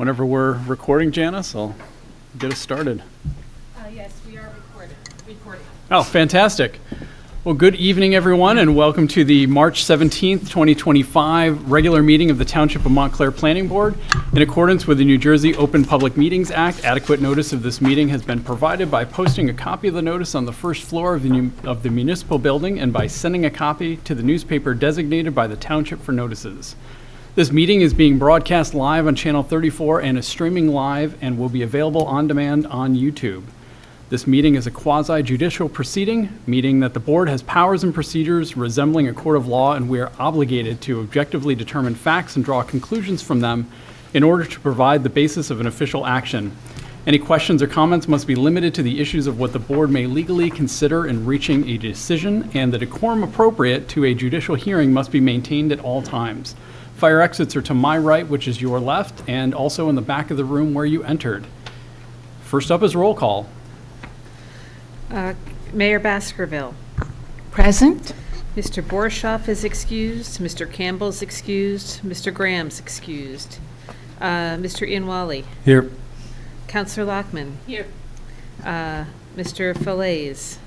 Whenever we're recording, Janice, I'll get us started. Yes, we are recording. Oh, fantastic. Well, good evening, everyone, and welcome to the March 17th, 2025 regular meeting of the Township of Montclair Planning Board. In accordance with the New Jersey Open Public Meetings Act, adequate notice of this meeting has been provided by posting a copy of the notice on the first floor of the municipal building and by sending a copy to the newspaper designated by the Township for notices. This meeting is being broadcast live on Channel 34 and is streaming live and will be available on demand on YouTube. This meeting is a quasi-judicial proceeding, meaning that the board has powers and procedures resembling a court of law, and we are obligated to objectively determine facts and draw conclusions from them in order to provide the basis of an official action. Any questions or comments must be limited to the issues of what the board may legally consider in reaching a decision, and the decorum appropriate to a judicial hearing must be maintained at all times. Fire exits are to my right, which is your left, and also in the back of the room where you entered. First up is roll call. Mayor Baskerville. Present. Mr. Borshoff is excused. Mr. Campbell's excused. Mr. Graham's excused. Mr. Ianwali. Here. Councillor Lockman. Here. Mr. Falaise.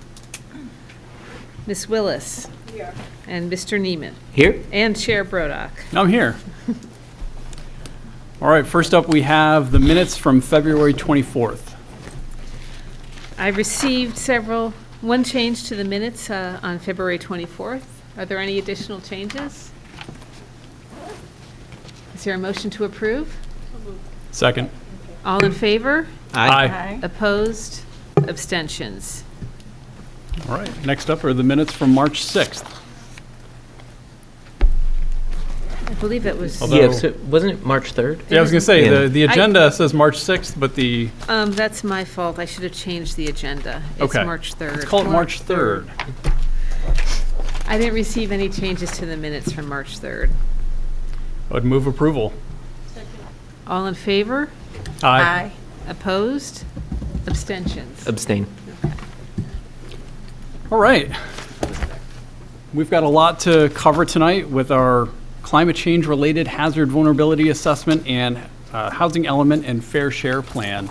Ms. Willis. Here. And Mr. Neiman. Here. And Chair Brodock. I'm here. All right, first up we have the minutes from February 24th. I received one change to the minutes on February 24th. Are there any additional changes? Is there a motion to approve? Second. All in favor? Aye. Opposed? Abstentions? All right, next up are the minutes from March 6th. I believe it was, Although- Yeah, so wasn't it March 3rd? Yeah, I was going to say, Yeah. the agenda says March 6th, but the, that's my fault. I should have changed the agenda. It's Okay. March 3rd. let's call it March 3rd. I didn't receive any changes to the minutes from March 3rd. I would move approval. All in favor? Aye. Opposed? Abstentions? Abstain. All right. We've got a lot to cover tonight with our climate change-related hazard vulnerability assessment and housing element and fair share plan.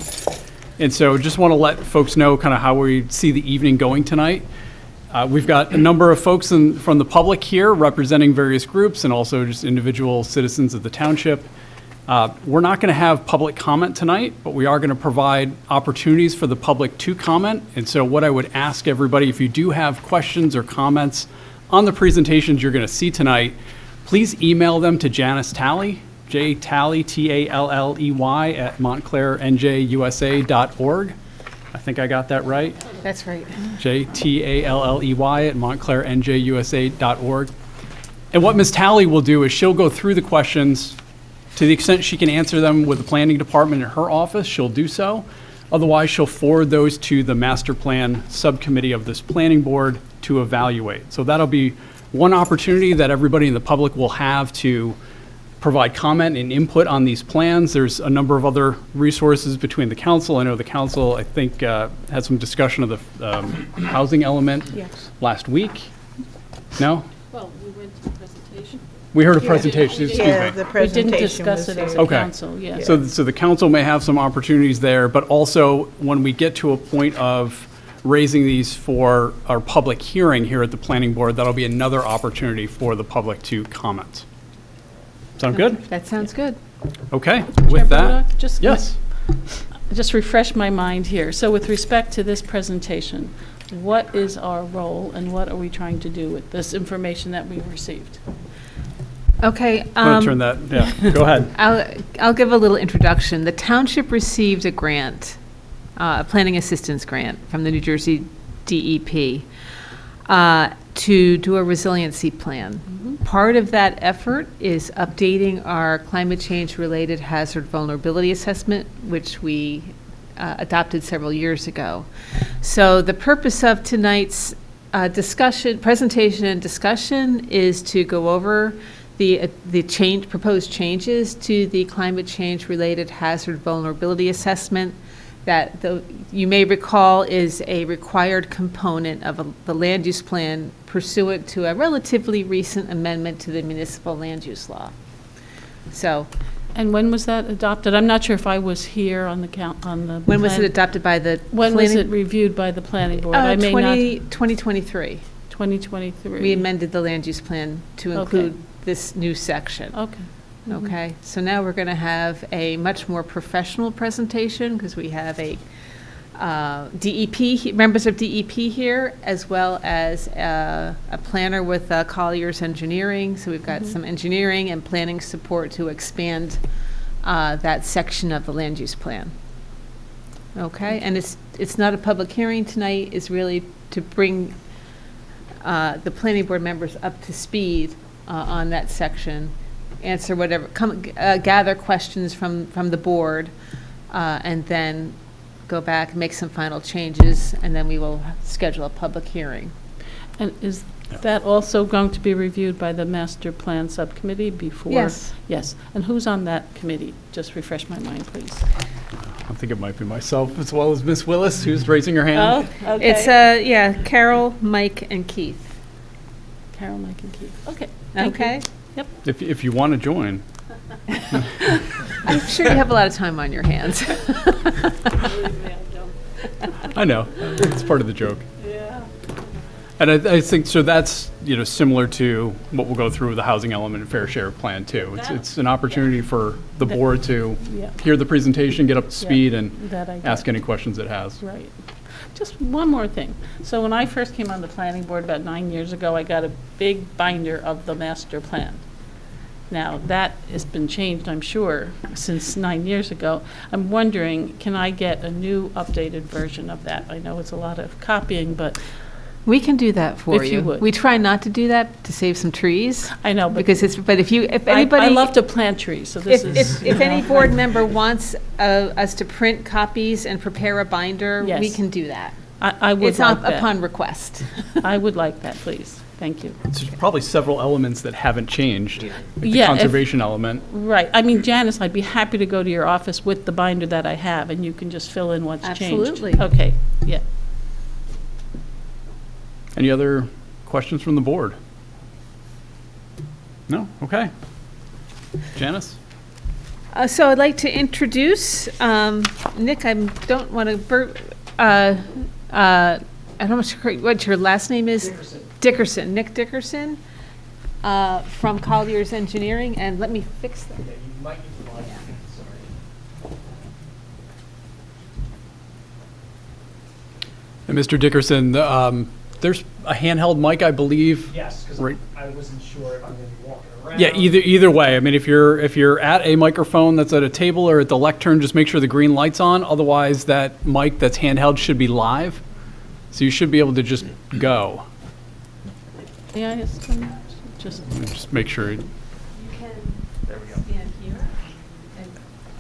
And so just want to let folks know kind of how we see the evening going tonight. We've got a number of folks from the public here representing various groups and also just individual citizens of the township. We're not going to have public comment tonight, but we are going to provide opportunities for the public to comment. And so what I would ask everybody, if you do have questions or comments on the presentations you're going to see tonight, please email them to Janice Talley, J-Talley, T-A-L-L-E-Y, at montclairnjusa.org. I think I got that right. That's right. J-T-A-L-L-E-Y at montclairnjusa.org. And what Ms. Talley will do is she'll go through the questions. To the extent she can answer them with the planning department in her office, she'll do so. Otherwise, she'll forward those to the master plan subcommittee of this planning board to evaluate. So that'll be one opportunity that everybody in the public will have to provide comment and input on these plans. There's a number of other resources between the council. I know the council, I think, had some discussion of the housing element last week. No? Well, we went to the presentation. We heard a presentation, excuse Yeah, me. the We presentation didn't discuss was it as here. a Okay. council, yes. So the council may have some opportunities there, but also when we get to a point of raising these for our public hearing here at the planning board, that'll be another opportunity for the public to comment. Sound good? That sounds good. Okay, Chair with that, Brodock, yes. refresh my mind here. So with respect to this presentation, what is our role and what are we trying to do with this information that we received? Okay. I'm going to turn that, yeah, go ahead. I'll give a little introduction. The township received a grant, a planning assistance grant from the New Jersey DEP to do a resiliency plan. Part of that effort is updating our climate change-related hazard vulnerability assessment, which we adopted several years ago. So the purpose of tonight's presentation and discussion is to go over the proposed changes to the climate change-related hazard vulnerability assessment that you may recall is a required component of the land use plan pursuant to a relatively recent amendment to the municipal land use law. So And when was that adopted? I'm not sure if I was here on the When was it plan- adopted by the? When was planning- it reviewed by the planning board? I may not. 2023. 2023. We amended the land use plan to Okay. include this new section. Okay. Mhm. Okay, so now we're going to have a much more professional presentation because we have a members of DEP here, as well as a planner with Collier's Engineering. So we've got some engineering and planning support to expand that section of the land use plan. Okay, and it's not a public hearing tonight, it's really to bring the planning board members up to speed on that section, answer whatever, gather questions from the board, and then go back, make some final changes, and then we will schedule a public hearing. And is that also going to be reviewed by the master plan subcommittee before? Yes. Yes. And who's on that committee? Just refresh my mind, please. I think it might be myself as well as Miss Willis, who's raising her hand. Oh, okay. It's, Carol, Mike, and Keith. Carol, Mike, and Keith. Okay. Thank Okay? you. Yep. If you want to join. I'm sure you have a lot of time on your hands. I know, it's part of the joke. Yeah. And I think, so that's, similar to what we'll go through with the housing element and fair share plan too. It's an opportunity for the board to Yeah. hear the presentation, get up to speed, and That I get. ask any questions it has. Right. Just one more thing. So when I first came on the planning board about 9 years ago, I got a big binder of the master plan. Now, that has been changed, I'm sure, since 9 years ago. I'm wondering, can I get a new updated version of that? I know it's a lot of copying, but We can do that for you. If you would. We try not to do that to save some trees. I know, but Because if anybody. I love to plant trees, so this is. If any board member wants us to print copies and prepare a binder, we Yes. can do that. I would It's like up that. upon request. I would like that, please. Thank you. There's probably several elements that haven't changed. Like the Yeah, if- conservation element. Right. I mean, Janice, I'd be happy to go to your office with the binder that I have, and you can just fill in what's changed. Absolutely. Okay, yeah. Any other questions from the board? No? Okay. Janice? So I'd like to introduce, Nick, I don't want to, I don't know what your last name is? Dickerson, Nick Dickerson, from Collier's Engineering, and let me fix that. And Mr. Dickerson, there's a handheld mic, I believe. Yes, because Right. I wasn't sure if I'm going to be walking around. Yeah, either way. I mean, if you're at a microphone that's at a table or at the lectern, just make sure the green light's on. Otherwise, that mic that's handheld should be live. So you should be able to just go. May I ask them? Just make sure. You can stand here and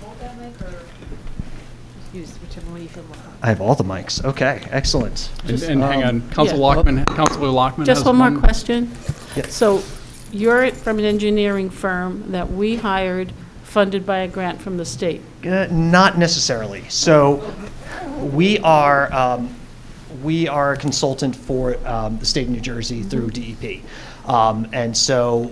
hold that mic, or just use whichever one you feel more comfortable. I have all the mics. Okay, excellent. And hang on, Councilor yeah. Lockman has Just one more question. Yes. So you're from an engineering firm that we hired, funded by a grant from the state. Not necessarily. So we are a consultant for the state of New Jersey through DEP. And so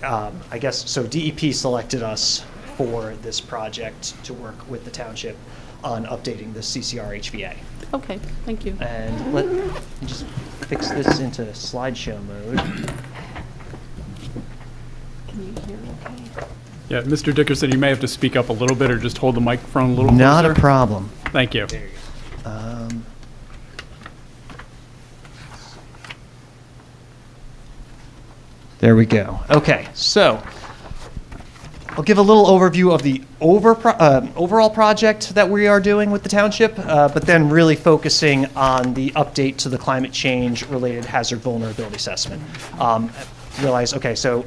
I guess, so DEP selected us for this project to work with the township on updating the CCR HVA. Okay, thank you. And let me just fix this into slideshow mode. Can you hear okay? Yeah, Mr. Dickerson, you may have to speak up a little bit or just hold the microphone a little closer. Not a problem. Thank you. There you go. There we go. Okay, so I'll give a little overview of the overall project that we are doing with the township, but then really focusing on the update to the climate change related hazard vulnerability assessment. Realize, okay, so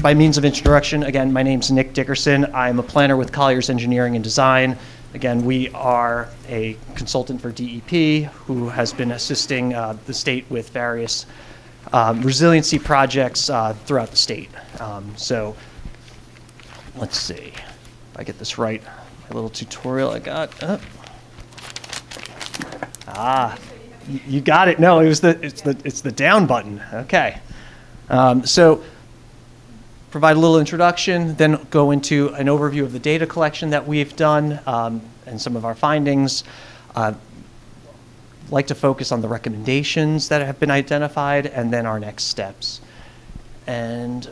by means of introduction, again, my name's Nick Dickerson. I'm a planner with Collier's Engineering and Design. Again, we are a consultant for DEP who has been assisting the state with various resiliency projects throughout the state. So let's see if I get this right. My little tutorial I got. You got it. No, it's the down button. Okay. So provide a little introduction, then go into an overview of the data collection that we've done and some of our findings. Like to focus on the recommendations that have been identified and then our next steps. And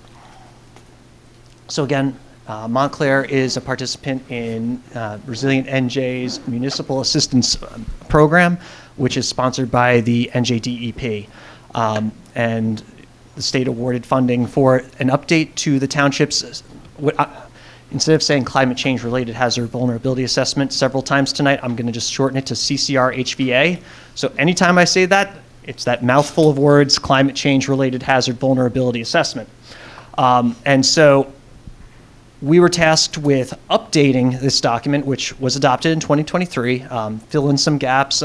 so again, Montclair is a participant in Resilient NJ's Municipal Assistance Program, which is sponsored by the NJDEP. And the state awarded funding for an update to the township's, instead of saying climate change related hazard vulnerability assessment several times tonight, I'm going to just shorten it to CCR HVA. So anytime I say that, it's that mouthful of words, climate change related hazard vulnerability assessment. And so we were tasked with updating this document, which was adopted in 2023, fill in some gaps,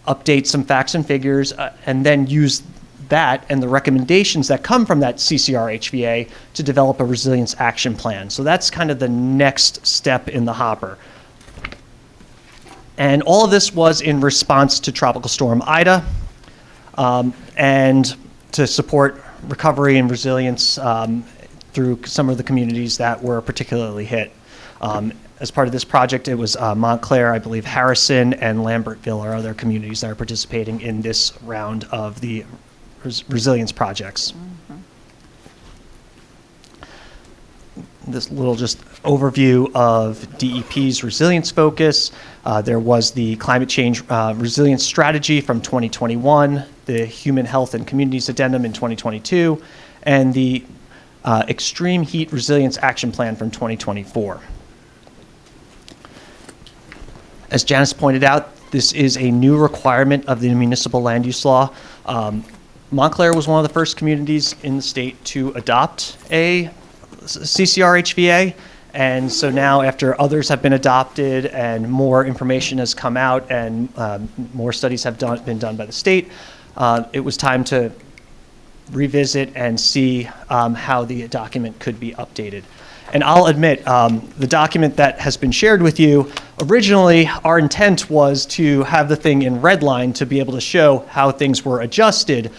update some facts and figures, and then use that and the recommendations that come from that CCR HVA to develop a resilience action plan. So that's kind of the next step in the hopper. And all of this was in response to Tropical Storm Ida and to support recovery and resilience through some of the communities that were particularly hit. As part of this project, it was Montclair, I believe Harrison, and Lambertville are other communities that are participating in this round of the resilience projects. This little just overview of DEP's resilience focus. There was the climate change resilience strategy from 2021, the human health and communities addendum in 2022, and the extreme heat resilience action plan from 2024. As Janice pointed out, this is a new requirement of the municipal land use law. Montclair was one of the first communities in the state to adopt a CCR HVA, and so now after others have been adopted and more information has come out and more studies have been done by the state, it was time to revisit and see how the document could be updated. And I'll admit, the document that has been shared with you, originally our intent was to have the thing in red line to be able to show how things were adjusted.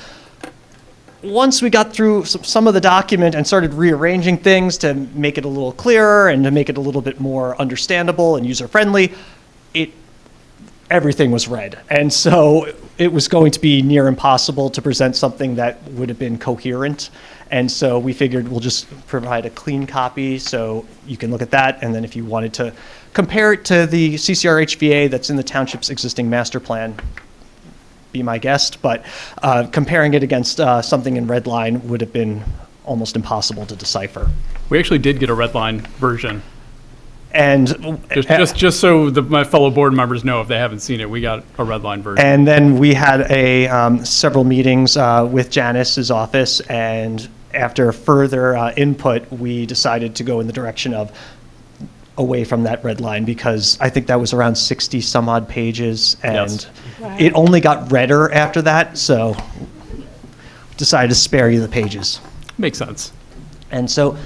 Once we got through some of the document and started rearranging things to make it a little clearer and to make it a little bit more understandable and user-friendly, everything was red. And so it was going to be near impossible to present something that would have been coherent. And so we figured we'll just provide a clean copy so you can look at that. And then if you wanted to compare it to the CCR HVA that's in the township's existing master plan, be my guest. But comparing it against something in red line would have been almost impossible to decipher. We actually did get a red line version. And just so my fellow board members know, if they haven't seen it, we got a red line version. And then we had several meetings with Janice's office, and after further input, we decided to go in the direction of away from that red line, because I think that was around 60 some odd pages, and Yes. It only got redder after that, so decided to spare you the pages. Makes sense. And so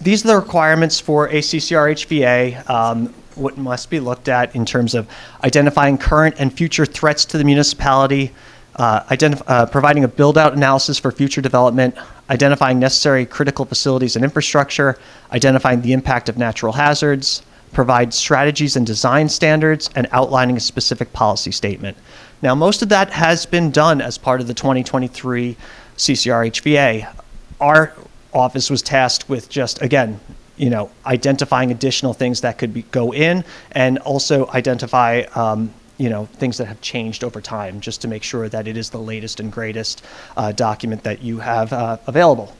these are the requirements for a CCR HVA, what must be looked at in terms of identifying current and future threats to the municipality, providing a build-out analysis for future development, identifying necessary critical facilities and infrastructure, identifying the impact of natural hazards, provide strategies and design standards, and outlining a specific policy statement. Now, most of that has been done as part of the 2023 CCR HVA. Our office was tasked with just, again, identifying additional things that could go in, and also identify things that have changed over time, just to make sure that it is the latest and greatest document that you have available.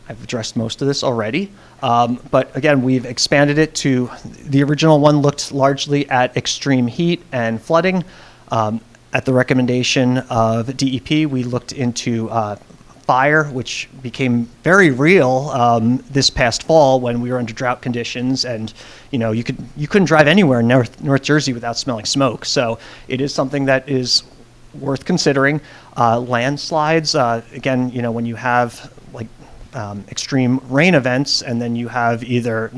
I've addressed most of this already, but again, we've expanded it to, the original one looked largely at extreme heat and flooding. At the recommendation of DEP, we looked into fire, which became very real this past fall when we were under drought conditions, and you couldn't drive anywhere in North Jersey without smelling smoke. So it is something that is worth considering. Landslides, again, when you have extreme rain events, and then you have either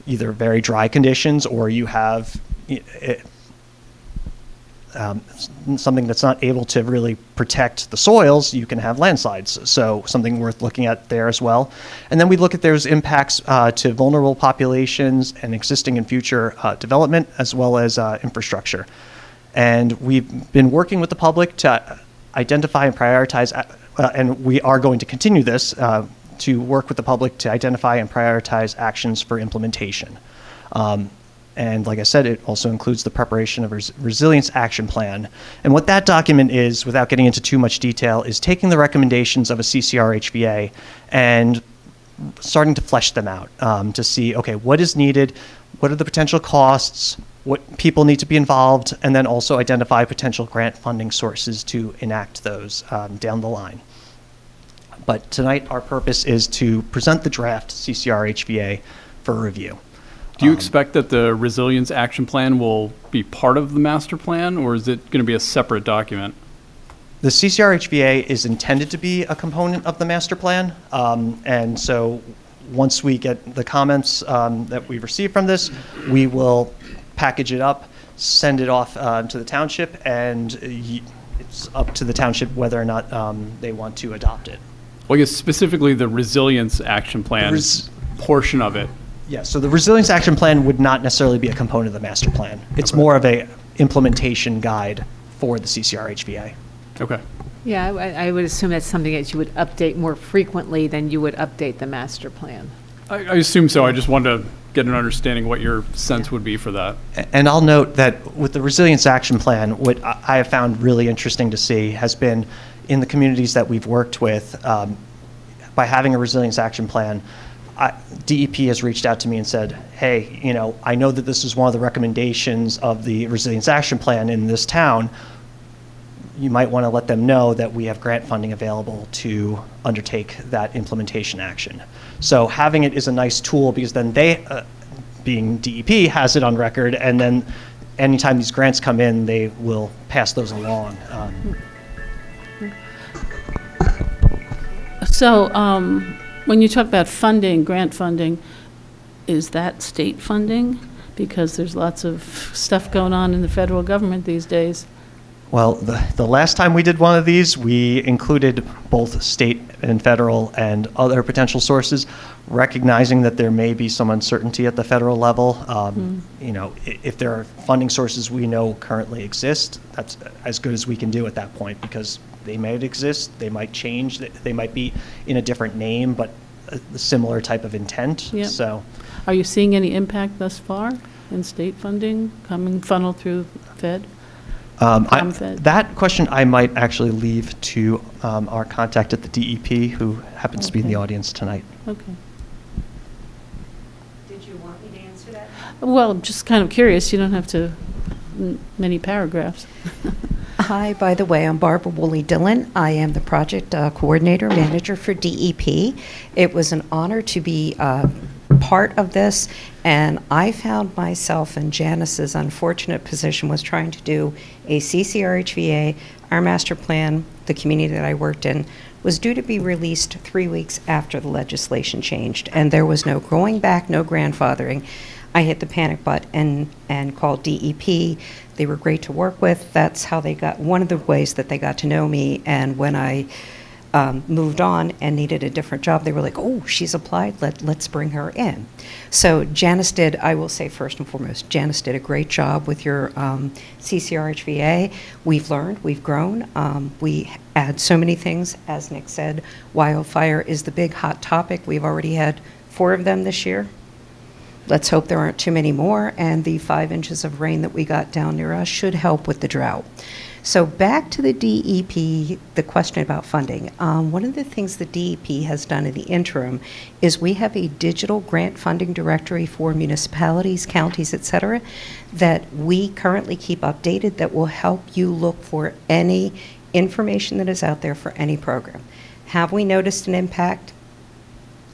very dry conditions, or you have Something that's not able to really protect the soils, you can have landslides. So something worth looking at there as well. And then we look at those impacts to vulnerable populations and existing and future development, as well as infrastructure. And we've been working with the public to identify and prioritize, and we are going to continue this, to work with the public to identify and prioritize actions for implementation. And like I said, it also includes the preparation of a resilience action plan. And what that document is, without getting into too much detail, is taking the recommendations of a CCR-HVA and starting to flesh them out to see, okay, what is needed, what are the potential costs, what people need to be involved, and then also identify potential grant funding sources to enact those down the line. But tonight, our purpose is to present the draft CCR-HVA for review. Do you expect that the resilience action plan will be part of the master plan, or is it going to be a separate document? The CCR-HVA is intended to be a component of the master plan, and so once we get the comments that we receive from this, we will package it up, send it off to the township, and it's up to the township whether or not they want to adopt it. Well, I guess specifically the resilience action plan portion of it. Yeah, so the resilience action plan would not necessarily be a component of the master plan. It's more of a implementation guide for the CCR-HVA. Okay. Yeah, I would assume that's something that you would update more frequently than you would update the master plan. I assume so. I just wanted to get an understanding what your sense would be for that. And I'll note that with the resilience action plan, what I have found really interesting to see has been in the communities that we've worked with, by having a resilience action plan, DEP has reached out to me and said, hey, I know that this is one of the recommendations of the resilience action plan in this town. You might want to let them know that we have grant funding available to undertake that implementation action. So having it is a nice tool, because then they, being DEP, has it on record, and then anytime these grants come in, they will pass those along. So when you talk about funding, grant funding, is that state funding? Because there's lots of stuff going on in the federal government these days. Well, the last time we did one of these, we included both state and federal and other potential sources, recognizing that there may be some uncertainty at the federal level. If there are funding sources we know currently exist, that's as good as we can do at that point, because they might exist, they might change, they might be in a different name, but a similar type of intent. Yep. So, Are you seeing any impact thus far in state funding coming funneled through Fed? That question I might actually leave to our contact at the DEP, who happens to be in the audience tonight. Okay. Did you want me to answer that? Well, just kind of curious. You don't have to many paragraphs. Hi, by the way, I'm Barbara Woolley-Dillon. I am the project coordinator manager for DEP. It was an honor to be part of this, and I found myself in Janice's unfortunate position was trying to do a CCR-HVA. Our master plan, the community that I worked in, was due to be released 3 weeks after the legislation changed, and there was no going back, no grandfathering. I hit the panic button and called DEP. They were great to work with. That's how they got, one of the ways that they got to know me. And when I moved on and needed a different job, they were like, oh, she's applied, let's bring her in. So Janice did, I will say first and foremost, Janice did a great job with your CCR-HVA. We've learned, we've grown. We add so many things. As Nick said, wildfire is the big hot topic. We've already had 4 of them this year. Let's hope there aren't too many more, and the 5 inches of rain that we got down near us should help with the drought. So back to the DEP, the question about funding. One of the things the DEP has done in the interim is we have a digital grant funding directory for municipalities, counties, et cetera, that we currently keep updated that will help you look for any information that is out there for any program. Have we noticed an impact?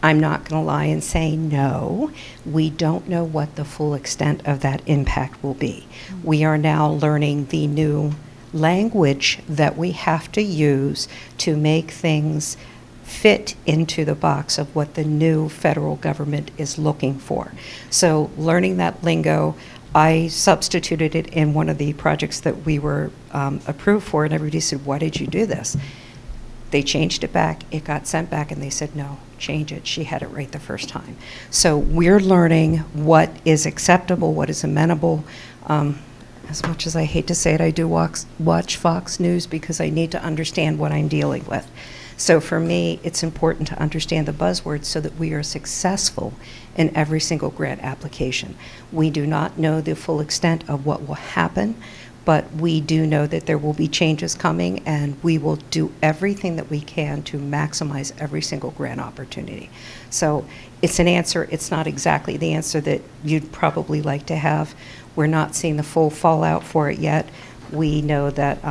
I'm not going to lie and say no. We don't know what the full extent of that impact will be. We are now learning the new language that we have to use to make things fit into the box of what the new federal government is looking for. So learning that lingo, I substituted it in one of the projects that we were approved for, and everybody said, why did you do this? They changed it back, it got sent back, and they said, no, change it. She had it right the first time. So we're learning what is acceptable, what is amenable. As much as I hate to say it, I do watch Fox News because I need to understand what I'm dealing with. So for me, it's important to understand the buzzwords so that we are successful in every single grant application. We do not know the full extent of what will happen, but we do know that there will be changes coming, and we will do everything that we can to maximize every single grant opportunity. So it's an answer. It's not exactly the answer that you'd probably like to have. We're not seeing the full fallout for it yet. We know that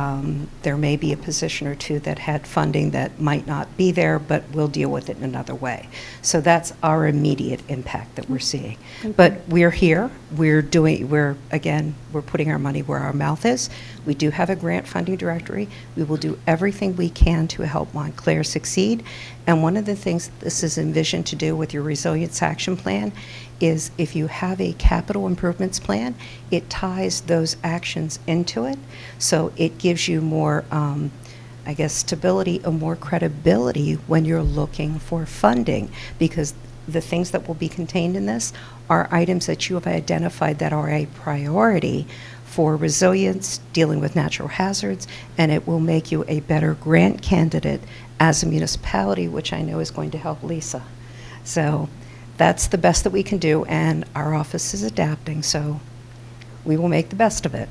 there may be a position or two that had funding that might not be there, but we'll deal with it in another way. So that's our immediate impact that we're seeing. But we're here. We're putting our money where our mouth is. We do have a grant funding directory. We will do everything we can to help Montclair succeed. And one of the things this is envisioned to do with your Resilience Action Plan is if you have a capital improvements plan, it ties those actions into it. So it gives you more, stability and more credibility when you're looking for funding, because the things that will be contained in this are items that you have identified that are a priority for resilience, dealing with natural hazards, and it will make you a better grant candidate as a municipality, which I know is going to help Lisa. So that's the best that we can do, and our office is adapting, so we will make the best of it.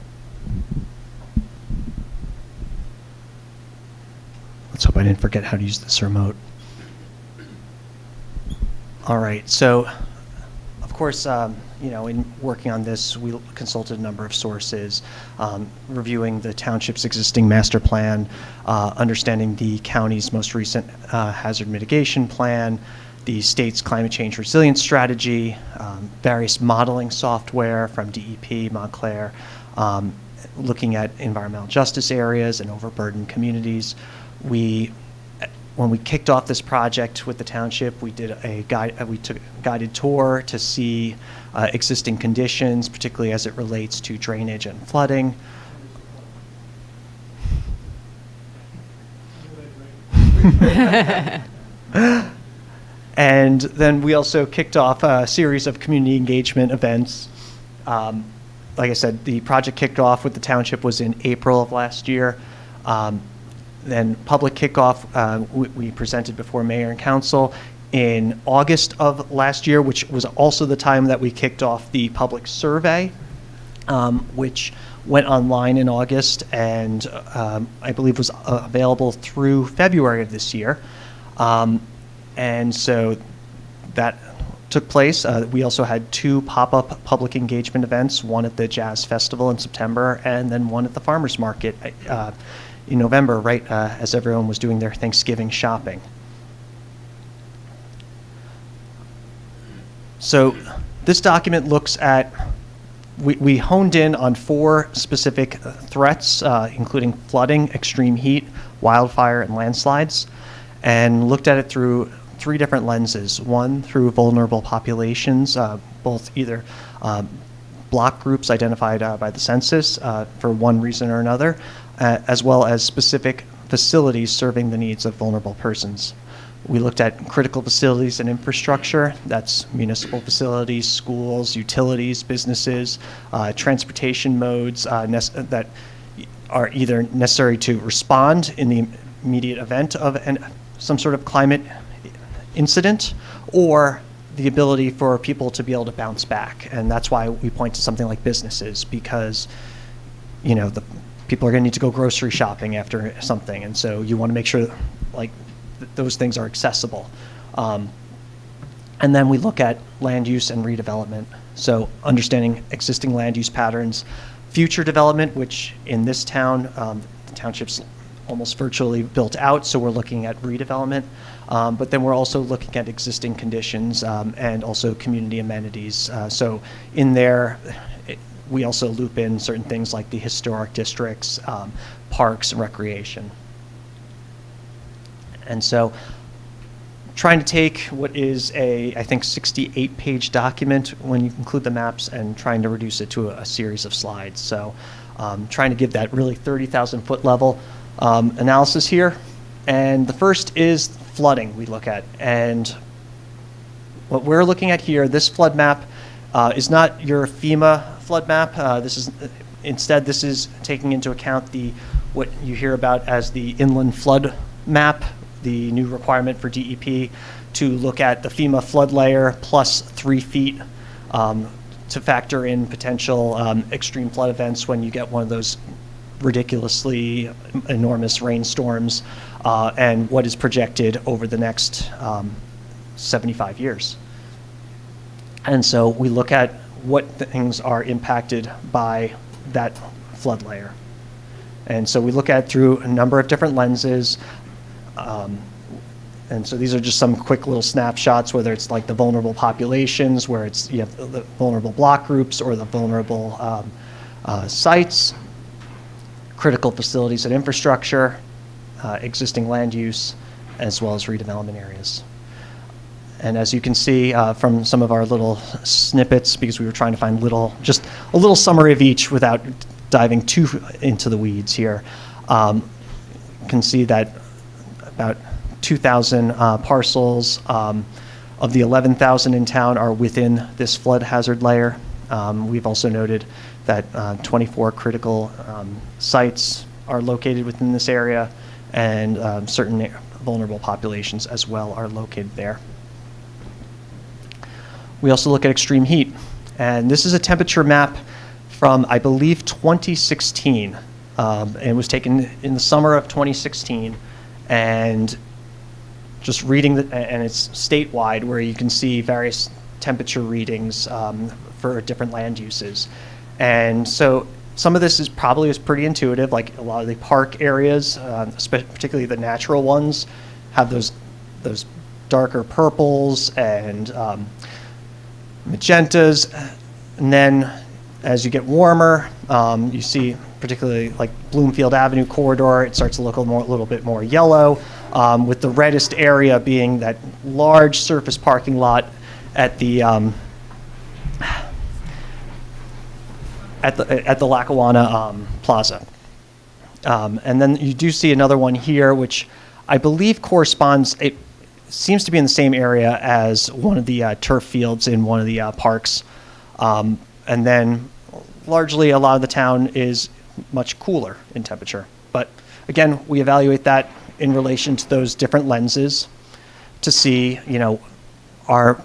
Let's hope I didn't forget how to use this remote. All right, so of course, in working on this, we consulted a number of sources, reviewing the township's existing master plan, understanding the county's most recent hazard mitigation plan, the state's climate change resilience strategy, various modeling software from DEP, Montclair, looking at environmental justice areas and overburdened communities. When we kicked off this project with the township, we took a guided tour to see existing conditions, particularly as it relates to drainage and flooding. And then we also kicked off a series of community engagement events. Like I said, the project kicked off with the township was in April of last year. Then public kickoff, we presented before mayor and council in August of last year, which was also the time that we kicked off the public survey, which went online in August and I believe was available through February of this year. And so that took place. We also had 2 pop-up public engagement events, one at the Jazz Festival in September and then one at the Farmers Market in November, right as everyone was doing their Thanksgiving shopping. So this document looks at, we honed in on 4 specific threats, including flooding, extreme heat, wildfire, and landslides, and looked at it through 3 different lenses. One through vulnerable populations, both either block groups identified by the census for one reason or another, as well as specific facilities serving the needs of vulnerable persons. We looked at critical facilities and infrastructure. That's municipal facilities, schools, utilities, businesses, transportation modes that are either necessary to respond in the immediate event of some sort of climate incident, or the ability for people to be able to bounce back. And that's why we point to something like businesses, because the people are going to need to go grocery shopping after something, and so you want to make sure those things are accessible. And then we look at land use and redevelopment. So understanding existing land use patterns, future development, which in this town, the township's almost virtually built out, so we're looking at redevelopment. But then we're also looking at existing conditions and also community amenities. So in there, we also loop in certain things like the historic districts, parks, and recreation. And so trying to take what is a, I think, 68-page document when you include the maps and trying to reduce it to a series of slides. So trying to give that really 30,000-foot level analysis here. And the first is flooding we look at. And what we're looking at here, this flood map is not your FEMA flood map. Instead, this is taking into account what you hear about as the inland flood map, the new requirement for DEP to look at the FEMA flood layer plus 3 feet to factor in potential extreme flood events when you get one of those ridiculously enormous rainstorms and what is projected over the next 75 years. And so we look at what things are impacted by that flood layer. And so we look at it through a number of different lenses. And so these are just some quick little snapshots, whether it's like the vulnerable populations, where you have the vulnerable block groups or the vulnerable sites, critical facilities and infrastructure, existing land use, as well as redevelopment areas. And as you can see from some of our little snippets, because we were trying to find just a little summary of each without diving too into the weeds here, you can see that about 2,000 parcels of the 11,000 in town are within this flood hazard layer. We've also noted that 24 critical sites are located within this area, and certain vulnerable populations as well are located there. We also look at extreme heat, and this is a temperature map from, I believe, 2016. It was taken in the summer of 2016, and just reading and it's statewide, where you can see various temperature readings for different land uses. And so some of this is pretty intuitive, like a lot of the park areas, particularly the natural ones, have those darker purples and magentas. And then as you get warmer, you see particularly like Bloomfield Avenue corridor, it starts to look a little bit more yellow, with the reddest area being that large surface parking lot at the Lackawanna Plaza. And then you do see another one here, which I believe it seems to be in the same area as one of the turf fields in one of the parks. And then largely a lot of the town is much cooler in temperature. But again, we evaluate that in relation to those different lenses to see, are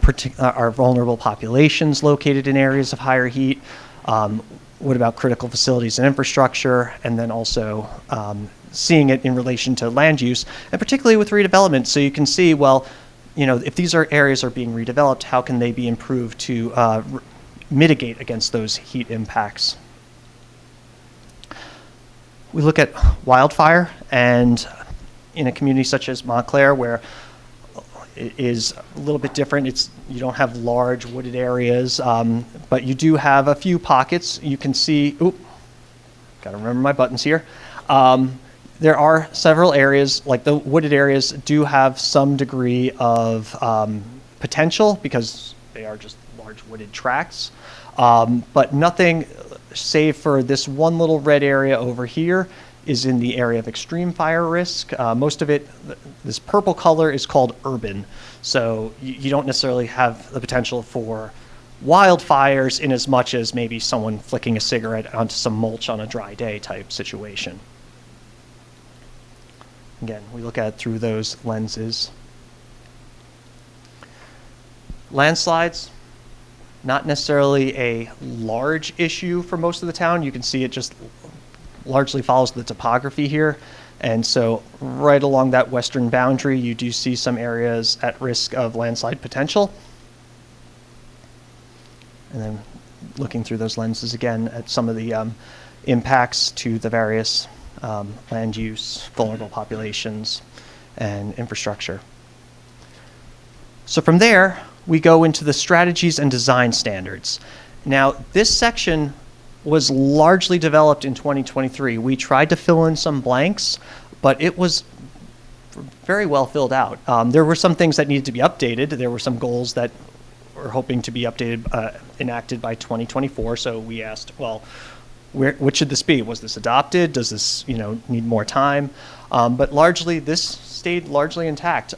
vulnerable populations located in areas of higher heat? What about critical facilities and infrastructure? And then also seeing it in relation to land use, and particularly with redevelopment. So you can see, well, if these areas are being redeveloped, how can they be improved to mitigate against those heat impacts? We look at wildfire, and in a community such as Montclair, where it is a little bit different. You don't have large wooded areas, but you do have a few pockets. You can see, gotta remember my buttons here. There are several areas, like the wooded areas do have some degree of potential because they are just large wooded tracts, but nothing save for this one little red area over here is in the area of extreme fire risk. Most of it, this purple color is called urban. So you don't necessarily have the potential for wildfires in as much as maybe someone flicking a cigarette onto some mulch on a dry day type situation. Again, we look at it through those lenses. Landslides, not necessarily a large issue for most of the town. You can see it just largely follows the topography here. And so right along that western boundary, you do see some areas at risk of landslide potential. And then looking through those lenses again at some of the impacts to the various land use, vulnerable populations, and infrastructure. So from there, we go into the strategies and design standards. Now, this section was largely developed in 2023. We tried to fill in some blanks, but it was very well filled out. There were some things that needed to be updated. There were some goals that we're hoping to be updated, enacted by 2024. So we asked, well, what should this be? Was this adopted? Does this, need more time? But largely, this stayed largely intact.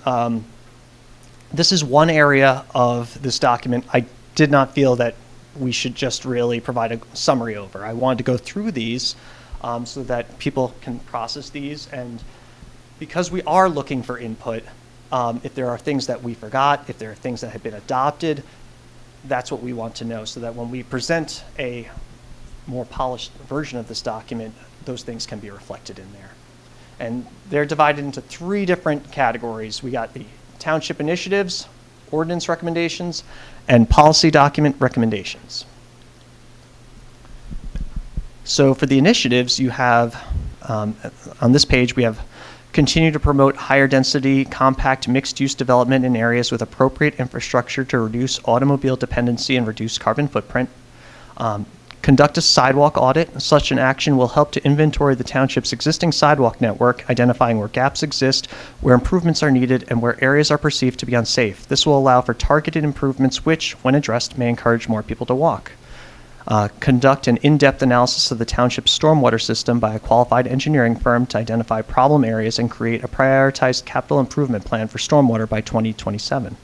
This is one area of this document I did not feel that we should just really provide a summary over. I wanted to go through these so that people can process these. And because we are looking for input, if there are things that we forgot, if there are things that have been adopted, that's what we want to know, so that when we present a more polished version of this document, those things can be reflected in there. And they're divided into 3 different categories. We got the township initiatives, ordinance recommendations, and policy document recommendations. So for the initiatives, you have, on this page, we have continue to promote higher density, compact, mixed-use development in areas with appropriate infrastructure to reduce automobile dependency and reduce carbon footprint. Conduct a sidewalk audit. Such an action will help to inventory the township's existing sidewalk network, identifying where gaps exist, where improvements are needed, and where areas are perceived to be unsafe. This will allow for targeted improvements which, when addressed, may encourage more people to walk. Conduct an in-depth analysis of the township's stormwater system by a qualified engineering firm to identify problem areas and create a prioritized capital improvement plan for stormwater by 2027.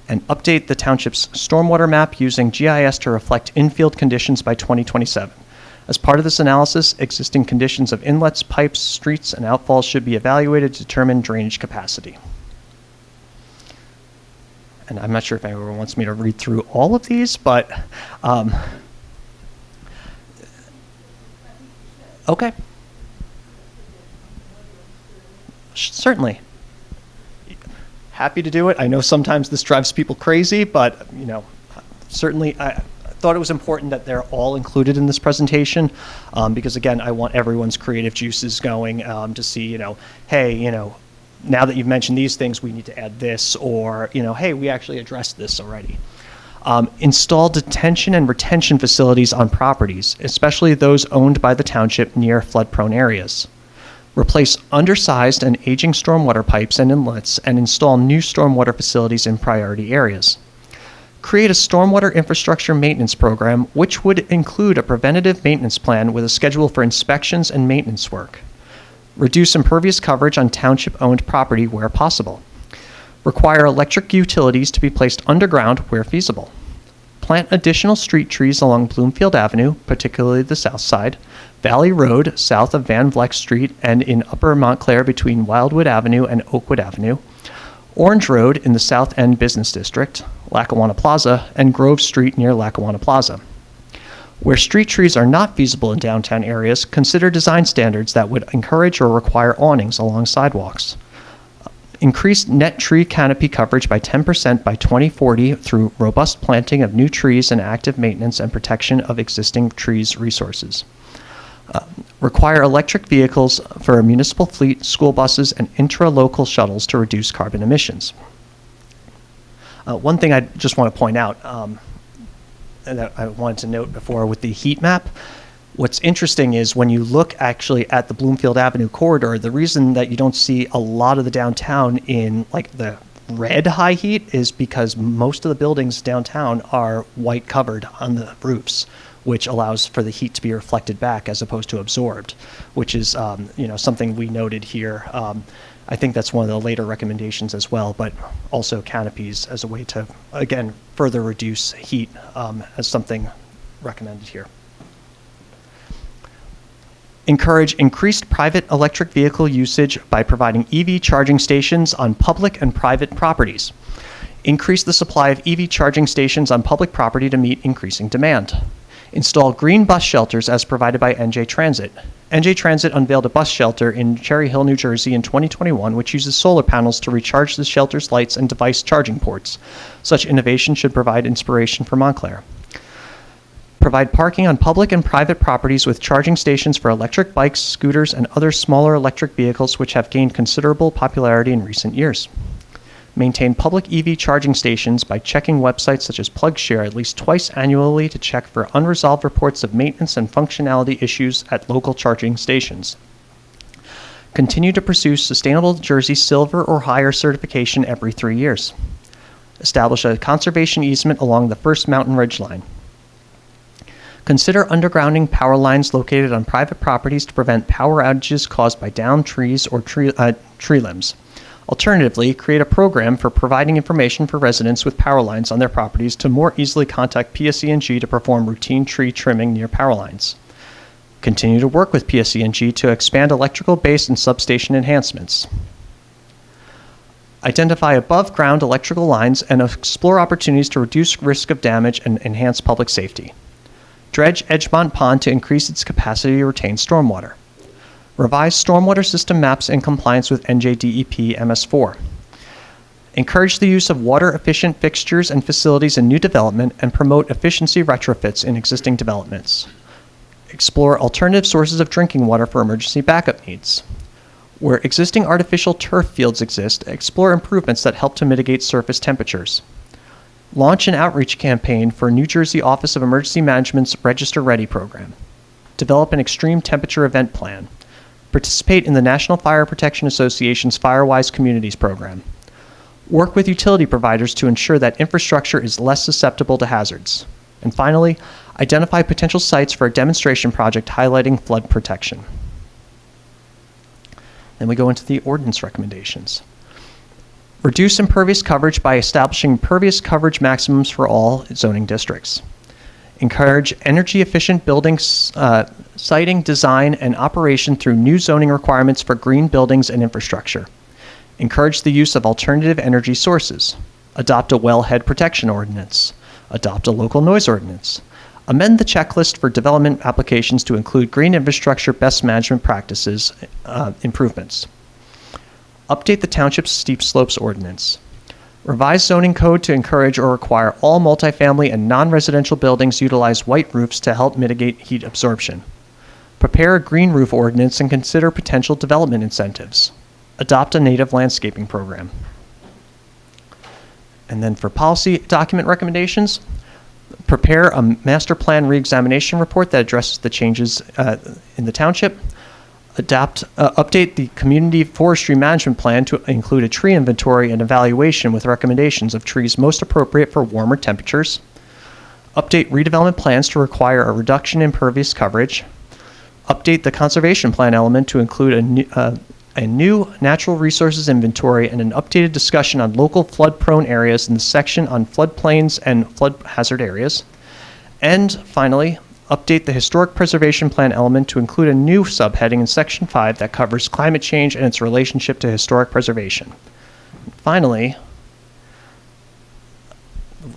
And update the township's stormwater map using GIS to reflect in-field conditions by 2027. As part of this analysis, existing conditions of inlets, pipes, streets, and outfalls should be evaluated to determine drainage capacity. And I'm not sure if anyone wants me to read through all of these, but okay. Certainly. Happy to do it. I know sometimes this drives people crazy, but certainly I thought it was important that they're all included in this presentation because again, I want everyone's creative juices going to see, hey, now that you've mentioned these things, we need to add this, or hey, we actually addressed this already. Install detention and retention facilities on properties, especially those owned by the township near flood-prone areas. Replace undersized and aging stormwater pipes and inlets and install new stormwater facilities in priority areas. Create a stormwater infrastructure maintenance program, which would include a preventative maintenance plan with a schedule for inspections and maintenance work. Reduce impervious coverage on township-owned property where possible. Require electric utilities to be placed underground where feasible. Plant additional street trees along Bloomfield Avenue, particularly the south side, Valley Road south of Van Vleck Street and in Upper Montclair between Wildwood Avenue and Oakwood Avenue, Orange Road in the South End Business District, Lackawanna Plaza, and Grove Street near Lackawanna Plaza. Where street trees are not feasible in downtown areas, consider design standards that would encourage or require awnings along sidewalks. Increase net tree canopy coverage by 10% by 2040 through robust planting of new trees and active maintenance and protection of existing trees resources. Require electric vehicles for a municipal fleet, school buses, and intra-local shuttles to reduce carbon emissions. One thing I just want to point out that I wanted to note before with the heat map, what's interesting is when you look actually at the Bloomfield Avenue corridor, the reason that you don't see a lot of the downtown in like the red high heat is because most of the buildings downtown are white covered on the roofs, which allows for the heat to be reflected back as opposed to absorbed, which is something we noted here. I think that's one of the later recommendations as well, but also canopies as a way to, again, further reduce heat as something recommended here. Encourage increased private electric vehicle usage by providing EV charging stations on public and private properties. Increase the supply of EV charging stations on public property to meet increasing demand. Install green bus shelters as provided by NJ Transit. NJ Transit unveiled a bus shelter in Cherry Hill, New Jersey in 2021, which uses solar panels to recharge the shelter's lights and device charging ports. Such innovation should provide inspiration for Montclair. Provide parking on public and private properties with charging stations for electric bikes, scooters, and other smaller electric vehicles which have gained considerable popularity in recent years. Maintain public EV charging stations by checking websites such as PlugShare at least twice annually to check for unresolved reports of maintenance and functionality issues at local charging stations. Continue to pursue Sustainable Jersey Silver or higher certification every 3 years. Establish a conservation easement along the first mountain ridge line. Consider undergrounding power lines located on private properties to prevent power outages caused by downed trees or tree limbs. Alternatively, create a program for providing information for residents with power lines on their properties to more easily contact PSE&G to perform routine tree trimming near power lines. Continue to work with PSE&G to expand electrical base and substation enhancements. Identify above-ground electrical lines and explore opportunities to reduce risk of damage and enhance public safety. Dredge Edgemont Pond to increase its capacity to retain stormwater. Revise stormwater system maps in compliance with NJDEP MS4. Encourage the use of water-efficient fixtures and facilities in new development and promote efficiency retrofits in existing developments. Explore alternative sources of drinking water for emergency backup needs. Where existing artificial turf fields exist, explore improvements that help to mitigate surface temperatures. Launch an outreach campaign for New Jersey Office of Emergency Management's Register Ready program. Develop an extreme temperature event plan. Participate in the National Fire Protection Association's FireWise Communities program. Work with utility providers to ensure that infrastructure is less susceptible to hazards. And finally, identify potential sites for a demonstration project highlighting flood protection. Then we go into the ordinance recommendations. Reduce impervious coverage by establishing impervious coverage maximums for all zoning districts. Encourage energy-efficient buildings, siting, design, and operation through new zoning requirements for green buildings and infrastructure. Encourage the use of alternative energy sources. Adopt a wellhead protection ordinance. Adopt a local noise ordinance. Amend the checklist for development applications to include green infrastructure best management practices improvements. Update the township's steep slopes ordinance. Revise zoning code to encourage or require all multifamily and non-residential buildings utilize white roofs to help mitigate heat absorption. Prepare a green roof ordinance and consider potential development incentives. Adopt a native landscaping program. And then for policy document recommendations, prepare a master plan reexamination report that addresses the changes in the township. Update the community forestry management plan to include a tree inventory and evaluation with recommendations of trees most appropriate for warmer temperatures. Update redevelopment plans to require a reduction in impervious coverage. Update the conservation plan element to include a new natural resources inventory and an updated discussion on local flood-prone areas in the section on floodplains and flood hazard areas. And finally, update the historic preservation plan element to include a new subheading in Section 5 that covers climate change and its relationship to historic preservation. Finally,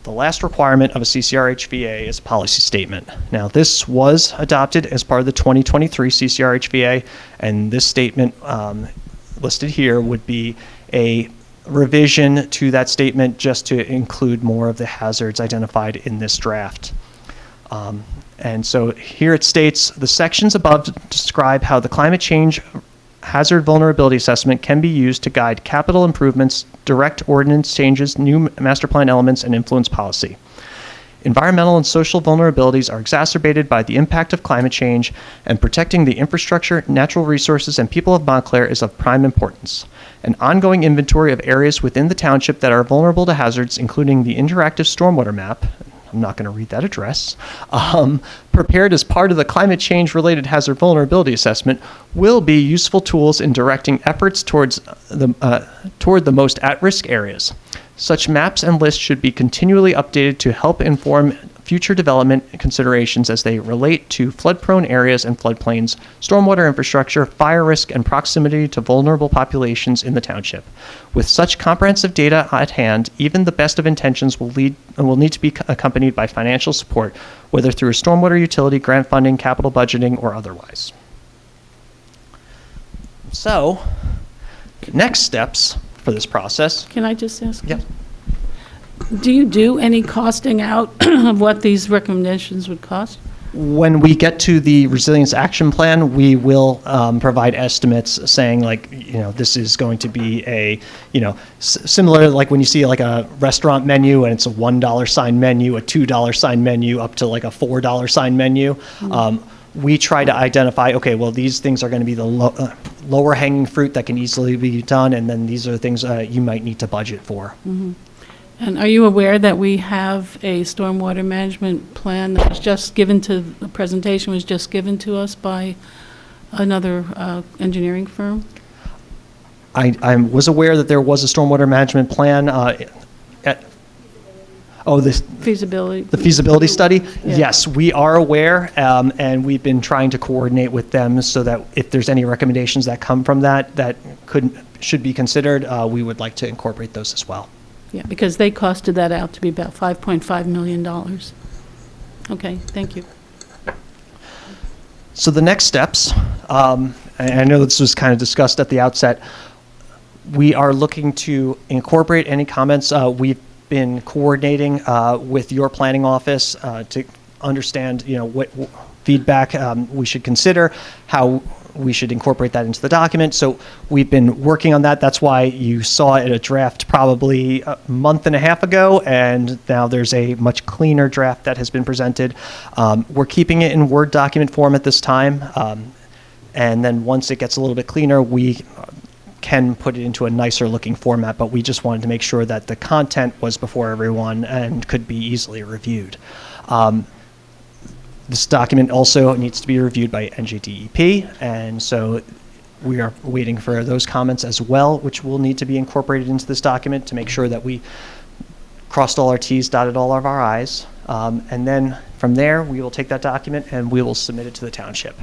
the last requirement of a CCR-HVA is a policy statement. Now, this was adopted as part of the 2023 CCR-HVA, and this statement listed here would be a revision to that statement just to include more of the hazards identified in this draft. And so here it states, the sections above describe how the climate change hazard vulnerability assessment can be used to guide capital improvements, direct ordinance changes, new master plan elements, and influence policy. Environmental and social vulnerabilities are exacerbated by the impact of climate change, and protecting the infrastructure, natural resources, and people of Montclair is of prime importance. An ongoing inventory of areas within the township that are vulnerable to hazards, including the interactive stormwater map, I'm not going to read that address, prepared as part of the climate change related hazard vulnerability assessment, will be useful tools in directing efforts toward the most at-risk areas. Such maps and lists should be continually updated to help inform future development considerations as they relate to flood-prone areas and floodplains, stormwater infrastructure, fire risk, and proximity to vulnerable populations in the township. With such comprehensive data at hand, even the best of intentions will need to be accompanied by financial support, whether through a stormwater utility, grant funding, capital budgeting, or otherwise. So, next steps for this process. Can I just ask? Yeah. Do you do any costing out of what these recommendations would cost? When we get to the resilience action plan, we will provide estimates saying, like, this is going to be a, similar, like when you see like a restaurant menu and it's a $1 sign menu, a $2 sign menu, up to like a $4 sign menu. we try to identify, okay, well, these things are going to be the lower hanging fruit that can easily be done, and then these are the things you might need to budget for. And are you aware that we have a stormwater management plan that was just given to, the presentation was just given to us by another engineering firm? I was aware that there was a stormwater management plan the feasibility study. Yeah. Yes, we are aware, and we've been trying to coordinate with them so that if there's any recommendations that come from that should be considered, we would like to incorporate those as well. Yeah, because they costed that out to be about $5.5 million. Okay, thank you. So the next steps, and I know this was kind of discussed at the outset, we are looking to incorporate any comments. We've been coordinating with your planning office to understand, what feedback we should consider, how we should incorporate that into the document. So we've been working on that. That's why you saw it a draft probably a month and a half ago, and now there's a much cleaner draft that has been presented. We're keeping it in Word document form at this time, and then once it gets a little bit cleaner, we can put it into a nicer looking format, but we just wanted to make sure that the content was before everyone and could be easily reviewed. This document also needs to be reviewed by NJDEP, and so we are waiting for those comments as well, which will need to be incorporated into this document to make sure that we crossed all our T's, dotted all of our I's. And then from there, we will take that document and we will submit it to the township.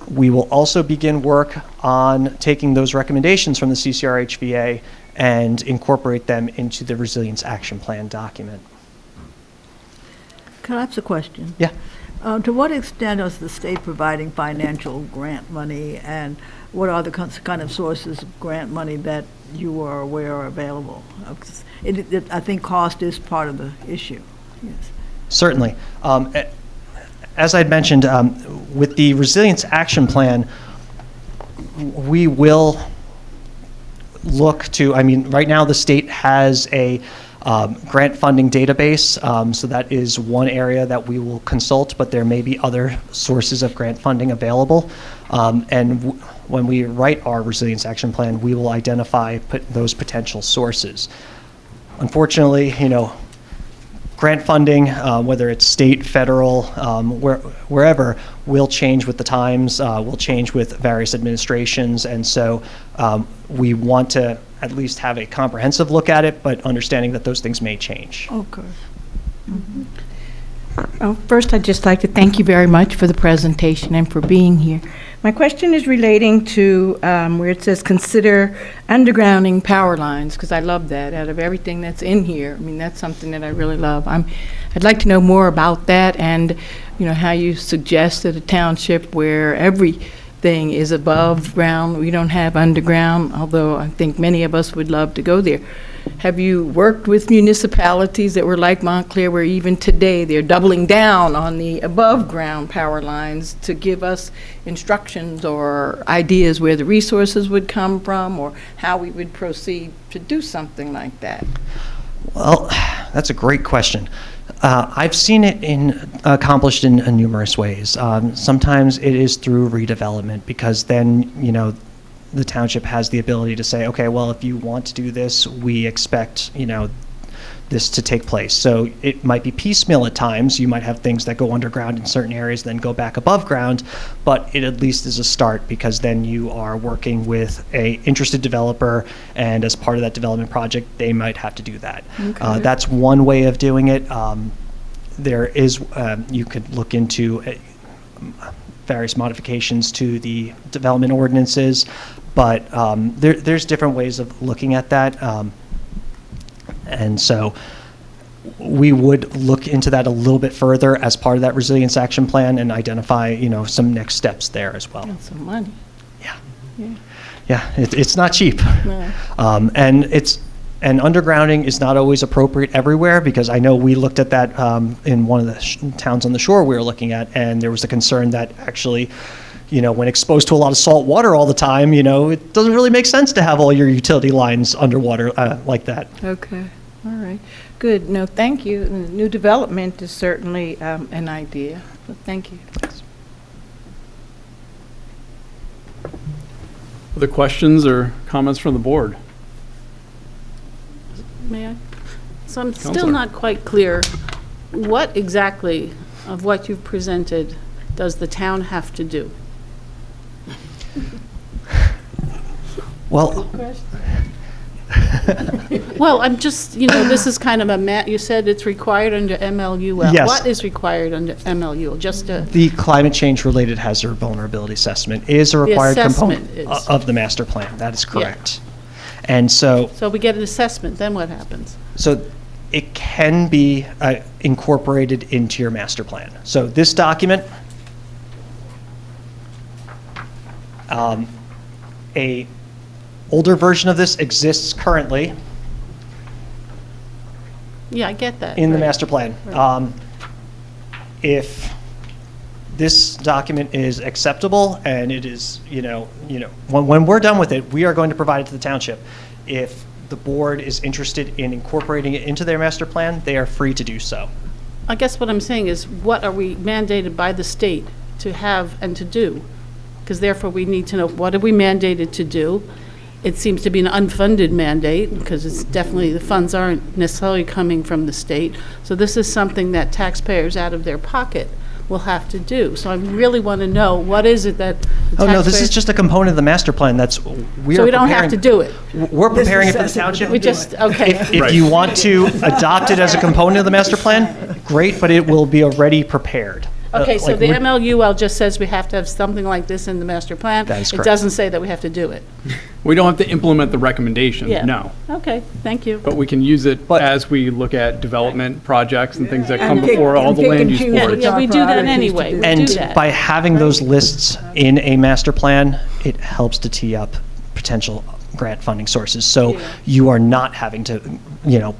We will also begin work on taking those recommendations from the CCRHVA and incorporate them into the Resilience Action Plan document. Can I ask a question? Yeah. To what extent is the state providing financial grant money, and what are the kind of sources of grant money that you are aware are available? I think cost is part of the issue. Yes. Certainly. As I'd mentioned, with the Resilience Action Plan, we will look to, right now the state has a grant funding database, so that is one area that we will consult, but there may be other sources of grant funding available. And when we write our Resilience Action Plan, we will identify those potential sources. Unfortunately, grant funding, whether it's state, federal, wherever, will change with the times, will change with various administrations, and so we want to at least have a comprehensive look at it, but understanding that those things may change. Okay. First, I'd just like to thank you very much for the presentation and for being here. My question is relating to where it says consider undergrounding power lines, because I love that. Out of everything that's in here, that's something that I really love. I'd like to know more about that, and how you suggested a township where everything is above ground. We don't have underground, although I think many of us would love to go there. Have you worked with municipalities that were like Montclair, where even today they're doubling down on the above-ground power lines to give us instructions or ideas where the resources would come from, or how we would proceed to do something like that? Well, that's a great question. I've seen it accomplished in numerous ways. Sometimes it is through redevelopment, because then, the township has the ability to say, okay, well, if you want to do this, we expect, this to take place. So it might be piecemeal at times. You might have things that go underground in certain areas, then go back above ground, but it at least is a start, because then you are working with a interested developer, and as part of that development project, they might have to do that. Okay. That's one way of doing it. There is, you could look into various modifications to the development ordinances, but there's different ways of looking at that. And so we would look into that a little bit further as part of that Resilience Action Plan and identify, some next steps there as well. That's some money. Yeah, it's not cheap. No. And undergrounding is not always appropriate everywhere, because I know we looked at that in one of the towns on the shore we were looking at, and there was a concern that actually, when exposed to a lot of salt water all the time, it doesn't really make sense to have all your utility lines underwater like that. Okay, all right, good. No, thank you. And the new development is certainly an idea. But thank you. Other questions or comments from the board? May I? So I'm still Counselor. not quite clear, what exactly of what you've presented does the town have to do? Well, Well, I'm just, this is kind of you said it's required under MLUL. Yes. What is required under MLUL? Just a, the climate change-related hazard vulnerability assessment is a required component assessment is. of the master plan. That is correct. And so we get an assessment, then what happens? So it can be incorporated into your master plan. So this document, a older version of this exists currently Yeah, I get that. in the right. master plan. If this document is acceptable and it is, when we're done with it, we are going to provide it to the township. If the board is interested in incorporating it into their master plan, they are free to do so. I guess what I'm saying is, what are we mandated by the state to have and to do? Because therefore, we need to know, what are we mandated to do? It seems to be an unfunded mandate, because it's definitely, the funds aren't necessarily coming from the state. So this is something that taxpayers out of their pocket will have to do. So I really want to know, what is it that the Oh, no, this is taxpayers- just a component of the master plan. So we don't have to do it? We're preparing it for the township. We just, okay. If you want to adopt it as a component of the master plan, great, but it will be already prepared. Okay, so Like, the we're- MLUL just says we have to have something like this in the master plan? That is It correct. doesn't say that we have to do it? We don't have to implement the recommendation, Yeah. no. Okay, thank you. But we can use it But- as we look at development projects and things that come And pick- before all and the pick land and use choose boards. which Yeah, we do that priorities to anyway. do. We do And that. by having those lists in a master plan, it helps to tee up potential grant funding sources. So Yeah. you are not having to,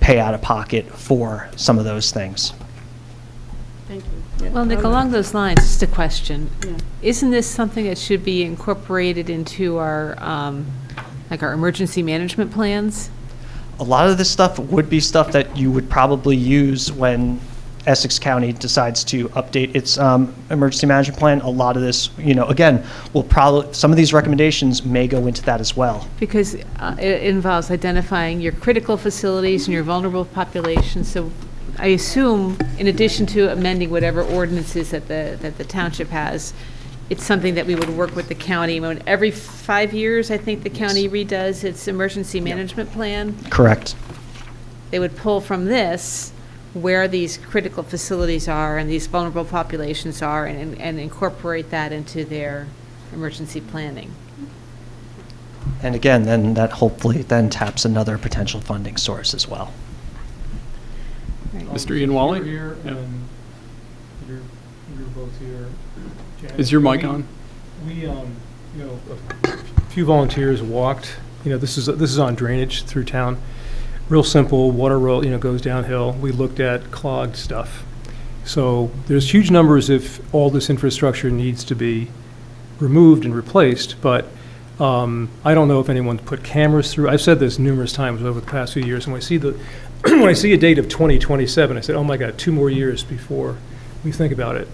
pay out of pocket for some of those things. Thank you. Yeah. Well, Nick, along those lines, just a question. Yeah. Isn't this something that should be incorporated into our, our emergency management plans? A lot of this stuff would be stuff that you would probably use when Essex County decides to update its emergency management plan. A lot of this, again, will probably, some of these recommendations may go into that as well. Because it involves identifying your critical facilities and your vulnerable populations. So I assume, in addition to amending whatever ordinances that the township has, it's something that we would work with the county. When every 5 years, I think the county redoes its emergency management plan. Correct. They would pull from this where these critical facilities are and these vulnerable populations are, and incorporate that into their emergency planning. And again, then that hopefully then taps another potential funding source as well. Mr. Ian Wally? You're here, Yeah. and you're both here. Janet. Is your mic on? We, a few volunteers walked, this is on drainage through town. Real simple, water roll, goes downhill. We looked at clogged stuff. So there's huge numbers if all this infrastructure needs to be removed and replaced, but I don't know if anyone's put cameras through. I've said this numerous times over the past few years, and when I see when I see a date of 2027, I said, oh my God, 2 more years before we think about it.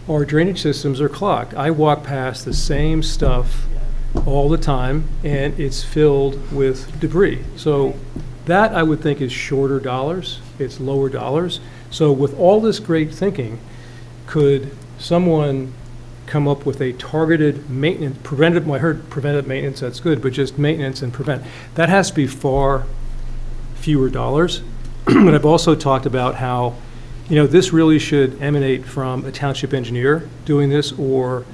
Our drainage systems are clogged. I walk past the same stuff all the time, and it's filled with debris. So that, I would think, is shorter dollars. It's lower dollars. So with all this great thinking, could someone come up with a targeted maintenance, preventive, well, I heard preventive maintenance, that's good, but just maintenance and prevent. That has to be far fewer dollars. But I've also talked about how, this really should emanate from a township engineer doing this or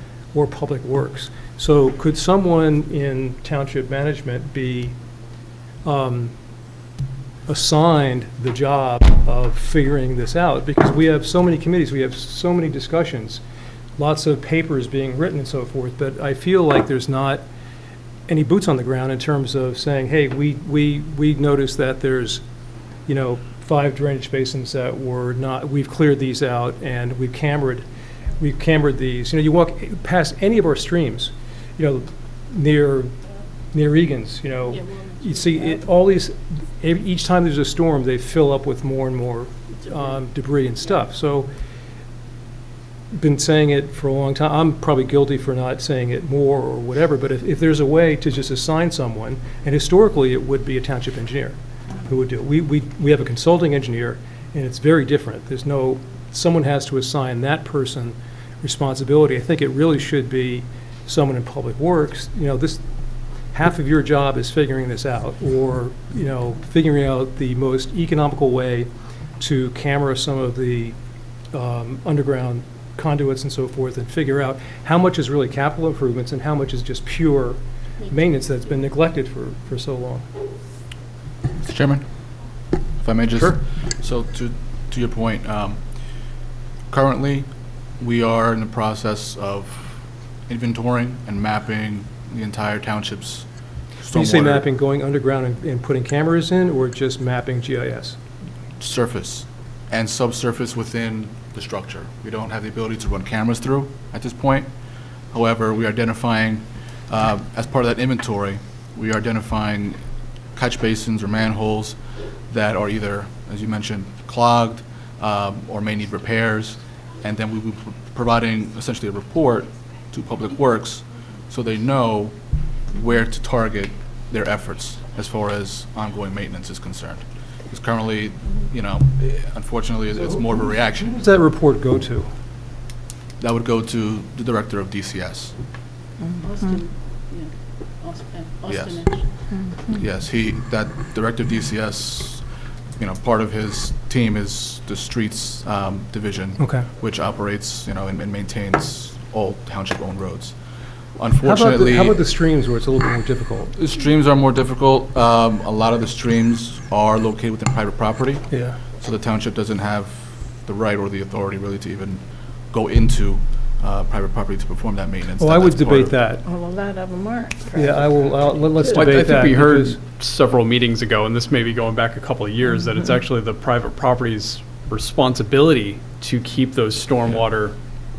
public works. So could someone in township management be assigned the job of figuring this out? Because we have so many committees, we have so many discussions, lots of papers being written and so forth, but I feel like there's not any boots on the ground in terms of saying, hey, we noticed that there's, 5 drainage basins that were not, we've cleared these out and we've cambered these. You walk past any of our streams, near Egan's, you see it, all these, each time there's a storm, they fill up with more and more debris and stuff. So been saying it for a long time. I'm probably guilty for not saying it more or whatever, but if there's a way to just assign someone, and historically it would be a township engineer who would do it. We have a consulting engineer, and it's very different. Someone has to assign that person responsibility. I think it really should be someone in Public Works. Half of your job is figuring this out, or, figuring out the most economical way to camera some of the underground conduits and so forth, and figure out how much is really capital improvements and how much is just pure maintenance that's been neglected for so long. Mr. Chairman, if I may just... Sure. So to your point, currently we are in the process of inventorying and mapping the entire township's stormwater. When you say mapping, going underground and putting cameras in, or just mapping GIS? Surface and subsurface within the structure. We don't have the ability to run cameras through at this point. However, we are identifying, as part of that inventory, we are identifying catch basins or manholes that are either, as you mentioned, clogged or may need repairs, and then we will be providing essentially a report to Public Works so they know where to target their efforts as far as ongoing maintenance is concerned. Because currently, unfortunately, it's more of a reaction. Who does that report go to? That would go to the director of DCS. Austin, yeah, Austin. Yes, that director of DCS, part of his team is the streets division, Okay. which operates, and maintains all township-owned roads. How about Unfortunately, the streams where it's a little bit more difficult? the streams are more difficult. A lot of the streams are located within private property, Yeah. so the township doesn't have the right or the authority really to even go into private property to perform that maintenance. Well, I would That's part debate of- that. Well, a lot of them are. Yeah, let's Well, debate I that. think we heard because- several meetings ago, and this may be going back a couple of years, that it's actually the private property's responsibility to keep those stormwater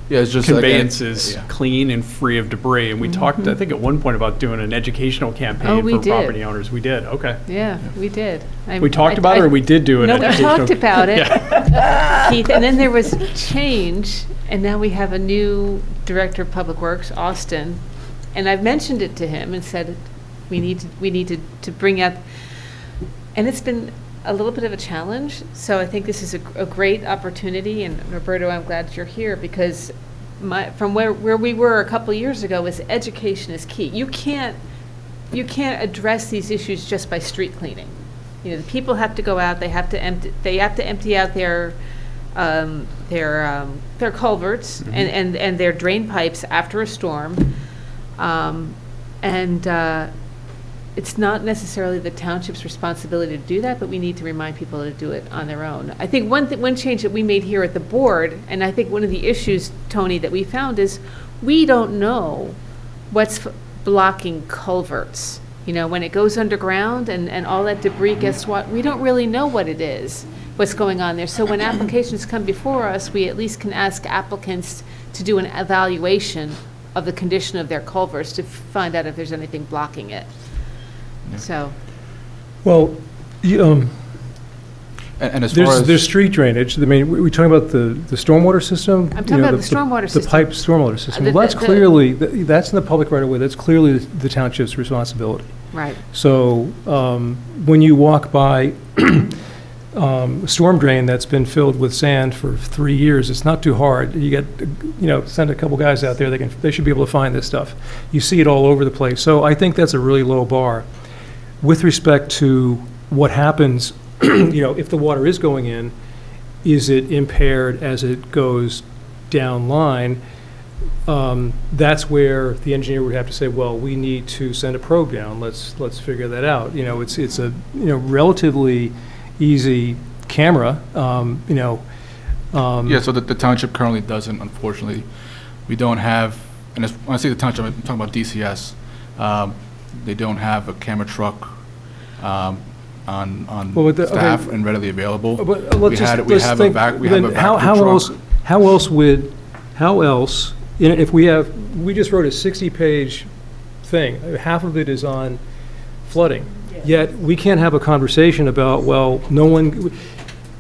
Yeah, it's just again, conveyances yeah. clean and free of debris. And we talked, I think, at one point about doing an educational campaign Oh, we for did. property owners. We did, okay. Yeah, we did. We talked about it, or we did do an No, we educational? talked about it, Yeah. Keith, and then there was change, and now we have a new Director of Public Works, Austin, and I've mentioned it to him and said, we need to bring out, and it's been a little bit of a challenge, so I think this is a great opportunity, and Roberto, I'm glad you're here, because from where we were a couple of years ago is education is key. You can't address these issues just by street cleaning. The people have to go out, they have to empty out their culverts and their drain pipes after a storm. It's not necessarily the township's responsibility to do that, but we need to remind people to do it on their own. I think one change that we made here at the board, and I think one of the issues, Tony, that we found is we don't know what's blocking culverts. When it goes underground and all that debris gets we don't really know what it is, what's going on there. So when applications come before us, we at least can ask applicants to do an evaluation of the condition of their culverts to find out if there's anything blocking it. So, Well, And as far as there's street drainage. I mean, we're talking about the stormwater system? I'm talking about the stormwater system. The pipe stormwater system. The- Well, that's the- clearly, that's in the public right of way. That's clearly the township's responsibility. right. So when you walk by a storm drain that's been filled with sand for 3 years, it's not too hard. You get, send a couple guys out there, they should be able to find this stuff. You see it all over the place. So I think that's a really low bar. With respect to what happens, if the water is going in, is it impaired as it goes down line? That's where the engineer would have to say, well, we need to send a probe down. Let's figure that out. It's a relatively easy camera. Yeah, so the township currently doesn't, unfortunately. We don't have, and when I say the township, I'm talking about DCS. They don't have a camera truck on Well, but staff okay. and readily available. But We have a vac then how truck. How else, if we just wrote a 60-page thing, half of it is on flooding, yet we can't have a conversation about, well,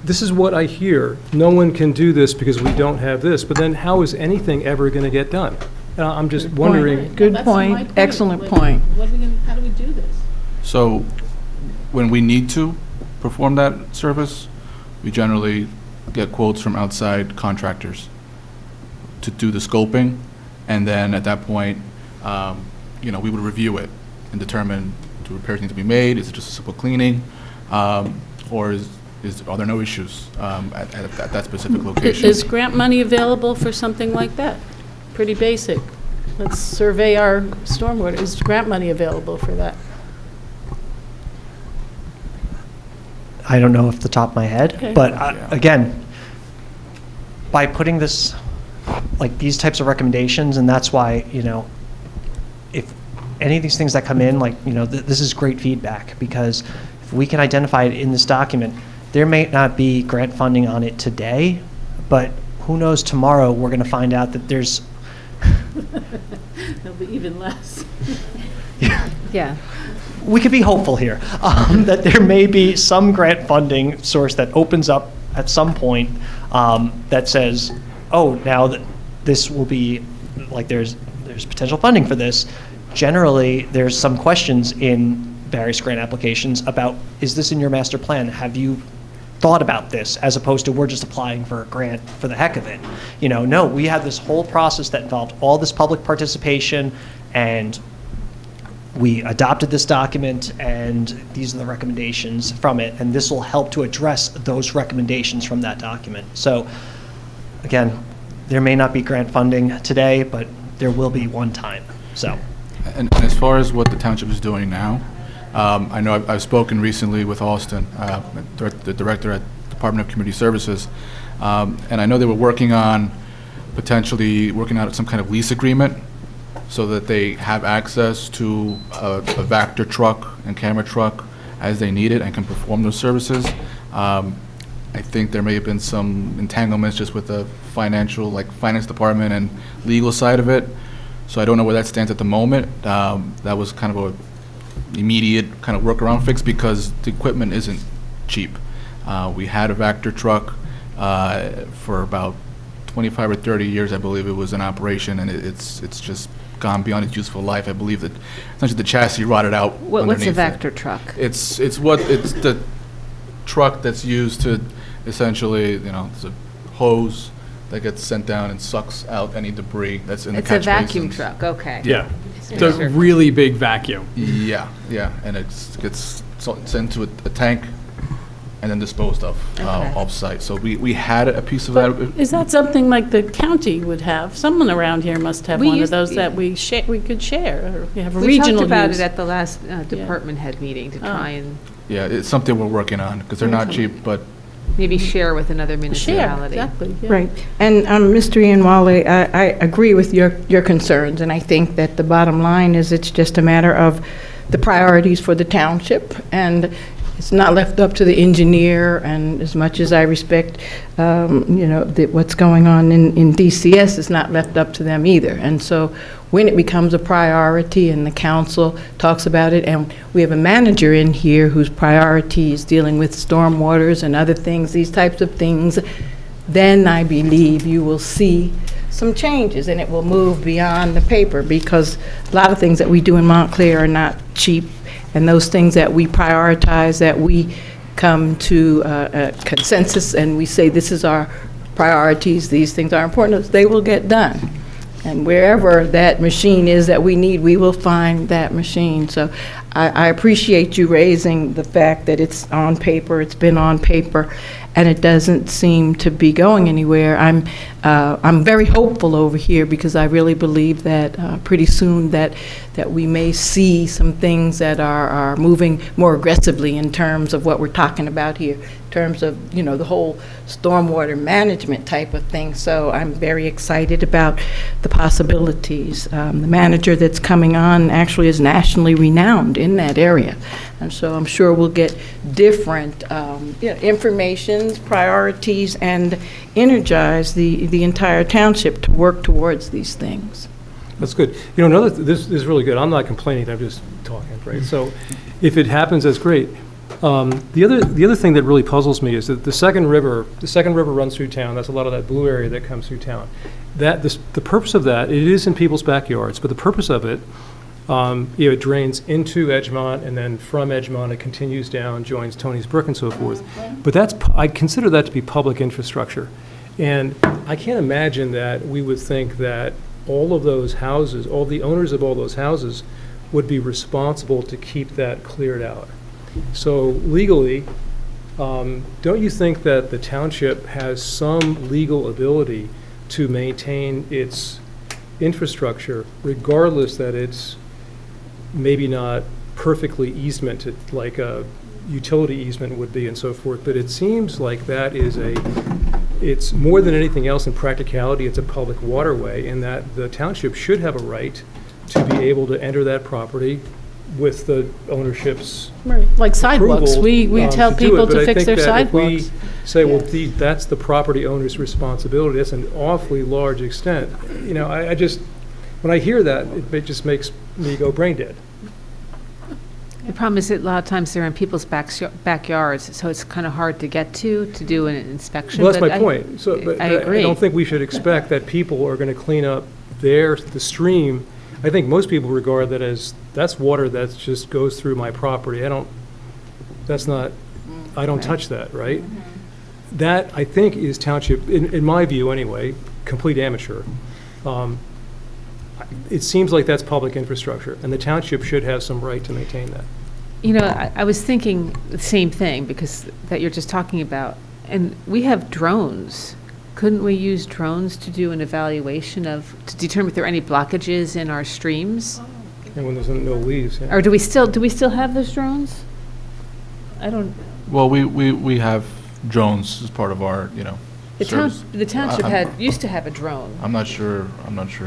this is what I hear. No one can do this because we don't have this. But then how is anything ever going to get done? I'm just wondering. Good That's my point. Excellent Like, point. What are we gonna, how do we do this? So when we need to perform that service, we generally get quotes from outside contractors to do the scoping. And then at that point, we would review it and determine, do repairs need to be made? Is it just a simple cleaning? Or are there no issues at that specific location? Is grant money available for something like that? Pretty basic. Let's survey our stormwater. Is grant money available for that? I don't know off the top of my head, Okay. but Yeah. again, by putting this, like these types of recommendations, and that's why, if any of these things that come in, this is great feedback, because if we can identify it in this document, there may not be grant funding on it today, but who knows, tomorrow we're going to find out that there's There'll be even less. Yeah. we could be hopeful here, that there may be some grant funding source that opens up at some point that says, oh, now that this will be, like there's potential funding for this. Generally, there's some questions in various grant applications about, is this in your master plan? Have you thought about this, as opposed to we're just applying for a grant for the heck of it? No, we had this whole process that involved all this public participation, and we adopted this document, and these are the recommendations from it, and this will help to address those recommendations from that document. So, again, there may not be grant funding today, but there will be one time, so. And as far as what the township is doing now, I know I've spoken recently with Austin, the director at Department of Community Services, and I know they were working out some kind of lease agreement so that they have access to a Vector truck and camera truck as they need it and can perform those services. I think there may have been some entanglements just with the finance department and legal side of it. So I don't know where that stands at the moment. That was kind of a immediate kind of workaround fix because the equipment isn't cheap. We had a Vector truck for about 25 or 30 years, I believe it was in operation, and it's just gone beyond its useful life. I believe that essentially the chassis rotted out What's a underneath it. Vector truck? It's the truck that's used to essentially, it's a hose that gets sent down and sucks out any debris that's in the It's a catch vacuum basins. truck, okay. Yeah. It's a really big vacuum. Yeah, and it gets sent to a tank and then disposed of Okay. off-site. So we had a piece of that. Is that something like the county would have? Someone around here must have We one of used- those that we could share, or we have a We regional talked about use. it at the last department head meeting to try and Yeah, it's something we're working on because they're not cheap, but maybe share with another Share, municipality. exactly, yeah. Right. And Mr. Ianwale, I agree with your concerns, and I think that the bottom line is it's just a matter of the priorities for the township, and it's not left up to the engineer, and as much as I respect, what's going on in DCS, it's not left up to them either. And so when it becomes a priority and the council talks about it, and we have a manager in here whose priority is dealing with stormwaters and other things, these types of things, then I believe you will see some changes, and it will move beyond the paper, because a lot of things that we do in Montclair are not cheap, and those things that we prioritize, that we come to a consensus and we say this is our priorities, these things are important, they will get done. And wherever that machine is that we need, we will find that machine. So I appreciate you raising the fact that it's on paper, it's been on paper, and it doesn't seem to be going anywhere. I'm very hopeful over here, because I really believe that pretty soon that we may see some things that are moving more aggressively in terms of what we're talking about here, in terms of, the whole stormwater management type of thing. So I'm very excited about the possibilities. The manager that's coming on actually is nationally renowned in that area. And so I'm sure we'll get different informations, priorities, and energize the entire township to work towards these things. That's good. This is really good. I'm not complaining, I'm just talking, right? So if it happens, that's great. The other thing that really puzzles me is that the second river runs through town. That's a lot of that blue area that comes through town. The purpose of that, it is in people's backyards, but the purpose of it, it drains into Edgemont, and then from Edgemont, it continues down, joins Tony's Brook and so forth. But I consider that to be public infrastructure. And I can't imagine that we would think that all of those houses, all the owners of all those houses would be responsible to keep that cleared out. So legally, don't you think that the township has some legal ability to maintain its infrastructure, regardless that it's maybe not perfectly easemented like a utility easement would be and so forth, but it seems like that is it's more than anything else in practicality, it's a public waterway, and that the township should have a right to be able to enter that property with the ownership's Right, like sidewalks. approval, We tell to do it. people But to I fix think their that if sidewalks. we say, well, that's the property owner's responsibility, that's an awfully large extent. You know, I just, when I hear that, it just makes me go brain dead. The problem is that a lot of times they're in people's backyards, so it's kind of hard to get to do an inspection. Well, that's but my point. So, but I I agree. don't think we should expect that people are going to clean up the stream. I think most people regard that as, that's water that just goes through my property. I don't touch that, right? That, I think, is township, in my view anyway, complete amateur. It seems like that's public infrastructure, and the township should have some right to maintain that. You know, I was thinking the same thing, because that you're just talking about, and we have drones. Couldn't we use drones to do an evaluation to determine if there are any blockages in our streams? And when there's no leaves, yeah. Or do we still have those drones? I don't, Well, we have drones as part of our, service. the township used to have a drone. I'm not sure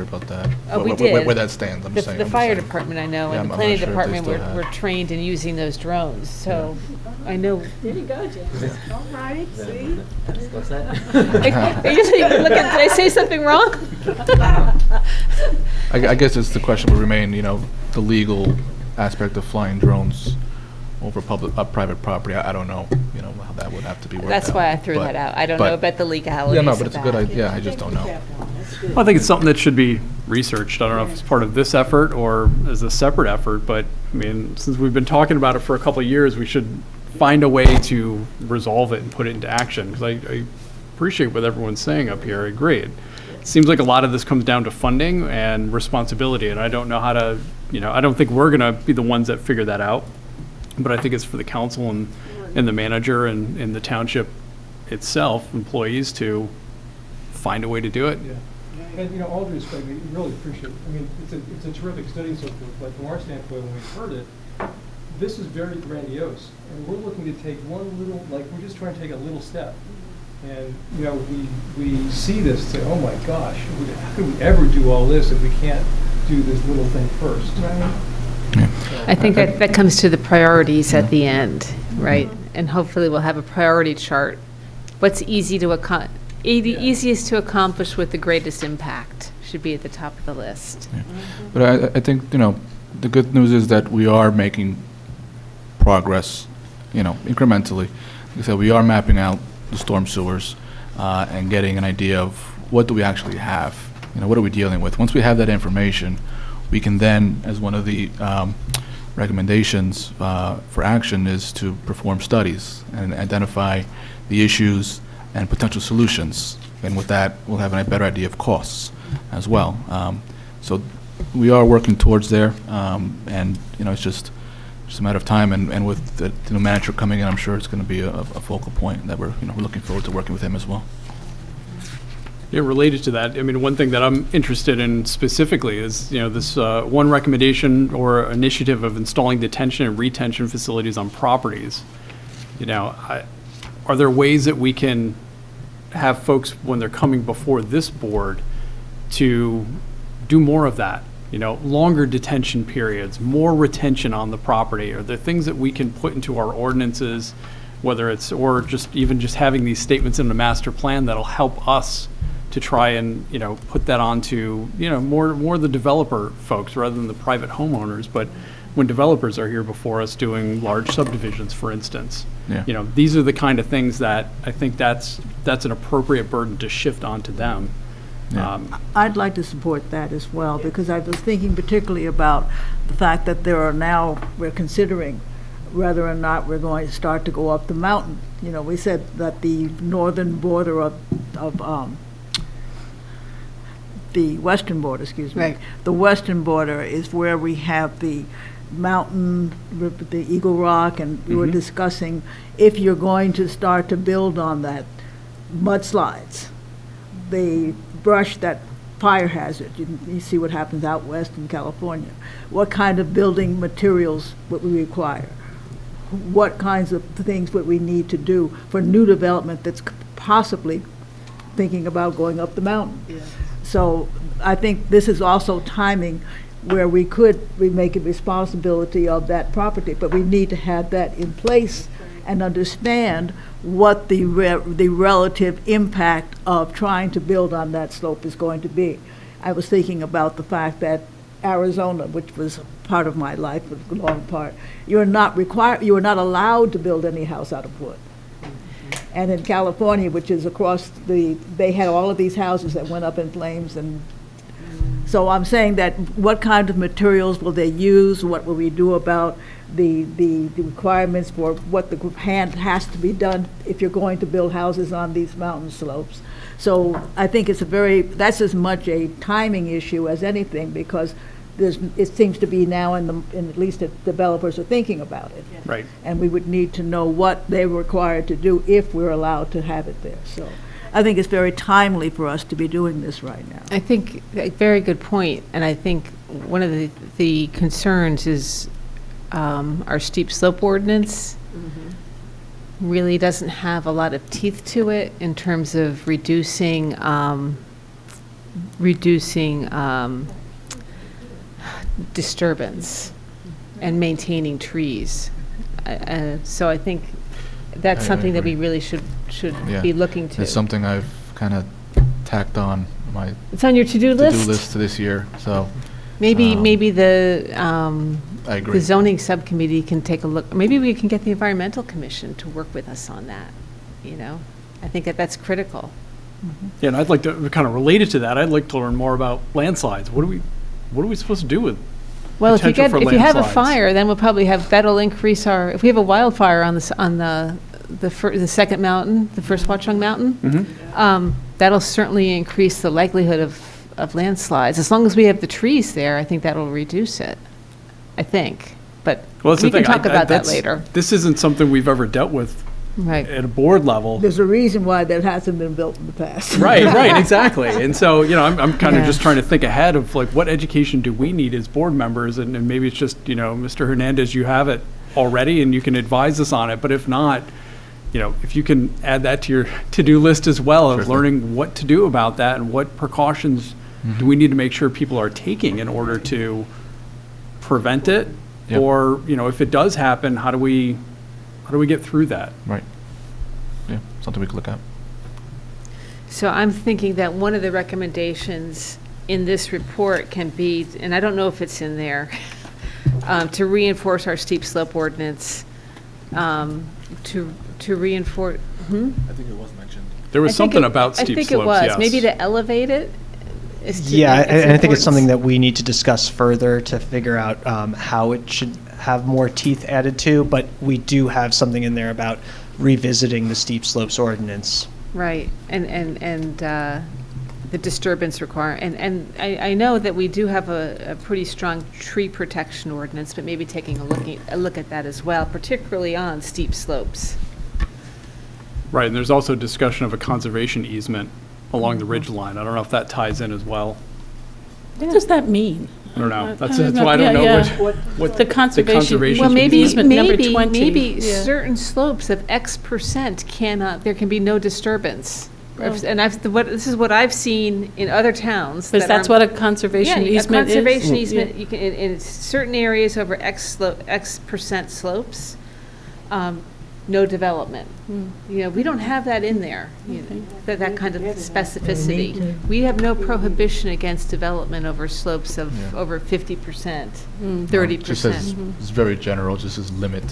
about that. Oh, we Where did. that stands, I'm The just saying. the I'm just fire saying. department, I know, Yeah, and the I'm planning not sure if they department still have. were trained in using those drones, so I know. There you go, Jim. All right, see? What's that? Did I say something wrong? I guess it's the question will remain, the legal aspect of flying drones over private property. I don't know, how that would have to be worked out. That's why I threw But- that out. I don't but- know about the legalities Yeah, no, of but it's a good that. idea. I just don't know. Well, I think it's something that should be researched. I don't know if it's part of this effort or as a separate effort, but I mean, since we've been talking about it for a couple of years, we should find a way to resolve it and put it into action. Because I appreciate what everyone's saying up here. I agree. It seems like a lot of this comes down to funding and responsibility, and I don't know how to, I don't think we're going to be the ones that figure that out. But I think it's for the council and the manager and the township itself, employees, to find a way to do it. Yeah. And, all due respect, we really appreciate it. I mean, it's a terrific study and so forth, but from our standpoint, when we heard it, this is very grandiose. And we're looking to take one little, we're just trying to take a little step. And, we see this and say, oh my gosh, how could we ever do all this if we can't do this little thing first? Right. I think that comes to the priorities at the end, right? And hopefully we'll have a priority chart. What's easiest to accomplish with the greatest impact should be at the top of the list. But I think, the good news is that we are making progress, incrementally. Like I said, we are mapping out the storm sewers and getting an idea of what do we actually have, what are we dealing with. Once we have that information, we can then, as one of the recommendations for action is to perform studies and identify the issues and potential solutions. And with that, we'll have a better idea of costs as well. So we are working towards there, and it's just a matter of time. And with the new manager coming in, I'm sure it's going to be a focal point that we're looking forward to working with him as well. Yeah, related to that, I mean, one thing that I'm interested in specifically is, this one recommendation or initiative of installing detention and retention facilities on properties. Are there ways that we can have folks, when they're coming before this board, to do more of that? Longer detention periods, more retention on the property? Are there things that we can put into our ordinances, whether it's, or just even just having these statements in the master plan that'll help us to try and, put that onto, more the developer folks rather than the private homeowners, but when developers are here before us doing large subdivisions, for instance. Yeah. You know, these are the kind of things that I think that's an appropriate burden to shift onto them. Yeah. I'd like to support that as well, because I was thinking particularly about the fact that we're considering whether or not we're going to start to go up the mountain. You know, we said that the northern border of the western border, excuse me. Right. The western border is where we have the mountain, the Eagle Rock, and we were discussing if you're going to start to build on that, mudslides, the brush, that fire hazard. You see what happens out west in California. What kind of building materials would we require? What kinds of things would we need to do for new development that's possibly thinking about going up the mountain? So I think this is also timing where we make a responsibility of that property, but we need to have that in place and understand what the relative impact of trying to build on that slope is going to be. I was thinking about the fact that Arizona, which was part of my life, a long part, you are not allowed to build any house out of wood. And in California, which is across they had all of these houses that went up in flames. And so I'm saying that what kind of materials will they use? What will we do about the requirements for what the hand has to be done if you're going to build houses on these mountain slopes? So I think that's as much a timing issue as anything, because it seems to be now in at least the developers are thinking about it. Right. And we would need to know what they're required to do if we're allowed to have it there. So I think it's very timely for us to be doing this right now. I think a very good point, and I think one of the concerns is our steep slope ordinance really doesn't have a lot of teeth to it in terms of reducing disturbance and maintaining trees. So I think that's I something that agree. we really should Yeah. be looking to. It's something I've kind of tacked on my It's on your to-do to-do list? list to this year, so Maybe the I agree. the zoning subcommittee can take a look. Maybe we can get the environmental commission to work with us on that, you know? I think that's critical. Yeah, and I'd like to, kind of related to that, I'd like to learn more about landslides. What are we supposed to do with? Well, if Potential for you have a landslides. fire, then we'll probably that'll increase if we have a wildfire on the second mountain, the first Watchung Mountain, that'll certainly increase the likelihood of landslides. As long as we have the trees there, I think that'll reduce it, I think. But Well, that's the we can thing. talk about that that's- later. This isn't something we've ever dealt with Right. at a board level. There's a reason why that hasn't been built in the past. Right, exactly. And so, I'm kind of Yeah. just trying to think ahead of like, what education do we need as board members? And maybe it's just, Mr. Hernandez, you have it already and you can advise us on it. But if not, if you can add that to your to-do list as well of Sure thing. learning what to do about that and what precautions do we need to make sure people are taking in order to prevent it? Yep. Or, if it does happen, how do we get through that? Right. Yeah, something we could look at. So I'm thinking that one of the recommendations in this report can be, and I don't know if it's in there, to reinforce our steep slope ordinance, to reinforce, I think it was mentioned. There was something about steep slopes, I think it was, yes. maybe to elevate it. Yeah, and I think it's something that we need to discuss further to figure out how it should have more teeth added to, but we do have something in there about revisiting the steep slopes ordinance. Right, and the disturbance requirement, and I know that we do have a pretty strong tree protection ordinance, but maybe taking a look at that as well, particularly on steep slopes. Right, and there's also discussion of a conservation easement along the ridge line. I don't know if that ties in as well. What does that mean? I don't know. That's don't why I don't yeah, know yeah. what The conservation. Well, maybe, easement number 20. maybe Yeah. certain slopes of X% there can be no disturbance. Well- And this is what I've seen in other towns. Because that that's are- what a conservation Yeah, easement is. a conservation Yeah. easement, you can, in certain areas over X% slopes, no development. We don't have that in there, that kind of specificity. We have no prohibition against development over slopes of over 50%, 30%. Just says, it's very general, just as limit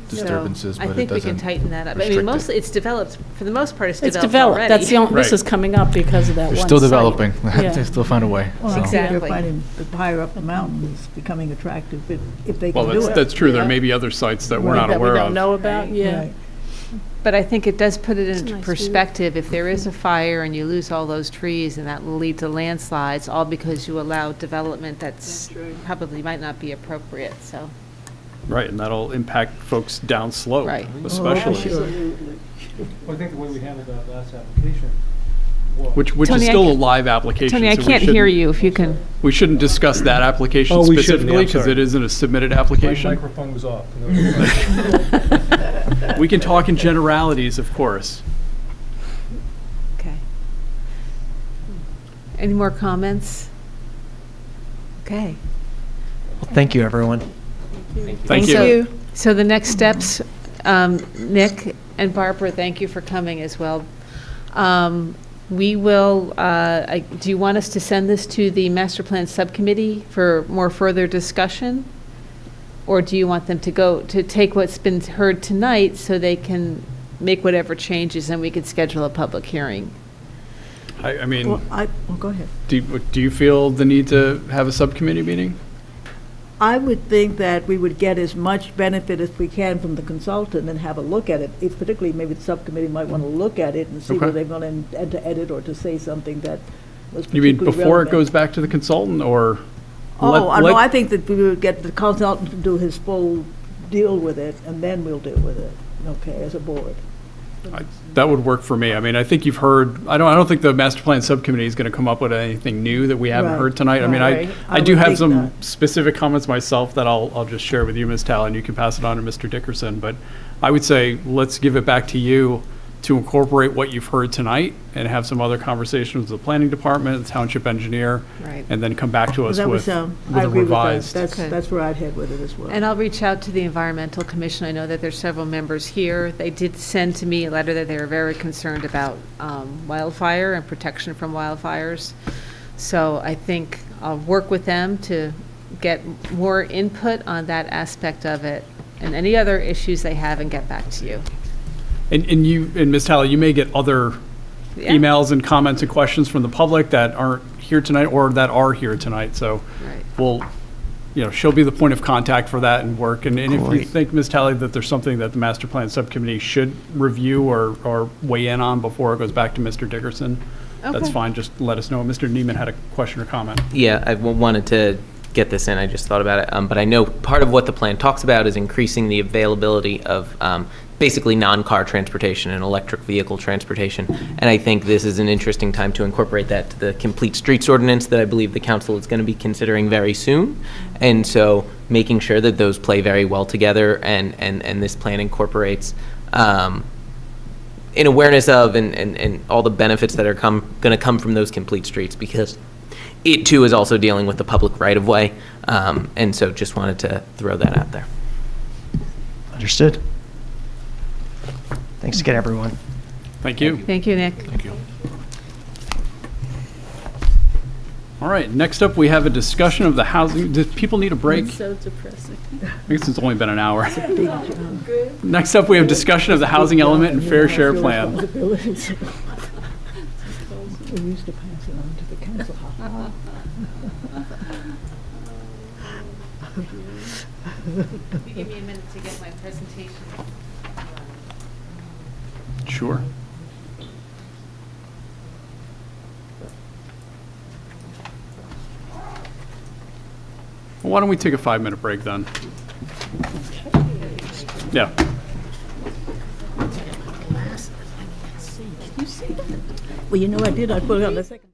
disturbances, So I but it think we can doesn't. tighten that up. I restrict mean, it. mostly it's developed, for the most part, it's It's developed developed. already. That's the only, this Right. is coming up because of that one They're still site. developing. Yeah. They still find a way. Well, so. Exactly. You're finding that higher up the mountain is becoming attractive if they can Well, do it. that's true. There Yeah. may be other sites that we're Right. not That we aware don't of. know about, yeah. Right. But I think it does put it It's a into nice view. perspective. If there is a fire and you lose all those trees and that will lead to landslides, all because you allow development that's probably might not be appropriate, so. Right, and that'll impact folks down slope, Right. especially. Well, I think the way we handled that last application was. Which is Tony, I still a can't- live application. Tony, I so we can't hear shouldn't- you if you can. We shouldn't discuss that application Oh, we shouldn't, yeah, specifically I'm because sorry. it isn't a submitted My application. microphone was off. No, We can talk in generalities, of course. Okay. Any more comments? Okay. Well, thank you, everyone. Thank you. So the next steps, Nick and Barbara, thank you for coming as well. We will, do you want us to send this to the master plan subcommittee for more further discussion? Or do you want them to take what's been heard tonight so they can make whatever changes and we could schedule a public hearing? I mean, Well, go ahead. do you feel the need to have a subcommittee meeting? I would think that we would get as much benefit as we can from the consultant and have a look at it. If particularly, maybe the subcommittee might want to look at it and see Okay. whether they're going to edit or to say something that was You mean particularly before it relevant. goes back to the consultant, or? Oh, let- no, let- I think that we would get the consultant to do his full deal with it, and then we'll deal with it, okay, as a board. That would work for me. I mean, I think you've heard, I don't think the master plan subcommittee is going to come up with anything new that we haven't Right, heard tonight. I mean, right. I I do would have think some not. specific comments myself that I'll just share with you, Ms. Talley, and you can pass it on to Mr. Dickerson. But I would say, let's give it back to you to incorporate what you've heard tonight and have some other conversations with the planning department, the township engineer, Right. and then come back to us That with was, a I agree with that. revised. Okay. That's where I'd head with it as well. And I'll reach out to the Environmental Commission. I know that there's several members here. They did send to me a letter that they were very concerned about wildfire and protection from wildfires. So I think I'll work with them to get more input on that aspect of it and any other issues they have and get back to you. And you, and Ms. Talley, you may get other Yeah. emails and comments and questions from the public that aren't here tonight or that are here tonight. So Right. we'll, she'll be the point of contact for that and work. And if you Great. think, Ms. Talley, that there's something that the master plan subcommittee should review or weigh in on before it goes back to Mr. Dickerson, that's Okay. fine. Just let us know. Mr. Neiman had a question or comment. Yeah, I wanted to get this in, I just thought about it. But I know part of what the plan talks about is increasing the availability of basically non-car transportation and electric vehicle transportation. And I think this is an interesting time to incorporate that to the complete streets ordinance that I believe the council is going to be considering very soon. And so making sure that those play very well together and this plan incorporates in awareness of and all the benefits that are going to come from those complete streets, because it too is also dealing with the public right-of-way. And so just wanted to throw that out there. Understood. Thanks again, everyone. Thank you. Thank you, Nick. Thank you. All right, next up, we have a discussion of the housing. Do people need a break? It's so depressing. I guess it's only been an hour. Next up, we have discussion of the housing element and fair share plan. Responsibilities. We used to pass it on to the council. Give me a minute to get my presentation. Sure. Well, why don't we take a 5-minute break then? Yeah. Well, you know, I did, I put it on the second.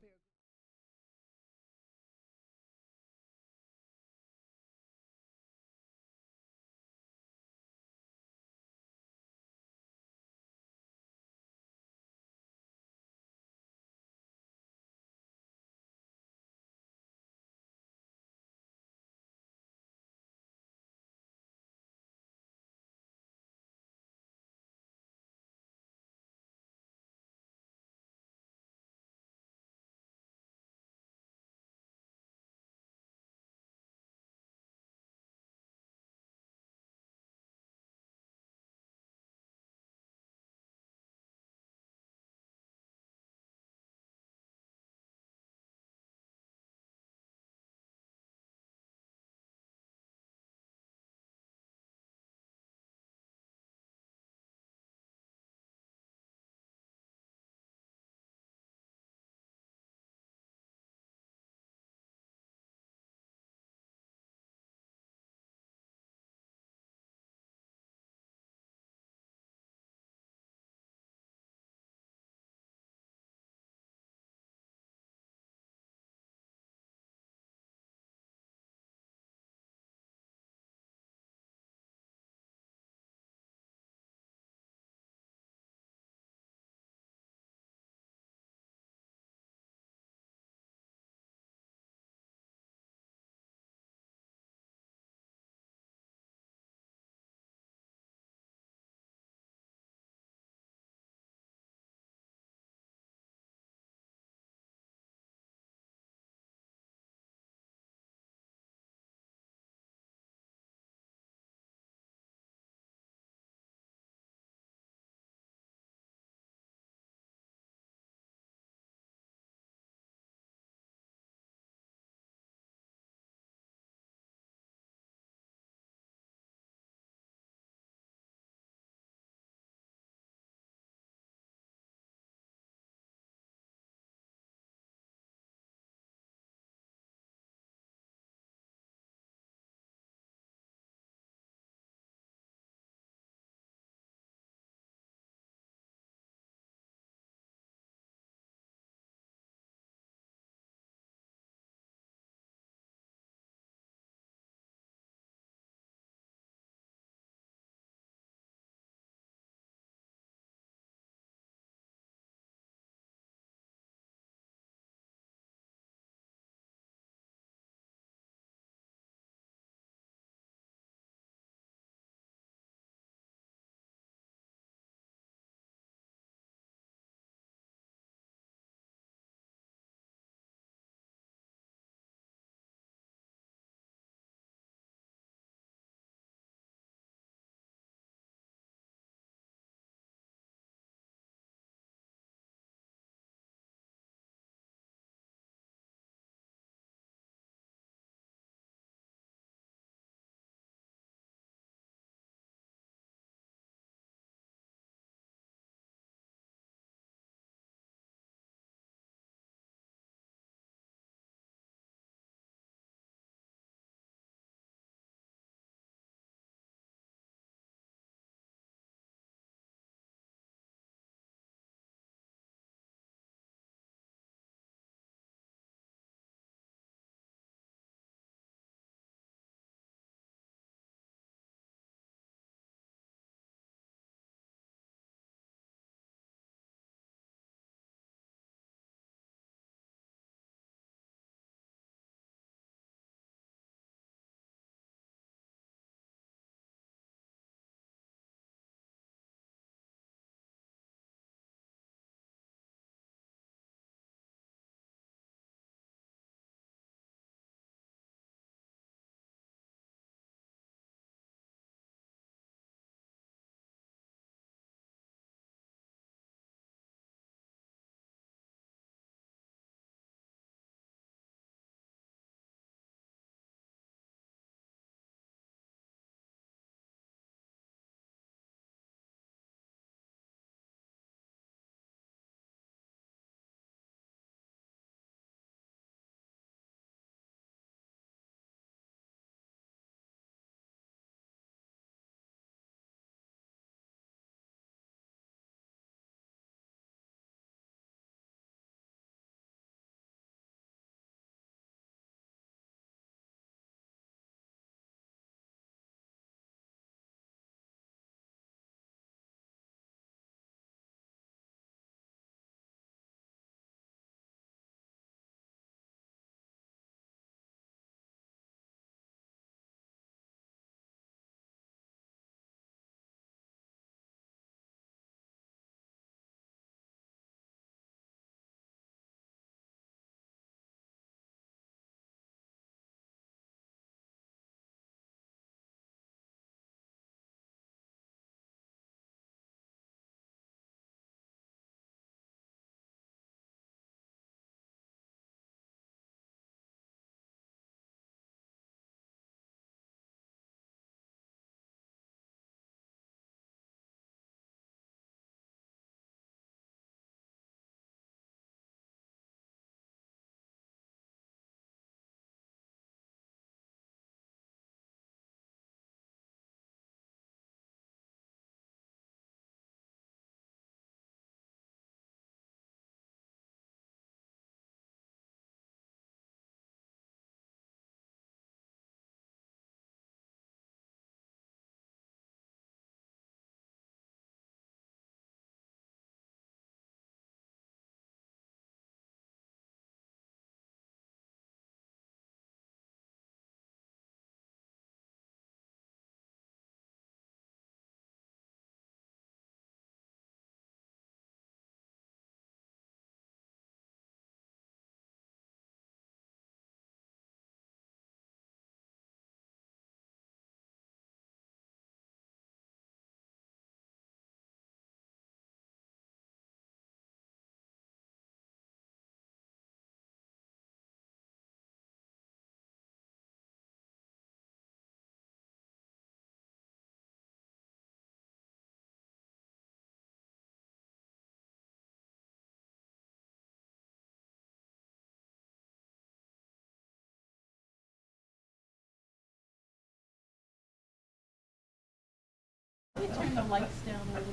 Turn the lights down a little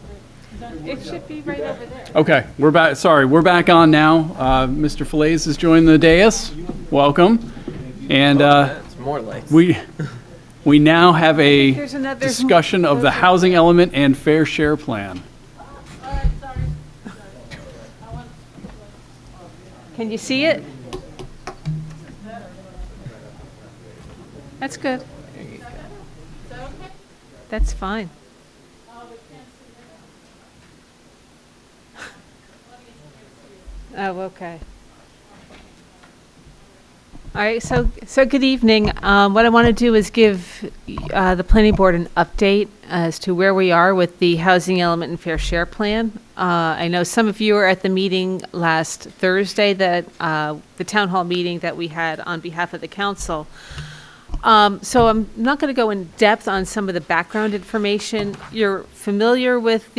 bit. It should be right over there. Okay, we're back. Sorry, we're back on now. Mr. Falaise has joined the dais. Welcome. And It's more lights. we now have a There's another- discussion of the housing element and fair share plan. Can you see it? That's good. That's fine. Oh, okay. All right, so good evening. What I want to do is give the planning board an update as to where we are with the housing element and fair share plan. I know some of you were at the meeting last Thursday, that the town hall meeting that we had on behalf of the council. So I'm not going to go in depth on some of the background information. You're familiar with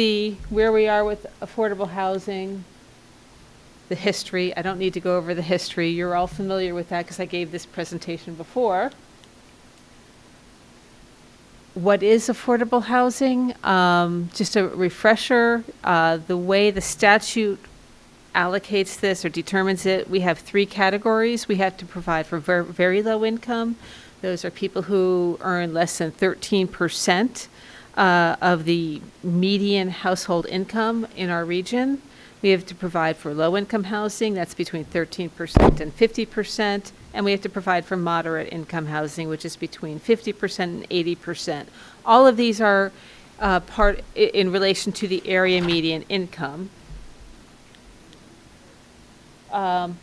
where we are with affordable housing, the history. I don't need to go over the history. You're all familiar with that because I gave this presentation before. What is affordable housing? Just a refresher, the way the statute allocates this or determines it, we have 3 categories. We have to provide for very low income. Those are people who earn less than 13% of the median household income in our region. We have to provide for low-income housing, that's between 13% and 50%, and we have to provide for moderate income housing, which is between 50% and 80%. All of these are in relation to the area median income,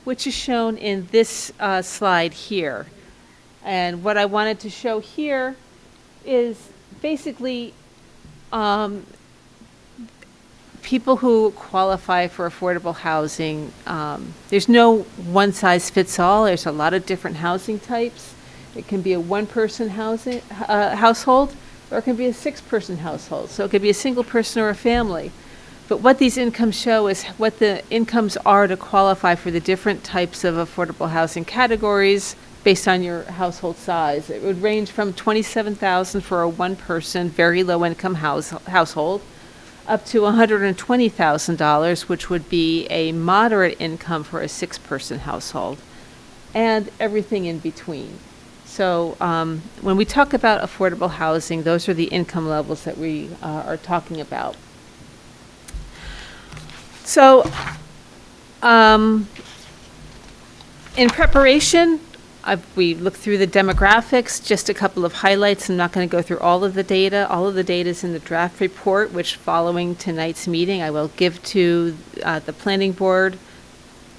which is shown in this slide here. And what I wanted to show here is basically people who qualify for affordable housing. There's no one-size-fits-all. There's a lot of different housing types. It can be a one-person household, or it can be a 6-person household. So it could be a single person or a family. But what these incomes show is what the incomes are to qualify for the different types of affordable housing categories based on your household size. It would range from $27,000 for a one-person, very low-income household, up to $120,000, which would be a moderate income for a 6-person household, and everything in between. So when we talk about affordable housing, those are the income levels that we are talking about. So in preparation, we looked through the demographics, just a couple of highlights. I'm not going to go through all of the data. All of the data is in the draft report, which following tonight's meeting, I will give to the planning board,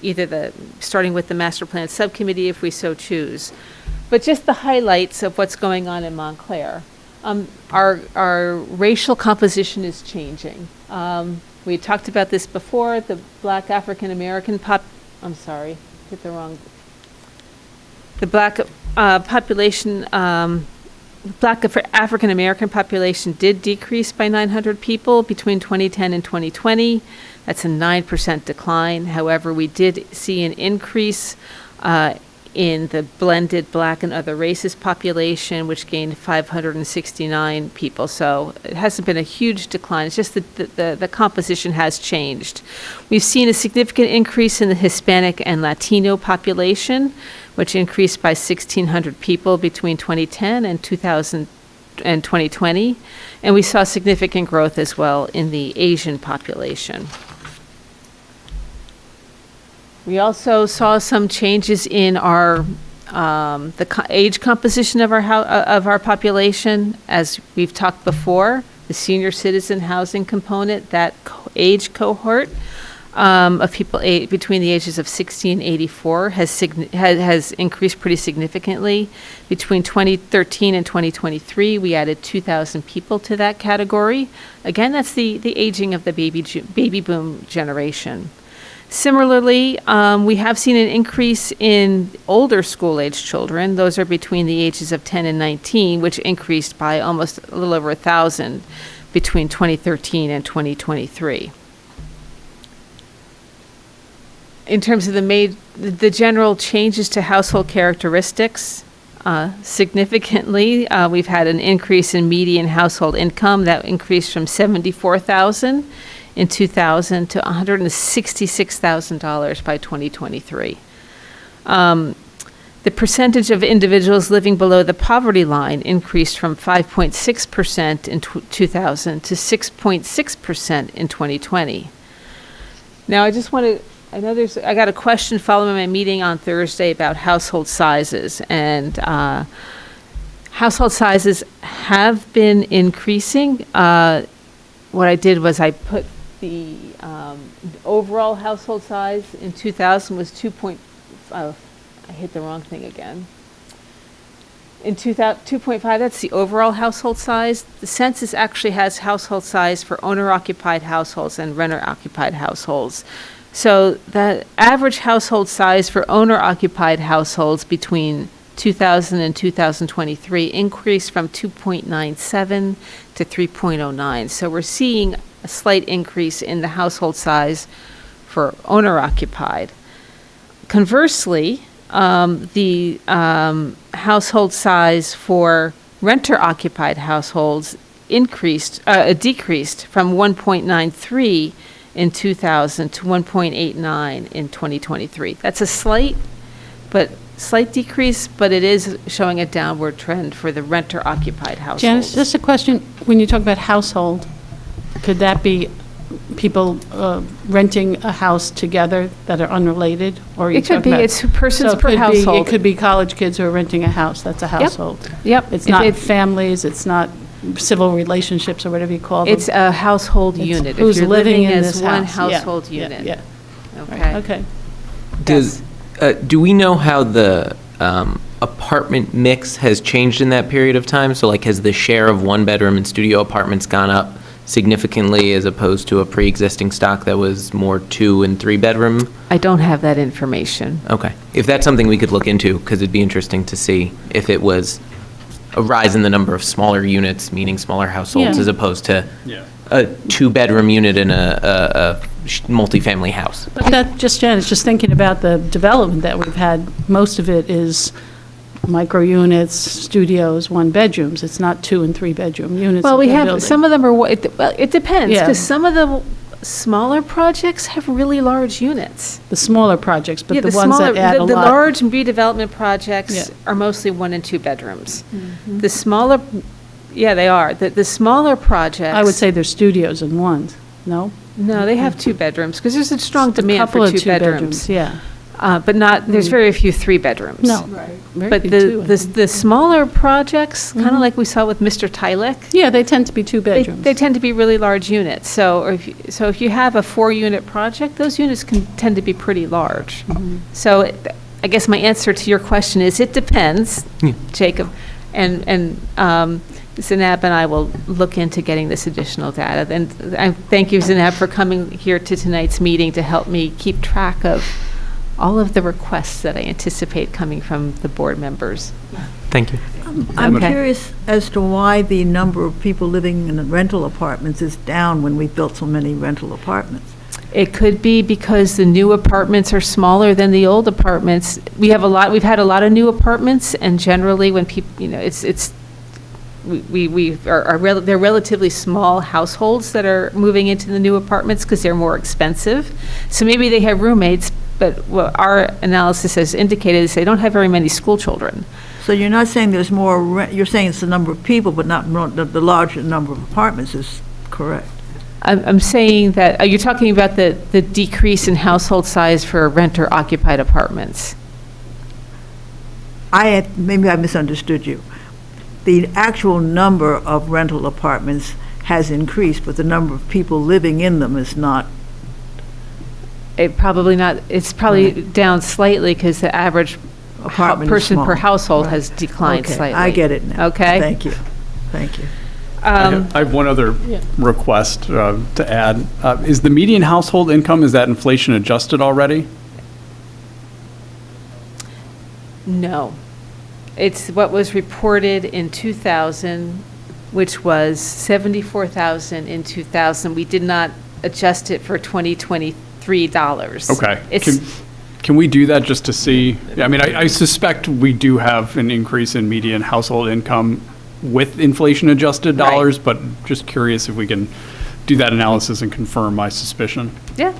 either starting with the master plan subcommittee if we so choose. But just the highlights of what's going on in Montclair. Our racial composition is changing. We talked about this before. The Black African American The Black population, Black African American population did decrease by 900 people between 2010 and 2020. That's a 9% decline. However, we did see an increase in the blended Black and other races population, which gained 569 people. So it hasn't been a huge decline. It's just that the composition has changed. We've seen a significant increase in the Hispanic and Latino population, which increased by 1,600 people between 2010 and 2020. And we saw significant growth as well in the Asian population. We also saw some changes in our age composition of our population. As we've talked before, the senior citizen housing component, that age cohort of people between the ages of 60 and 84 has increased pretty significantly. Between 2013 and 2023, we added 2,000 people to that category. Again, that's the aging of the baby boom generation. Similarly, we have seen an increase in older school-age children. Those are between the ages of 10 and 19, which increased by almost a little over 1,000 between 2013 and 2023. In terms of the general changes to household characteristics, significantly. We've had an increase in median household income that increased from $74,000 in 2000 to $166,000 by 2023. The percentage of individuals living below the poverty line increased from 5.6% in 2000 to 6.6% in 2020. Now, I just want to, I got a question following my meeting on Thursday about household sizes, and household sizes have been increasing. What I did was I put the overall household size in 2000 was 2.5. I hit the wrong thing again. In 2.5, that's the overall household size. The census actually has household size for owner-occupied households and renter-occupied households. So the average household size for owner-occupied households between 2000 and 2023 increased from 2.97 to 3.09. So we're seeing a slight increase in the household size for owner-occupied. Conversely, the household size for renter-occupied households decreased from 1.93 in 2000 to 1.89 in 2023. That's a slight decrease, but it is showing a downward trend for the renter-occupied households. Janice, just a question, when you talk about household, could that be people renting a house together that are unrelated? Or are you It could talking be, about- it's persons So it per could be- household. It could be college kids who are renting a house, that's a household. Yep. It's If not it's- families, it's not civil relationships or whatever you call them. It's a household It's unit. If who's you're living in as this one house. Yeah, household yeah, unit. Yeah, Okay. okay. Do we know how the apartment mix has changed in that period of time? So like, has the share of one-bedroom and studio apartments gone up significantly as opposed to a pre-existing stock that was more 2- and 3-bedroom? I don't have that information. Okay. If that's something we could look into, because it'd be interesting to see if it was a rise in the number of smaller units, meaning smaller households, Yeah. as opposed to Yeah. a 2-bedroom unit in a multifamily house. But that, Janice, just thinking about the development that we've had, most of it is micro units, studios, 1-bedrooms. It's not 2- and 3-bedroom units. Well, that we they're have, building. some of them are, it depends, Yeah. because some of the smaller projects have really large units. The smaller projects, but Yeah, the ones that add a the lot. large redevelopment projects Yeah. are mostly 1- and 2-bedrooms. The smaller, yeah, they are. The smaller projects. I would say they're studios and ones, no? No, they have 2-bedrooms, because there's a strong A demand couple for of 2-bedrooms. Yeah. But not, there's very few 3-bedrooms. No. Very But few the, too, I the think. the smaller projects, kind of like we saw with Mr. Tylek, Yeah, they tend to be 2 they bedrooms. they tend to be really large units. So if you have a 4-unit project, those units can tend to be pretty large. So I guess my answer to your question is, it depends, Jacob. And Zinab and I will look into getting this additional data. And I thank you, Zinab, for coming here to tonight's meeting to help me keep track of all of the requests that I anticipate coming from the board members. Thank you. I'm Okay. curious as to why the number of people living in rental apartments is down when we've built so many rental apartments. It could be because the new apartments are smaller than the old apartments. We've had a lot of new apartments, and generally when people, they're relatively small households that are moving into the new apartments because they're more expensive. So maybe they have roommates, but what our analysis has indicated is they don't have very many school children. So you're not saying there's more, you're saying it's the number of people, but not the larger number of apartments is correct. I'm saying that, are you talking about the decrease in household size for renter-occupied apartments? Maybe I misunderstood you. The actual number of rental apartments has increased, but the number of people living in them is not. It's probably down slightly because the average Apartment is person per small. household Right. has declined Okay, slightly. I get it now. Okay? Thank you. Thank you. I have one other Yeah. request to add. Is the median household income, is that inflation adjusted already? No. It's what was reported in 2000, which was $74,000 in 2000. We did not adjust it for 2023 dollars. Okay. It's, Can we do that just to see? I mean, I suspect we do have an increase in median household income with inflation-adjusted Right. dollars, but just curious if we can do that analysis and confirm my suspicion. Yeah,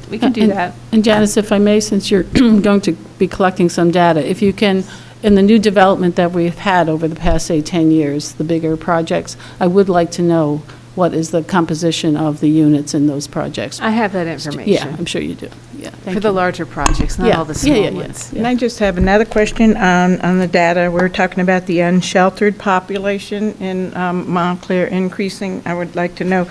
we can do And- that. And Janice, if I may, since you're going to be collecting some data, if you can, in the new development that we've had over the past, say, 10 years, the bigger projects, I would like to know what is the composition of the units in those projects. I have that Yeah, information I'm sure you do. Yeah, thank for the you. larger projects, not Yeah, all the yeah, small yeah, ones. And I just have another question on the data. We're talking about the unsheltered population in Montclair increasing. I would like to know,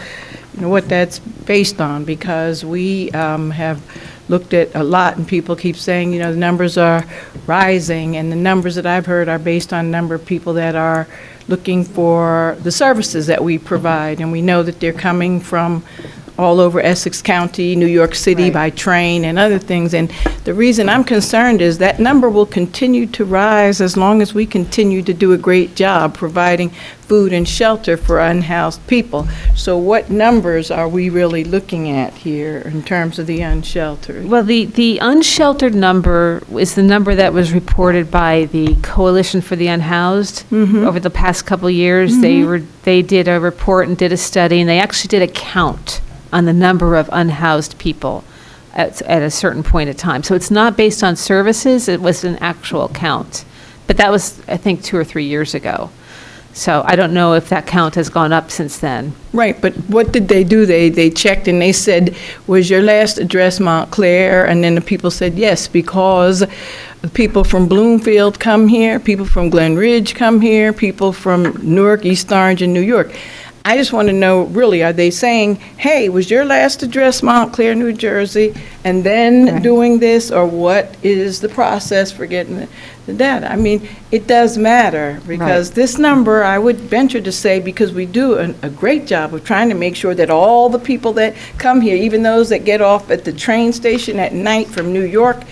what that's based on, because we have looked at a lot, and people keep saying, the numbers are rising, and the numbers that I've heard are based on number of people that are looking for the services that we provide, and we know that they're coming from all over Essex County, New York City Right. by train and other things. And the reason I'm concerned is that number will continue to rise as long as we continue to do a great job providing food and shelter for unhoused people. So what numbers are we really looking at here in terms of the unsheltered? Well, the unsheltered number is the number that was reported by the Coalition for the Unhoused over the past couple of years. They did a report and did a study, and they actually did a count on the number of unhoused people at a certain point in time. So it's not based on services, it was an actual count. But that was, I think, 2 or 3 years ago. So I don't know if that count has gone up since then. Right, but what did they do? They checked and they said, was your last address Montclair? And then the people said yes, because people from Bloomfield come here, people from Glen Ridge come here, people from Newark, East Orange, and New York. I just want to know, really, are they saying, hey, was your last address Montclair, New Jersey, and then doing this, or what is the process for getting the data? I mean, it does matter, because this number, I would venture to say, because we do a great job of trying to make sure that all the people that come here, even those that get off at the train station at night from New York,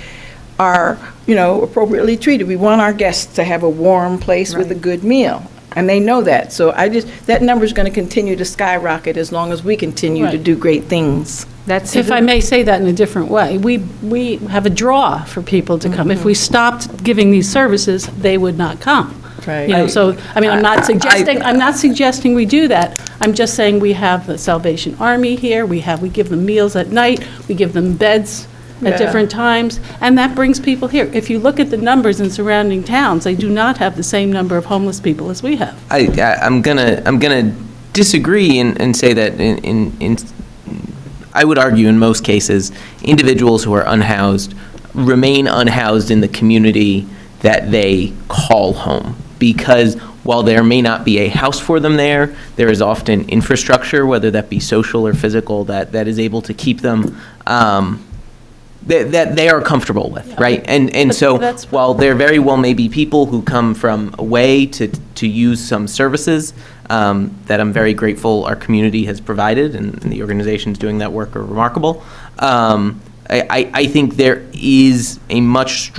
are, appropriately treated. We want our guests to have a warm place with a good meal. And they know that. So that number's going to continue to skyrocket as long as we continue to Right. do great things. That's If I may say that in a different way, we have a draw for people to come. If we stopped giving these services, they would not come. Right. So, I mean, I'm not suggesting we do that. I'm just saying we have the Salvation Army here, we give them meals at night, we give them beds Yeah. at different times, and that brings people here. If you look at the numbers in surrounding towns, they do not have the same number of homeless people as we have. I'm gonna disagree and say that I would argue in most cases, individuals who are unhoused remain unhoused in the community that they call home, because while there may not be a house for them there is often infrastructure, whether that be social or physical, that is able to keep them that they are comfortable with, right? And so that's- while there very well may be people who come from away to use some services that I'm very grateful our community has provided, and the organizations doing that work are remarkable, I think there is a much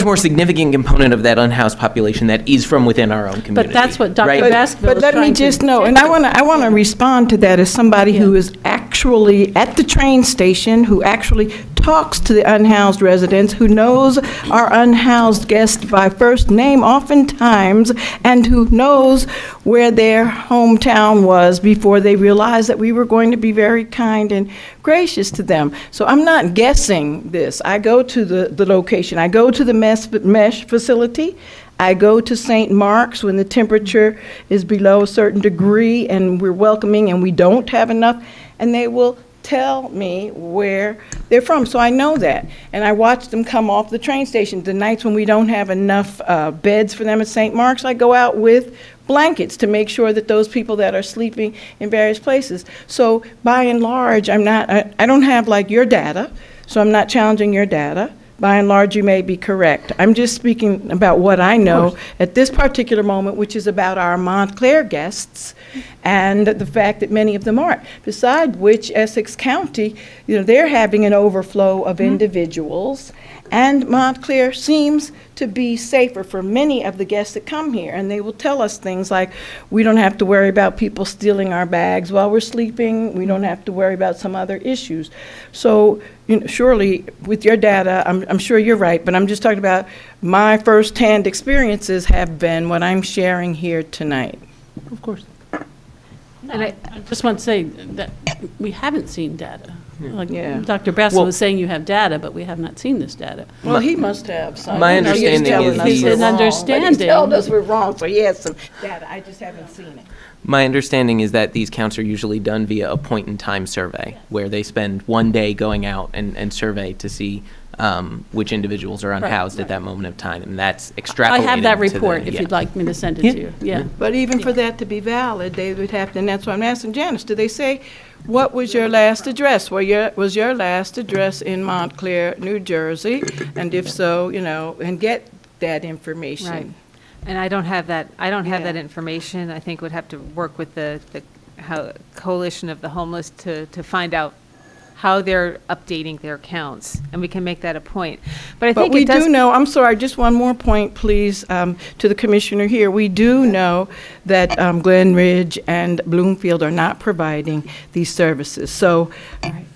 more significant component of that unhoused population that is from within our own community. But that's what Dr. right? Baskerville But is let me trying to just know, get and to. I want to respond to that as somebody who Yeah. is actually at the train station, who actually talks to the unhoused residents, who knows our unhoused guests by first name oftentimes, and who knows where their hometown was before they realized that we were going to be very kind and gracious to them. So I'm not guessing this. I go to the location. I go to the mesh facility. I go to St. Mark's when the temperature is below a certain degree and we're welcoming and we don't have enough, and they will tell me where they're from. So I know that. And I watch them come off the train station. The nights when we don't have enough beds for them at St. Mark's, I go out with blankets to make sure that those people that are sleeping in various places. So by and large, I don't have like your data, so I'm not challenging your data. By and large, you may be correct. I'm just speaking about what I know at this particular moment, which is about our Montclair guests and the fact that many of them aren't. Beside which, Essex County, they're having an overflow of individuals, And Montclair seems to be safer for many of the guests that come here. And they will tell us things like, we don't have to worry about people stealing our bags while we're sleeping. We don't have to worry about some other issues. So, surely with your data, I'm sure you're right, but I'm just talking about my firsthand experiences have been what I'm sharing here tonight. Of course. And I just want to say that we haven't seen data. Like Yeah. Dr. Bassel Well- was saying you have data, but we have not seen this data. Well, he must have some. My You know, he's understanding telling is us these- we're An wrong, but he's understanding. telling us we're wrong, so he has some data. I just haven't seen it. My understanding is that these counts are usually done via a point-in-time survey, where they spend one day going out and survey to see which individuals are unhoused at that moment of time, and that's extrapolated. I have that to the- report if yeah. you'd like me to send it Yeah. to you. Yeah. But even for that to be valid, they would have to, and that's why I'm asking Janice, do they say, what was your last address? Was your last address in Montclair, New Jersey? And if so, and get that information. Right. And I don't have that, have Yeah. that information. I think would have to work with the Coalition of the Homeless to find out how they're updating their counts, and we can make that a point. But I But think we it does. do know, I'm sorry, just one more point, please, to the commissioner here. We do know that Glen Ridge and Bloomfield are not providing these services. So,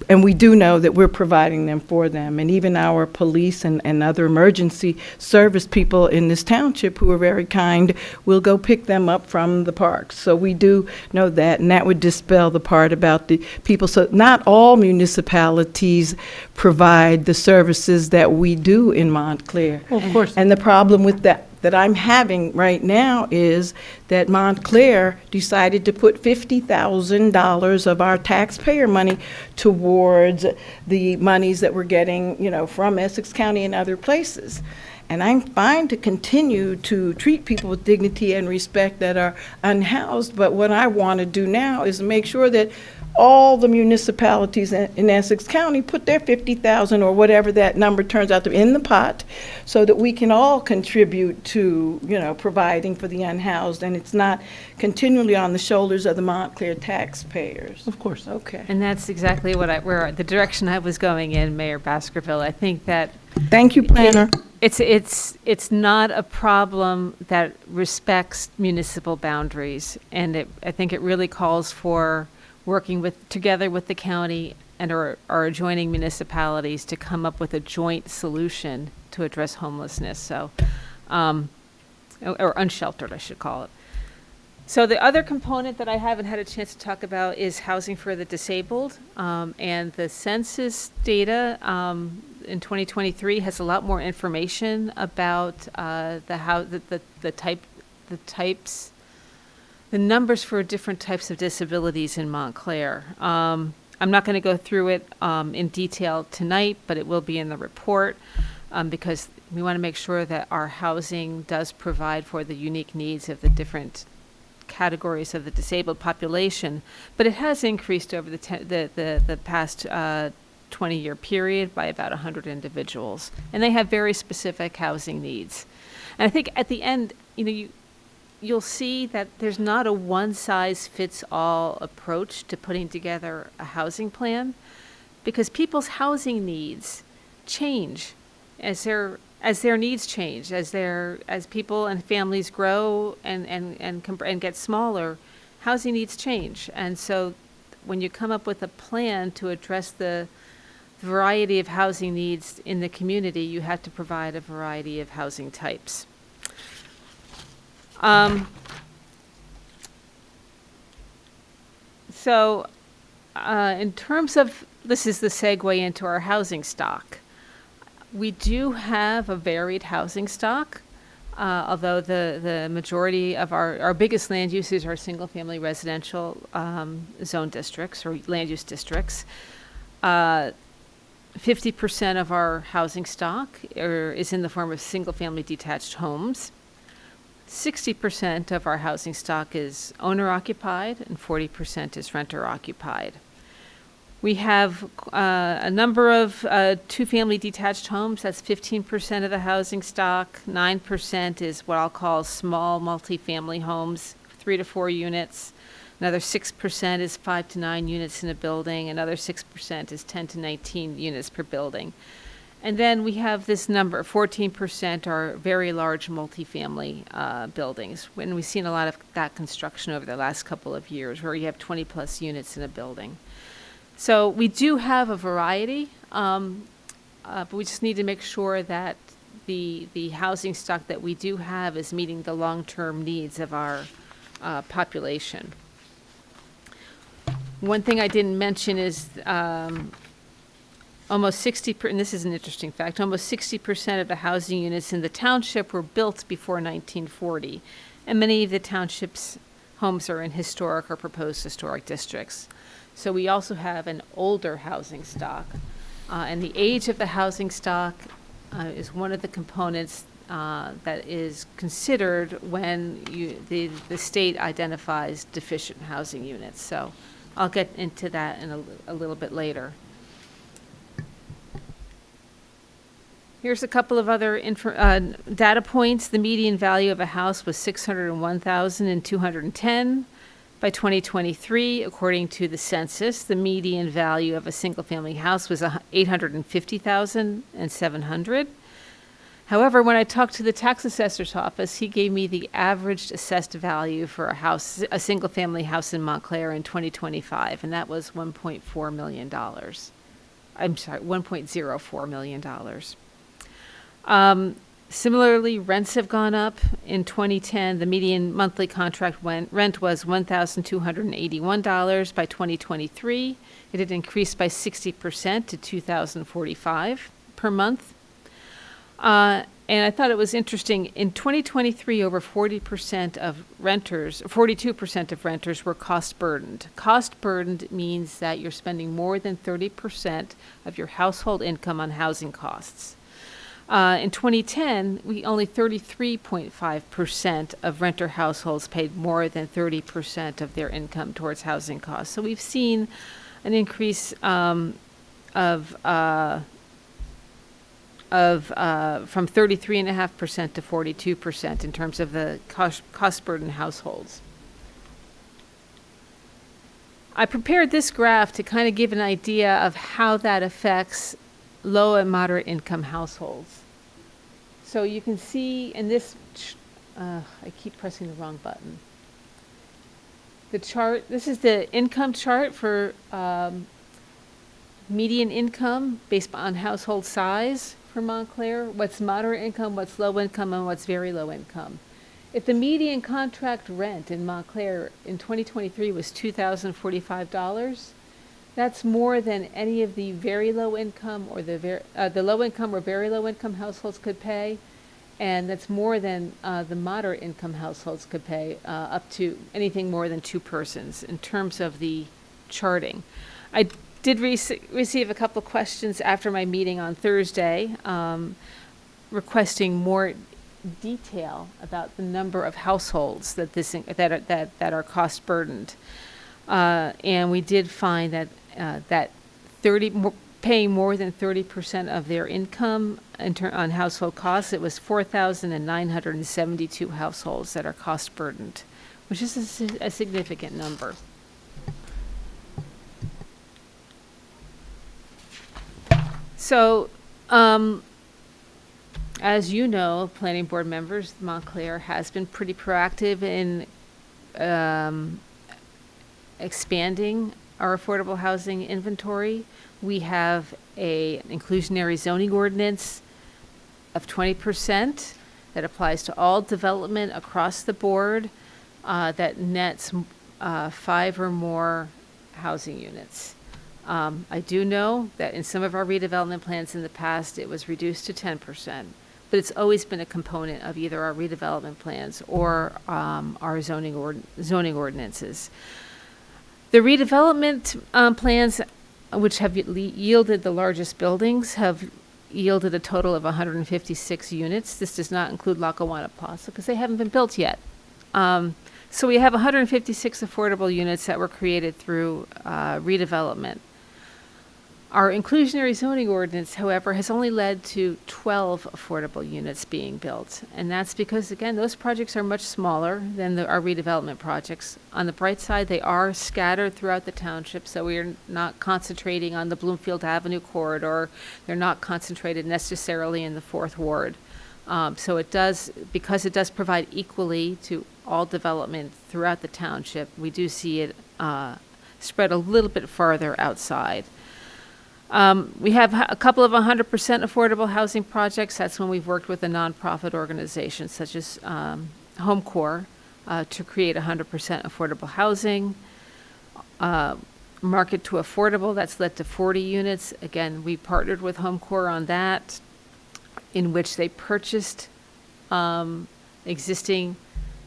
and we do know that we're providing them for them. And even our police and other emergency service people in this township who are very kind will go pick them up from the parks. So we do know that, and that would dispel the part about the people. So not all municipalities provide the services that we do in Montclair. Well, of course. And the problem with that I'm having right now is that Montclair decided to put $50,000 of our taxpayer money towards the monies that we're getting, from Essex County and other places. And I'm fine to continue to treat people with dignity and respect that are unhoused, but what I want to do now is make sure that all the municipalities in Essex County put their 50,000 or whatever that number turns out to be in the pot, so that we can all contribute to, providing for the unhoused, and it's not continually on the shoulders of the Montclair taxpayers. Of course. Okay. And that's exactly where the direction I was going in, Mayor Baskerville. I think that Thank you, Planner. it's not a problem that respects municipal boundaries, and I think it really calls for working together with the county and our adjoining municipalities to come up with a joint solution to address homelessness. So, or unsheltered, I should call it. So the other component that I haven't had a chance to talk about is housing for the disabled, and the census data in 2023 has a lot more information about the numbers for different types of disabilities in Montclair. I'm not going to go through it in detail tonight, but it will be in the report, because we want to make sure that our housing does provide for the unique needs of the different categories of the disabled population. But it has increased over the past 20-year period by about 100 individuals, and they have very specific housing needs. And I think at the end, you'll see that there's not a one-size-fits-all approach to putting together a housing plan, because people's housing needs change as their needs change, as people and families grow and get smaller. Housing needs change, and so when you come up with a plan to address the variety of housing needs in the community, you have to provide a variety of housing types. So in terms of, this is the segue into our housing stock. We do have a varied housing stock, although the majority of our biggest land uses are single-family residential zone districts or land use districts. 50% of our housing stock is in the form of single-family detached homes. 60% of our housing stock is owner-occupied, and 40% is renter-occupied. We have a number of two-family detached homes. That's 15% of the housing stock. 9% is what I'll call small multifamily homes, 3 to 4 units. Another 6% is 5 to 9 units in a building. Another 6% is 10 to 19 units per building. And then we have this number, 14% are very large multifamily buildings. And we've seen a lot of that construction over the last couple of years where you have 20-plus units in a building. So we do have a variety, but we just need to make sure that the housing stock that we do have is meeting the long-term needs of our population. One thing I didn't mention is almost 60%, and this is an interesting fact, almost 60% of the housing units in the township were built before 1940, and many of the township's homes are in historic or proposed historic districts. So we also have an older housing stock, and the age of the housing stock is one of the components that is considered when the state identifies deficient housing units. So I'll get into that in a little bit later. Here's a couple of other data points. The median value of a house was $601,210 by 2023, according to the census. The median value of a single-family house was $850,700. However, when I talked to the tax assessor's office, he gave me the average assessed value for a single-family house in Montclair in 2025, and that was $1.4 million. I'm sorry, $1.04 million. Similarly, rents have gone up. In 2010, the median monthly contract rent was $1,281. By 2023, it had increased by 60% to $2,045 per month. And I thought it was interesting, in 2023, over 42% of renters were cost burdened. Cost burdened means that you're spending more than 30% of your household income on housing costs. In 2010, only 33.5% of renter households paid more than 30% of their income towards housing costs. So we've seen an increase from 33.5% to 42% in terms of the cost burden households. I prepared this graph to kind of give an idea of how that affects low and moderate income households. So you can see in this, I keep pressing the wrong button. The chart, this is the income chart for median income based on household size for Montclair, what's moderate income, what's low income, and what's very low income. If the median contract rent in Montclair in 2023 was $2,045, that's more than any of the very low income or the low income or very low income households could pay, and that's more than the moderate income households could pay, up to anything more than two persons in terms of the charting. I did receive a couple questions after my meeting on Thursday, requesting more detail about the number of households that are cost burdened, and we did find that paying more than 30% of their income on household costs, it was 4,972 households that are cost burdened, which is a significant number. So, as you know, planning board members, Montclair has been pretty proactive in expanding our affordable housing inventory. We have an inclusionary zoning ordinance of 20% that applies to all development across the board that nets 5 or more housing units. I do know that in some of our redevelopment plans in the past, it was reduced to 10%, but it's always been a component of either our redevelopment plans or our zoning ordinances. The redevelopment plans, which have yielded the largest buildings, have yielded a total of 156 units. This does not include Lackawanna Plaza because they haven't been built yet. So we have 156 affordable units that were created through redevelopment. Our inclusionary zoning ordinance, however, has only led to 12 affordable units being built. And that's because, again, those projects are much smaller than our redevelopment projects. On the bright side, they are scattered throughout the township, so we are not concentrating on the Bloomfield Avenue corridor. They're not concentrated necessarily in the Fourth Ward. So it does, because it does provide equally to all development throughout the township, we do see it spread a little bit farther outside. We have a couple of 100% affordable housing projects. That's when we've worked with a nonprofit organization such as Home Corps to create 100% affordable housing. Market to affordable, that's led to 40 units. Again, we partnered with Home Corps on that, in which they purchased existing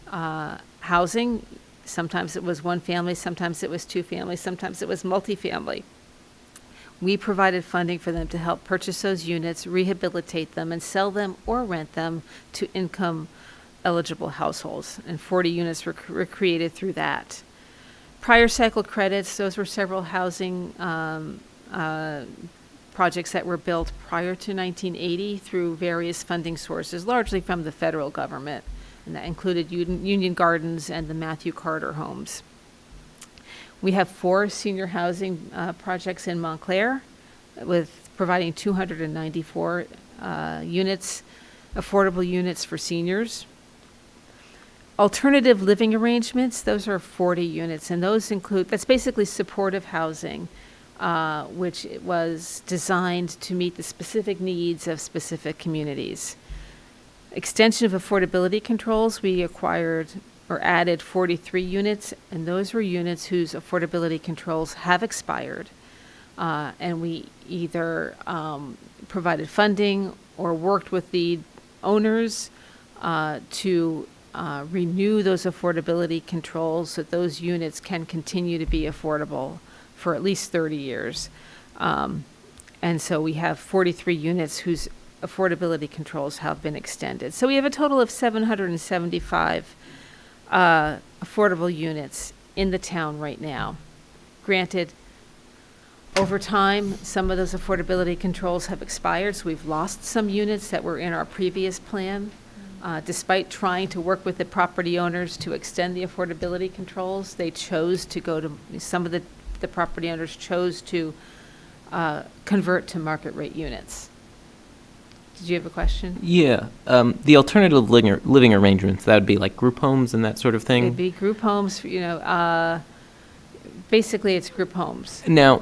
housing. Sometimes it was one family, sometimes it was two families, sometimes it was multifamily. We provided funding for them to help purchase those units, rehabilitate them, and sell them or rent them to income-eligible households. And 40 units were created through that. Prior cycle credits, those were several housing projects that were built prior to 1980 through various funding sources, largely from the federal government. And that included Union Gardens and the Matthew Carter homes. We have 4 senior housing projects in Montclair, with providing 294 units, affordable units for seniors. Alternative living arrangements, those are 40 units, and those include, that's basically supportive housing, which was designed to meet the specific needs of specific communities. Extension of affordability controls, we acquired or added 43 units, and those were units whose affordability controls have expired. And we either provided funding or worked with the owners to renew those affordability controls so that those units can continue to be affordable for at least 30 years. And so we have 43 units whose affordability controls have been extended. So we have a total of 775 affordable units in the town right now. Granted, over time, some of those affordability controls have expired, so we've lost some units that were in our previous plan. Despite trying to work with the property owners to extend the affordability controls, they chose to go to, some of the property owners chose to convert to market rate units. Did you have a question? Yeah, the alternative living arrangements, that would be like group homes and that sort of thing? It'd be group homes, basically it's group homes. Now,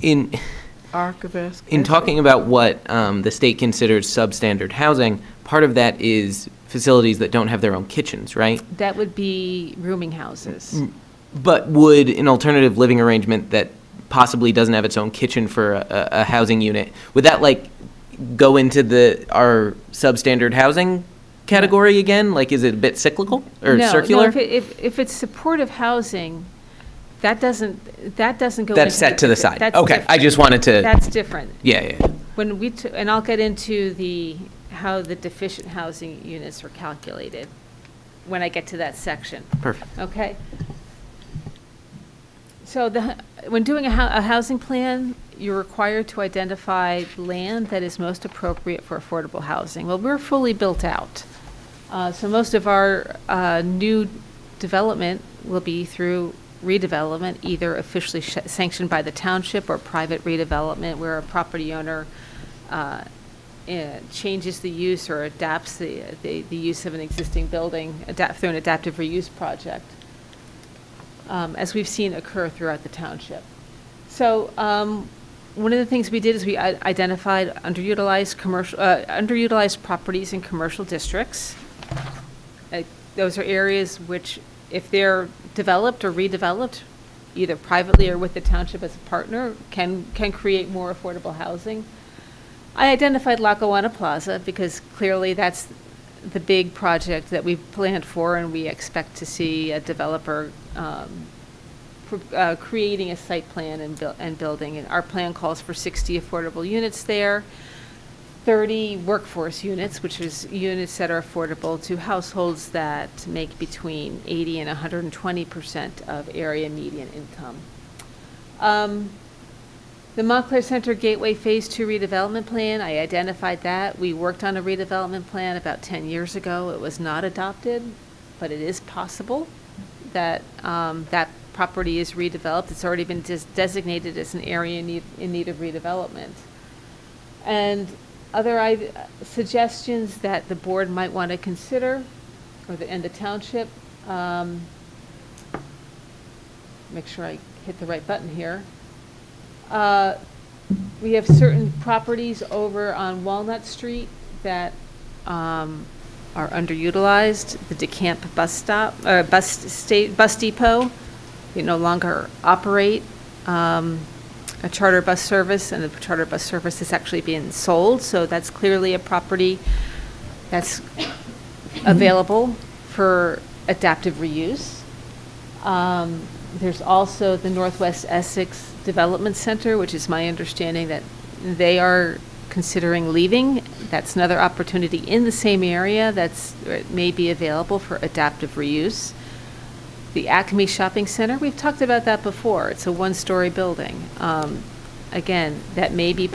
in talking about what the state considers substandard housing, part of that is facilities that don't have their own kitchens, right? That would be rooming houses. But would an alternative living arrangement that possibly doesn't have its own kitchen for a housing unit, would that like go into our substandard housing category again? Like, is it a bit cyclical or circular? No, if it's supportive housing, that doesn't go. That's set to the side. That's okay, different. I just wanted to. That's different. Yeah. When and I'll get into how the deficient housing units are calculated when I get to that section. Perfect. Okay. So when doing a housing plan, you're required to identify land that is most appropriate for affordable housing. Well, we're fully built out. So most of our new development will be through redevelopment, either officially sanctioned by the township or private redevelopment where a property owner changes the use or adapts the use of an existing building through an adaptive reuse project, as we've seen occur throughout the township. So one of the things we did is we identified underutilized properties in commercial districts. Those are areas which, if they're developed or redeveloped, either privately or with the township as a partner, can create more affordable housing. I identified Lackawanna Plaza because clearly that's the big project that we've planned for, and we expect to see a developer creating a site plan and building. And our plan calls for 60 affordable units there, 30 workforce units, which is units that are affordable to households that make between 80 and 120% of area median income. The Montclair Center Gateway Phase 2 redevelopment plan, I identified that. We worked on a redevelopment plan about 10 years ago. It was not adopted, but it is possible that that property is redeveloped. It's already been designated as an area in need of redevelopment. And other suggestions that the board might want to consider, and the township, make sure I hit the right button here. We have certain properties over on Walnut Street that are underutilized. The DeCamp bus depot, they no longer operate a charter bus service, and the charter bus service is actually being sold. So that's clearly a property that's available for adaptive reuse. There's also the Northwest Essex Development Center, which is my understanding that they are considering leaving. That's another opportunity in the same area that's may be available for adaptive reuse. The Acme Shopping Center, we've talked about that before. It's a one-story building. Again, that may be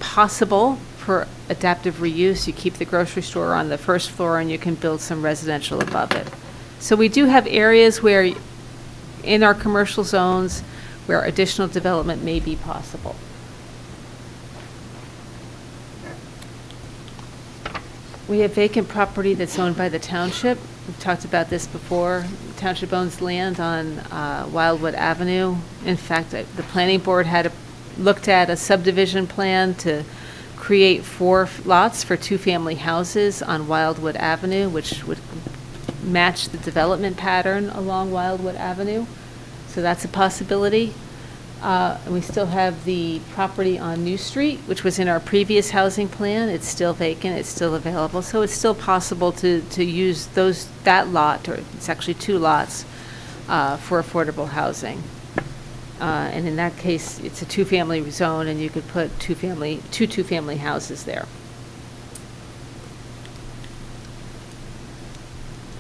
possible for adaptive reuse. You keep the grocery store on the first floor and you can build some residential above it. So we do have areas where in our commercial zones where additional development may be possible. We have vacant property that's owned by the township. We've talked about this before. The township owns land on Wildwood Avenue. In fact, the planning board had looked at a subdivision plan to create 4 lots for 2-family houses on Wildwood Avenue, which would match the development pattern along Wildwood Avenue. So that's a possibility. And we still have the property on New Street, which was in our previous housing plan. It's still vacant, it's still available. So it's still possible to use that lot, or it's actually 2 lots, for affordable housing. And in that case, it's a 2-family zone, and you could put 2 2-family houses there.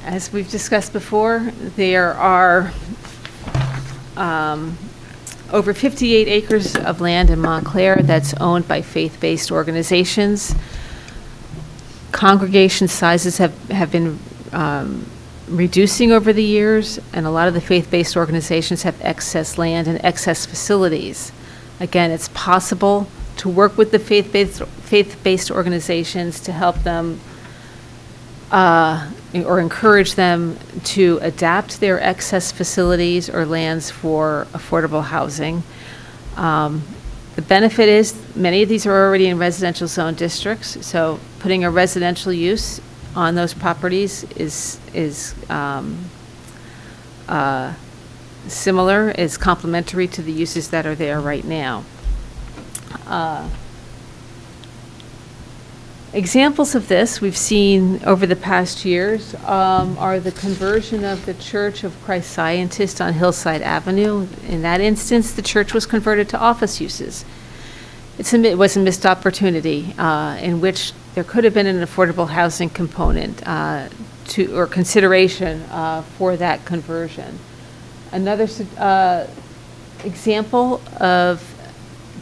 As we've discussed before, there are over 58 acres of land in Montclair that's owned by faith-based organizations. Congregation sizes have been reducing over the years, and a lot of the faith-based organizations have excess land and excess facilities. Again, it's possible to work with the faith-based organizations to help them or encourage them to adapt their excess facilities or lands for affordable housing. The benefit is many of these are already in residential zone districts, so putting a residential use on those properties is similar, is complementary to the uses that are there right now. Examples of this we've seen over the past years are the conversion of the Church of Christ Scientist on Hillside Avenue. In that instance, the church was converted to office uses. It was a missed opportunity in which there could have been an affordable housing component or consideration for that conversion. Another example of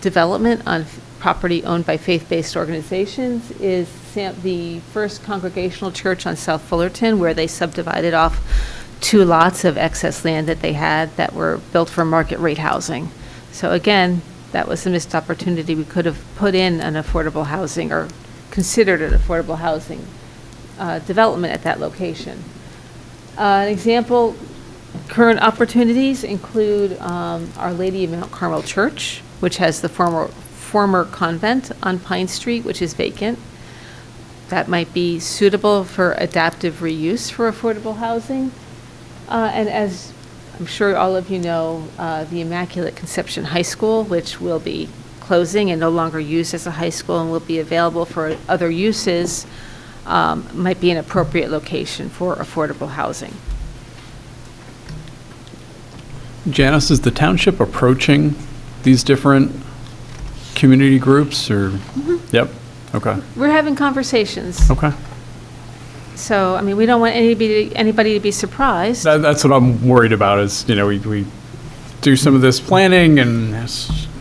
development on property owned by faith-based organizations is the First Congregational Church on South Fullerton, where they subdivided off 2 lots of excess land that they had that were built for market rate housing. So again, that was a missed opportunity. We could have put in an affordable housing or considered an affordable housing development at that location. An example, current opportunities include Our Lady of Mount Carmel Church, which has the former convent on Pine Street, which is vacant. That might be suitable for adaptive reuse for affordable housing. And as I'm sure all of you know, the Immaculate Conception High School, which will be closing and no longer used as a high school and will be available for other uses, might be an appropriate location for affordable housing. Janice, is the township approaching these different community groups, or? Mm-hmm. Yep, okay. We're having conversations. Okay. So, I mean, we don't want anybody to be surprised. That's what I'm worried about is, we do some of this planning and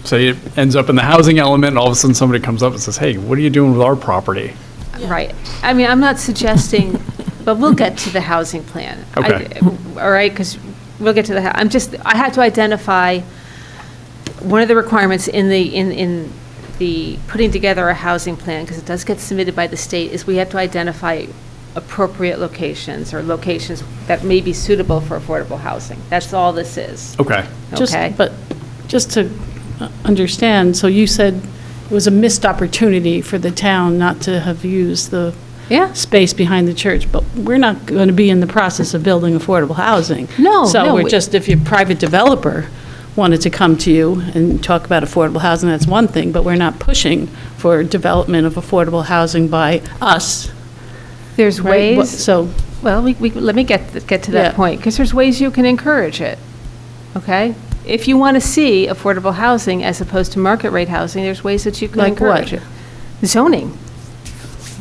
say it ends up in the housing element, and all of a sudden somebody comes up and says, hey, what are you doing with our property? Right. I mean, I'm not suggesting, but we'll get to the housing plan. Okay. All right, because we'll get to I have to identify one of the requirements in the putting together a housing plan, because it does get submitted by the state, is we have to identify appropriate locations or locations that may be suitable for affordable housing. That's all this is. Okay. Okay? But just to understand, so you said it was a missed opportunity for the town not to have used the Yeah. space behind the church, but we're not going to be in the process of building affordable housing. No, So no, we're we- just, if your private developer wanted to come to you and talk about affordable housing, that's one thing, but we're not pushing for development of affordable housing by us, There's right? ways. So, Well, let me get to that Yeah. point, because there's ways you can encourage it, okay? If you want to see affordable housing as opposed to market rate housing, there's ways that you can Like what? encourage it. Zoning,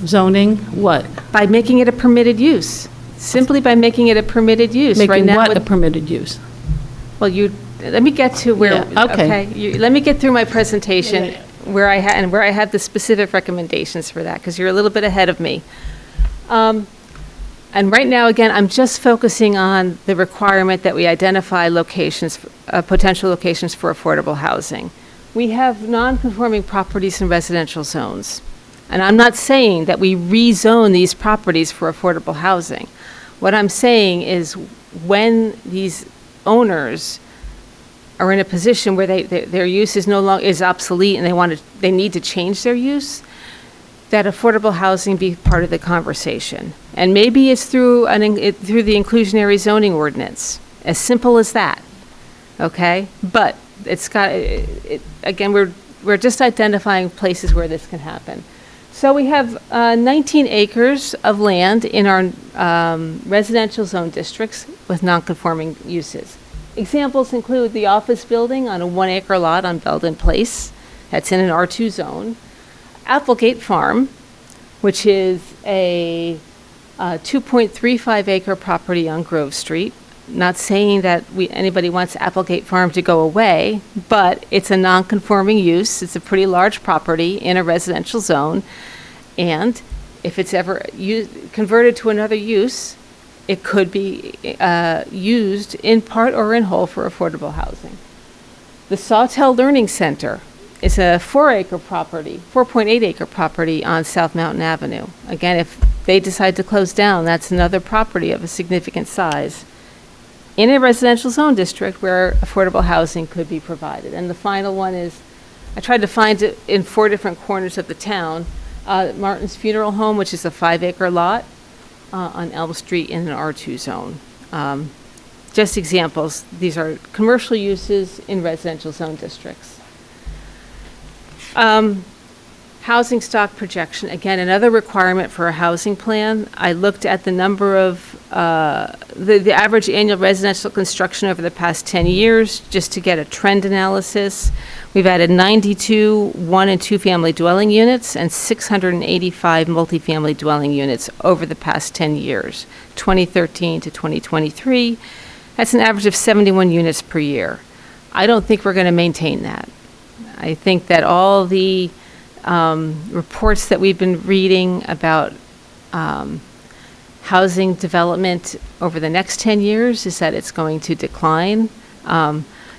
zoning, what? by making it a permitted use, simply by making it a permitted use. Right Making now, what a with- permitted use? Well, let me get to where, Yeah, okay. Let me get through my presentation Yeah. where I have the specific recommendations for that, because you're a little bit ahead of me. And right now, again, I'm just focusing on the requirement that we identify locations, potential locations for affordable housing. We have non-conforming properties in residential zones. And I'm not saying that we rezone these properties for affordable housing. What I'm saying is when these owners are in a position where their use is no longer, is obsolete, and they need to change their use, that affordable housing be part of the conversation. And maybe it's through the inclusionary zoning ordinance, as simple as that, okay? But it's got, again, we're just identifying places where this can happen. So we have 19 acres of land in our residential zone districts with non-conforming uses. Examples include the office building on a 1-acre lot on Belden Place, that's in an R2 zone. Applegate Farm, which is a 2.35 acre property on Grove Street. Not saying that anybody wants Applegate Farm to go away, but it's a non-conforming use. It's a pretty large property in a residential zone. And if it's ever converted to another use, it could be used in part or in whole for affordable housing. The Sawtell Learning Center is a 4.8 acre property on South Mountain Avenue. Again, if they decide to close down, that's another property of a significant size in a residential zone district where affordable housing could be provided. And the final one is, I tried to find it in 4 different corners of the town, Martin's Funeral Home, which is a 5-acre lot on Elm Street in an R2 zone. Just examples, these are commercial uses in residential zone districts. Housing stock projection, again, another requirement for a housing plan. I looked at the number of, the average annual residential construction over the past 10 years, just to get a trend analysis. We've added 92 1- and 2-family dwelling units and 685 multifamily dwelling units over the past 10 years, 2013 to 2023. That's an average of 71 units per year. I don't think we're going to maintain that. I think that all the reports that we've been reading about housing development over the next 10 years is that it's going to decline.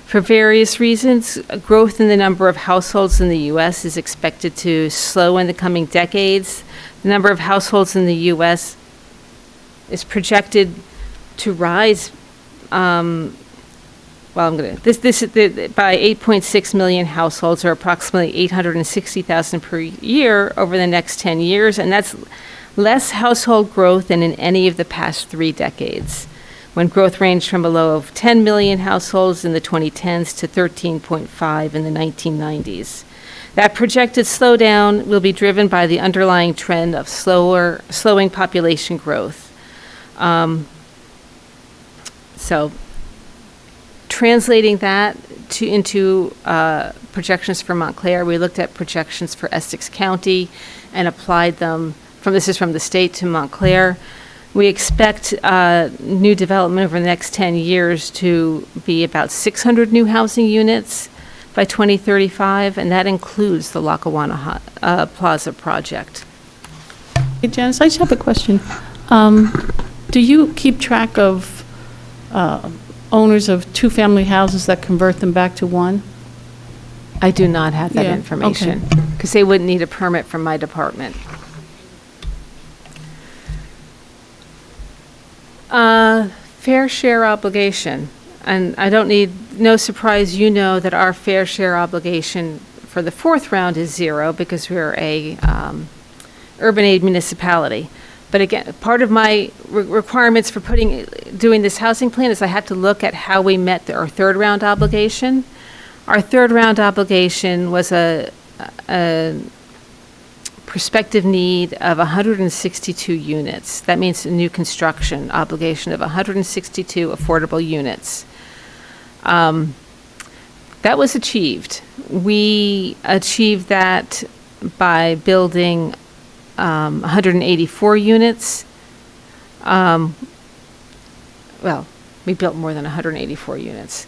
For various reasons, growth in the number of households in the U.S. is expected to slow in the coming decades. The number of households in the U.S. is projected to rise by 8.6 million households, or approximately 860,000 per year over the next 10 years, and that's less household growth than in any of the past 3 decades, when growth ranged from a low of 10 million households in the 2010s to 13.5 in the 1990s. That projected slowdown will be driven by the underlying trend of slowing population growth. So translating that into projections for Montclair, we looked at projections for Essex County and applied them this is from the state to Montclair. We expect new development over the next 10 years to be about 600 new housing units. by 2035, and that includes the Lackawanna Plaza project. Hey, Janice, I just have a question. Do you keep track of owners of two-family houses that convert them back to one? I do not have that Yeah, information, okay. because they wouldn't need a permit from my department. Fair share obligation, and I don't need, no surprise, you know that our fair share obligation for the fourth round is 0 because we're a urban aid municipality. But again, part of my requirements for doing this housing plan is I had to look at how we met our third round obligation. Our third round obligation was a prospective need of 162 units. That means a new construction obligation of 162 affordable units. That was achieved. We achieved that by building 184 units. Well, we built more than 184 units.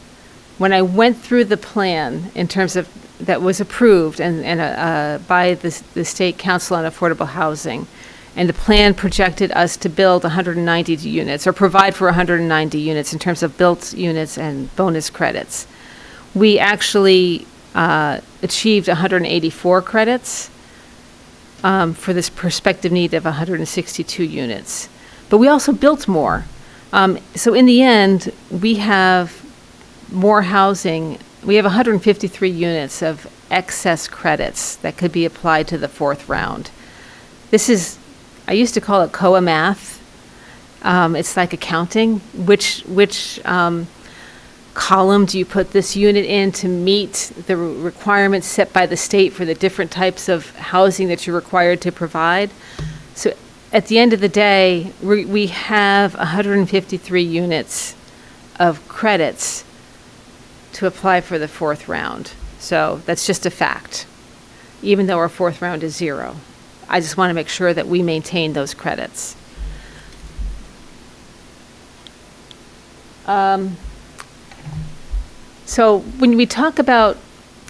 When I went through the plan in terms of that was approved by the State Council on Affordable Housing, and the plan projected us to build 190 units or provide for 190 units in terms of built units and bonus credits. We actually achieved 184 credits for this prospective need of 162 units. But we also built more. So in the end, we have more housing. We have 153 units of excess credits that could be applied to the fourth round. This is, I used to call it COA math. It's like accounting. Which column do you put this unit in to meet the requirements set by the state for the different types of housing that you're required to provide? So at the end of the day, we have 153 units of credits to apply for the fourth round. So that's just a fact, even though our fourth round is 0. I just want to make sure that we maintain those credits. So when we talk about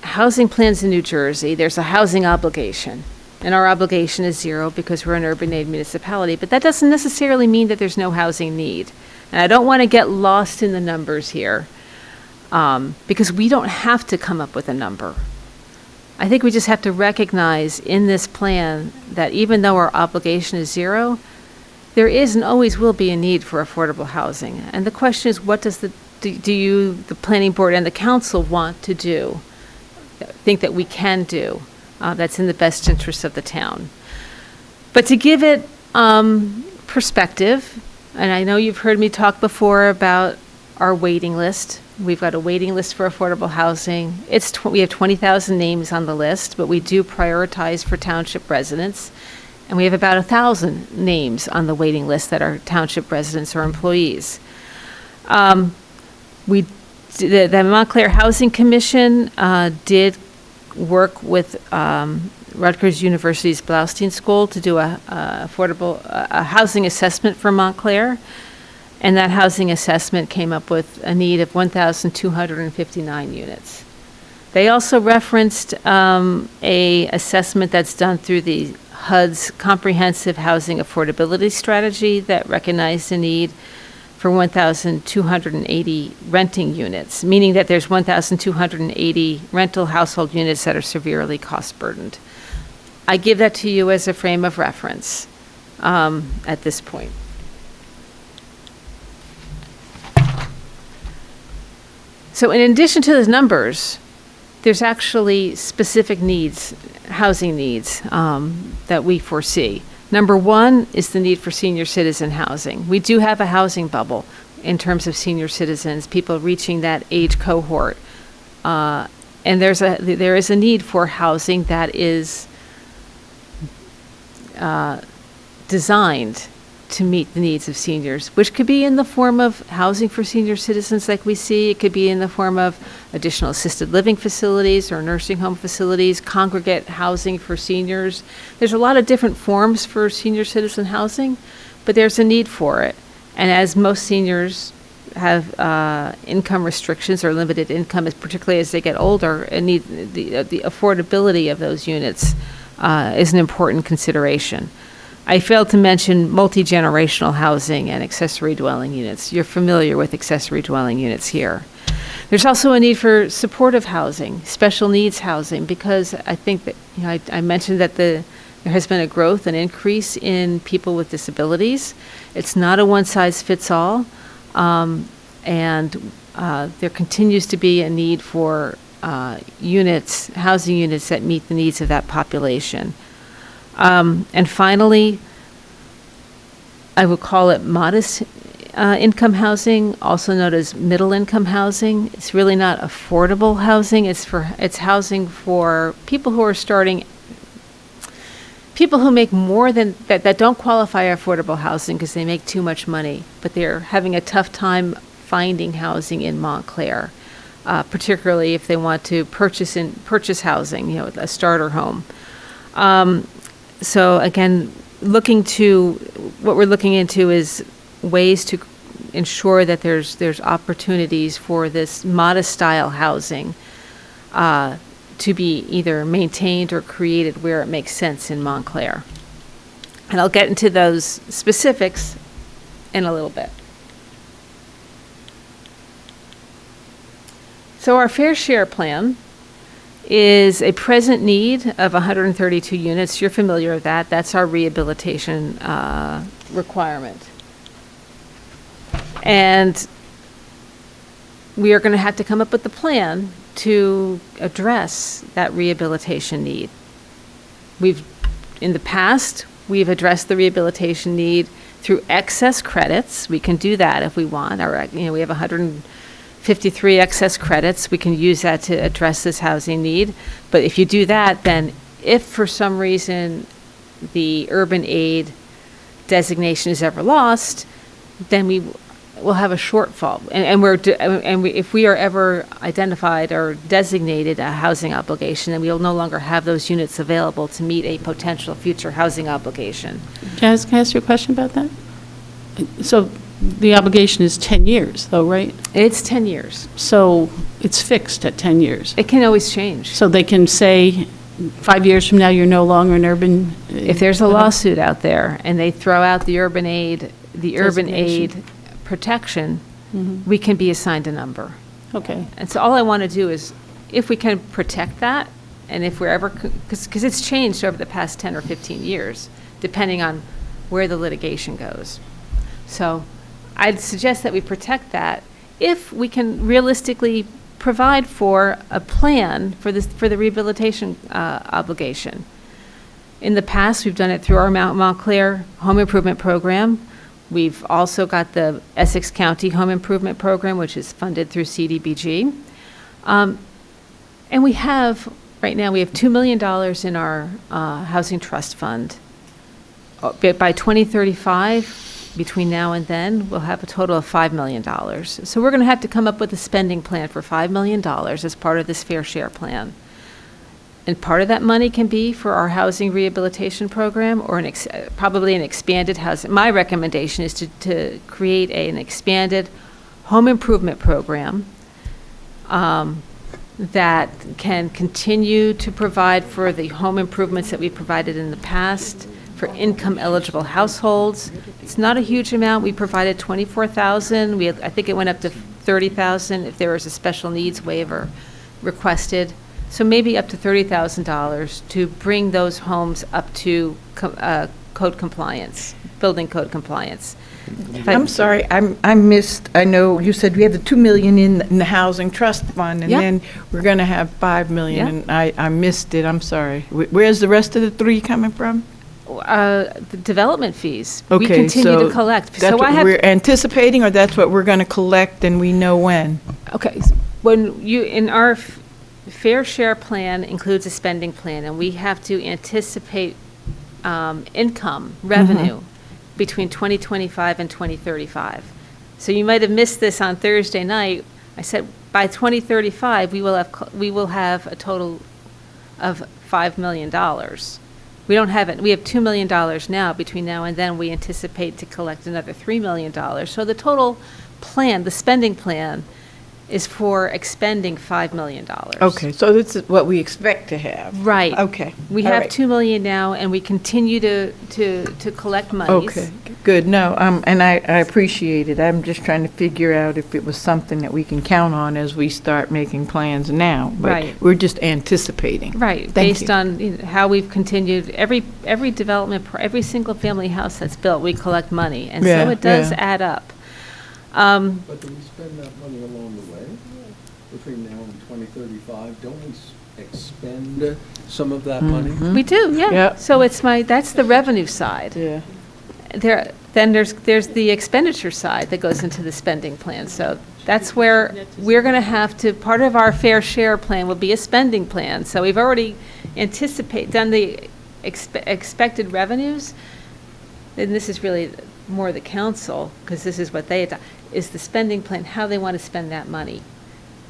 housing plans in New Jersey, there's a housing obligation. And our obligation is 0 because we're an urban aid municipality. But that doesn't necessarily mean that there's no housing need. And I don't want to get lost in the numbers here. Because we don't have to come up with a number. I think we just have to recognize in this plan that even though our obligation is 0, there is and always will be a need for affordable housing. And the question is, what does the planning board and the council want to do, think that we can do, that's in the best interest of the town? But to give it perspective, and I know you've heard me talk before about our waiting list. We've got a waiting list for affordable housing. We have 20,000 names on the list, but we do prioritize for township residents. And we have about 1,000 names on the waiting list that are township residents or employees. The Montclair Housing Commission did work with Rutgers University's Blaustein School to do a housing assessment for Montclair. And that housing assessment came up with a need of 1,259 units. They also referenced a assessment that's done through the HUD's Comprehensive Housing Affordability Strategy that recognized the need for 1,280 renting units, meaning that there's 1,280 rental household units that are severely cost burdened. I give that to you as a frame of reference at this point. So in addition to the numbers, there's actually specific needs, housing needs, that we foresee. Number 1 is the need for senior citizen housing. We do have a housing bubble in terms of senior citizens, people reaching that age cohort. And there is a need for housing that is designed to meet the needs of seniors, which could be in the form of housing for senior citizens like we see. It could be in the form of additional assisted living facilities or nursing home facilities, congregate housing for seniors. There's a lot of different forms for senior citizen housing, but there's a need for it. And as most seniors have income restrictions or limited income, particularly as they get older, and need the affordability of those units is an important consideration. I failed to mention multi-generational housing and accessory dwelling units. You're familiar with accessory dwelling units here. There's also a need for supportive housing, special needs housing, because I think that, I mentioned that there has been a growth, an increase in people with disabilities. It's not a one-size-fits-all, and there continues to be a need for housing units that meet the needs of that population. And finally, I would call it modest income housing, also known as middle income housing. It's really not affordable housing. It's housing for people who are people who make more than that don't qualify affordable housing because they make too much money, but they're having a tough time finding housing in Montclair, particularly if they want to purchase housing, a starter home. So again, what we're looking into is ways to ensure that there's opportunities for this modest style housing to be either maintained or created where it makes sense in Montclair. And I'll get into those specifics in a little bit. So our fair share plan is a present need of 132 units. You're familiar with that. That's our rehabilitation requirement. And we are going to have to come up with a plan to address that rehabilitation need. In the past, we've addressed the rehabilitation need through excess credits. We can do that if we want. We have 153 excess credits. We can use that to address this housing need. But if you do that, then if for some reason the urban aid designation is ever lost, then we will have a shortfall. If we are ever identified or designated a housing obligation, then we will no longer have those units available to meet a potential future housing obligation. Can I ask you a question about that? So the obligation is 10 years, though, right? It's 10 years. So it's fixed at 10 years. It can always change. So they can say 5 years from now, you're no longer an urban. If there's a lawsuit out there and they throw out the urban aid protection, we can be assigned a number. Okay. And so all I want to do is, if we can protect that, and if we're ever, because it's changed over the past 10 or 15 years, depending on where the litigation goes. So I'd suggest that we protect that if we can realistically provide for a plan for the rehabilitation obligation. In the past, we've done it through our Montclair Home Improvement Program. We've also got the Essex County Home Improvement Program, which is funded through CDBG. And right now, we have $2 million in our Housing Trust Fund. By 2035, between now and then, we'll have a total of $5 million. So we're going to have to come up with a spending plan for $5 million as part of this fair share plan. And part of that money can be for our housing rehabilitation program or probably an expanded housing. My recommendation is to create an expanded home improvement program that can continue to provide for the home improvements that we provided in the past for income-eligible households. It's not a huge amount. We provided $24,000. I think it went up to $30,000 if there was a special needs waiver requested. So maybe up to $30,000 to bring those homes up to code compliance, building code compliance. I'm sorry, I missed, I know you said we have the 2 million in the Housing Trust Fund, and Yep. then we're going to have 5 million, Yep. and I missed it, I'm sorry. Where's the rest of the 3 coming from? The development fees. We Okay, continue so to collect. that's what we're anticipating, or that's what we're going to collect and we know when? Okay, in our fair share plan includes a spending plan, and we have to anticipate income, revenue, between 2025 and 2035. So you might have missed this on Thursday night. I said by 2035, we will have a total of $5 million. We don't have it. We have $2 million now. Between now and then, we anticipate to collect another $3 million. So the total plan, the spending plan, is for expending $5 million. Okay, so this is what we expect to have. Right. Okay. We all have right. 2 million now, and we continue to collect monies. Okay, good. No, and I appreciate it. I'm just trying to figure out if it was something that we can count on as we start making plans now. Right. But we're just anticipating. Right, Thank based you. on how we've continued, every development, every single-family house that's built, we collect money, and so Yeah, it does yeah. add up. But do we spend that money along the way between now and 2035? Don't we expend some of that money? We do, yeah. Yep. So that's the revenue side. Yeah. Then there's the expenditure side that goes into the spending plan. So that's where we're going to have to, part of our fair share plan will be a spending plan. So we've already done the expected revenues. And this is really more the council, because this is what they, is the spending plan, how they want to spend that money.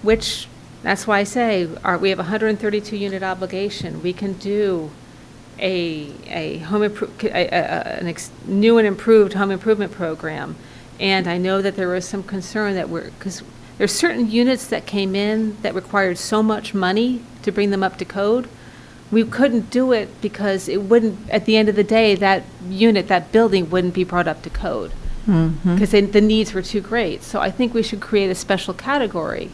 Which, that's why I say, we have a 132 unit obligation. We can do a new and improved home improvement program. And I know that there was some concern that because there's certain units that came in that required so much money to bring them up to code. We couldn't do it because it wouldn't, at the end of the day, that unit, that building wouldn't be brought up to code. Because the needs were too great. So I think we should create a special category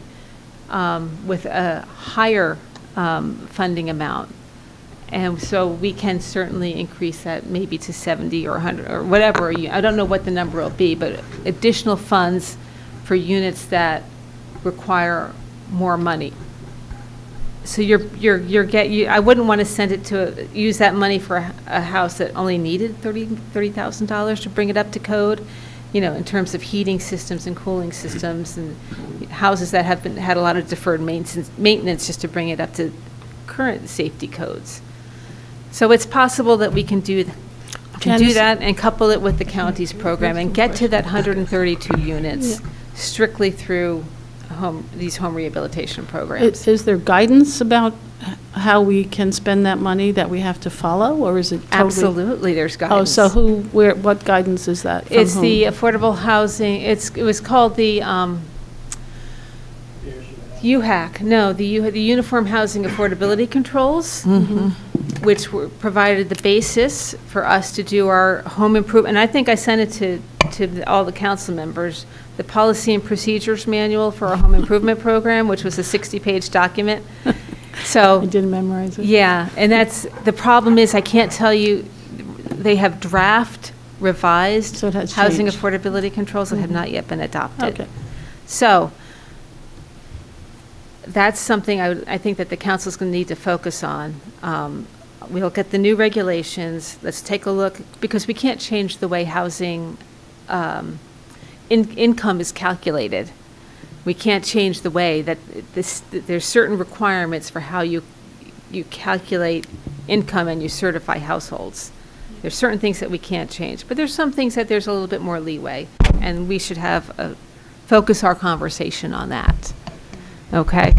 with a higher funding amount. And so we can certainly increase that maybe to 70 or 100 or whatever. I don't know what the number will be, but additional funds for units that require more money. So I wouldn't want to use that money for a house that only needed $30,000 to bring it up to code, in terms of heating systems and cooling systems, and houses that have had a lot of deferred maintenance just to bring it up to current safety codes. So it's possible that we can do that and couple it with the county's program and get to that 132 units strictly through these home rehabilitation programs. Is there guidance about how we can spend that money that we have to follow, or is it totally? Absolutely, there's guidance. Oh, so what guidance is that? From It's whom? the affordable housing, it was called the UHAC, no, the Uniform Housing Affordability Controls, which provided the basis for us to do our home improvement. And I think I sent it to all the council members, the Policy and Procedures Manual for our Home Improvement Program, which was a 60-page document. So I didn't memorize it. yeah, and the problem is I can't tell you, they have draft revised So it has housing changed. affordability controls that have not yet been adopted. Okay. So that's something I think that the council's going to need to focus on. We'll get the new regulations. Let's take a look, because we can't change the way housing income is calculated. We can't change the way that there's certain requirements for how you calculate income and you certify households. There's certain things that we can't change, but there's some things that there's a little bit more leeway, and we should focus our conversation on that. Okay?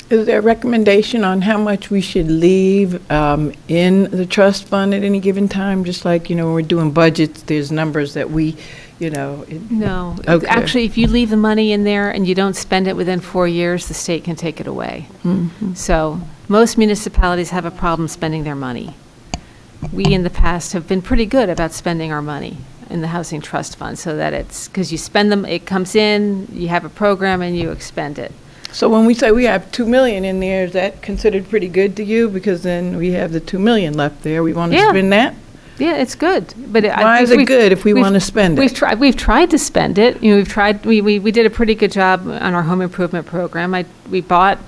Is there a recommendation on how much we should leave in the trust fund at any given time? Just like, when we're doing budgets, there's numbers that we, No. Okay. Actually, if you leave the money in there and you don't spend it within 4 years, the state can take it away. So most municipalities have a problem spending their money. We in the past have been pretty good about spending our money in the housing trust fund, so that it's, because you spend them, it comes in, you have a program, and you expend it. So when we say we have 2 million in there, is that considered pretty good to you? Because then we have the 2 million left there. We want to Yeah. spend that? Yeah, it's good, but Why is it good if we want to spend it? We've tried to spend it. We did a pretty good job on our home improvement program. We bought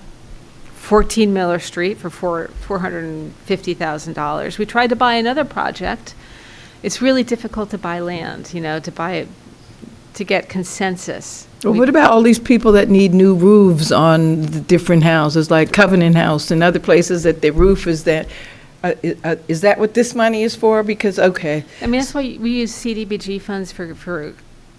14 Miller Street for $450,000. We tried to buy another project. It's really difficult to buy land, to buy it, to get consensus. Well, what about all these people that need new roofs on the different houses, like Covenant House and other places that the roof is that? Is that what this money is for? Because, okay. I mean, that's why we use CDBG funds for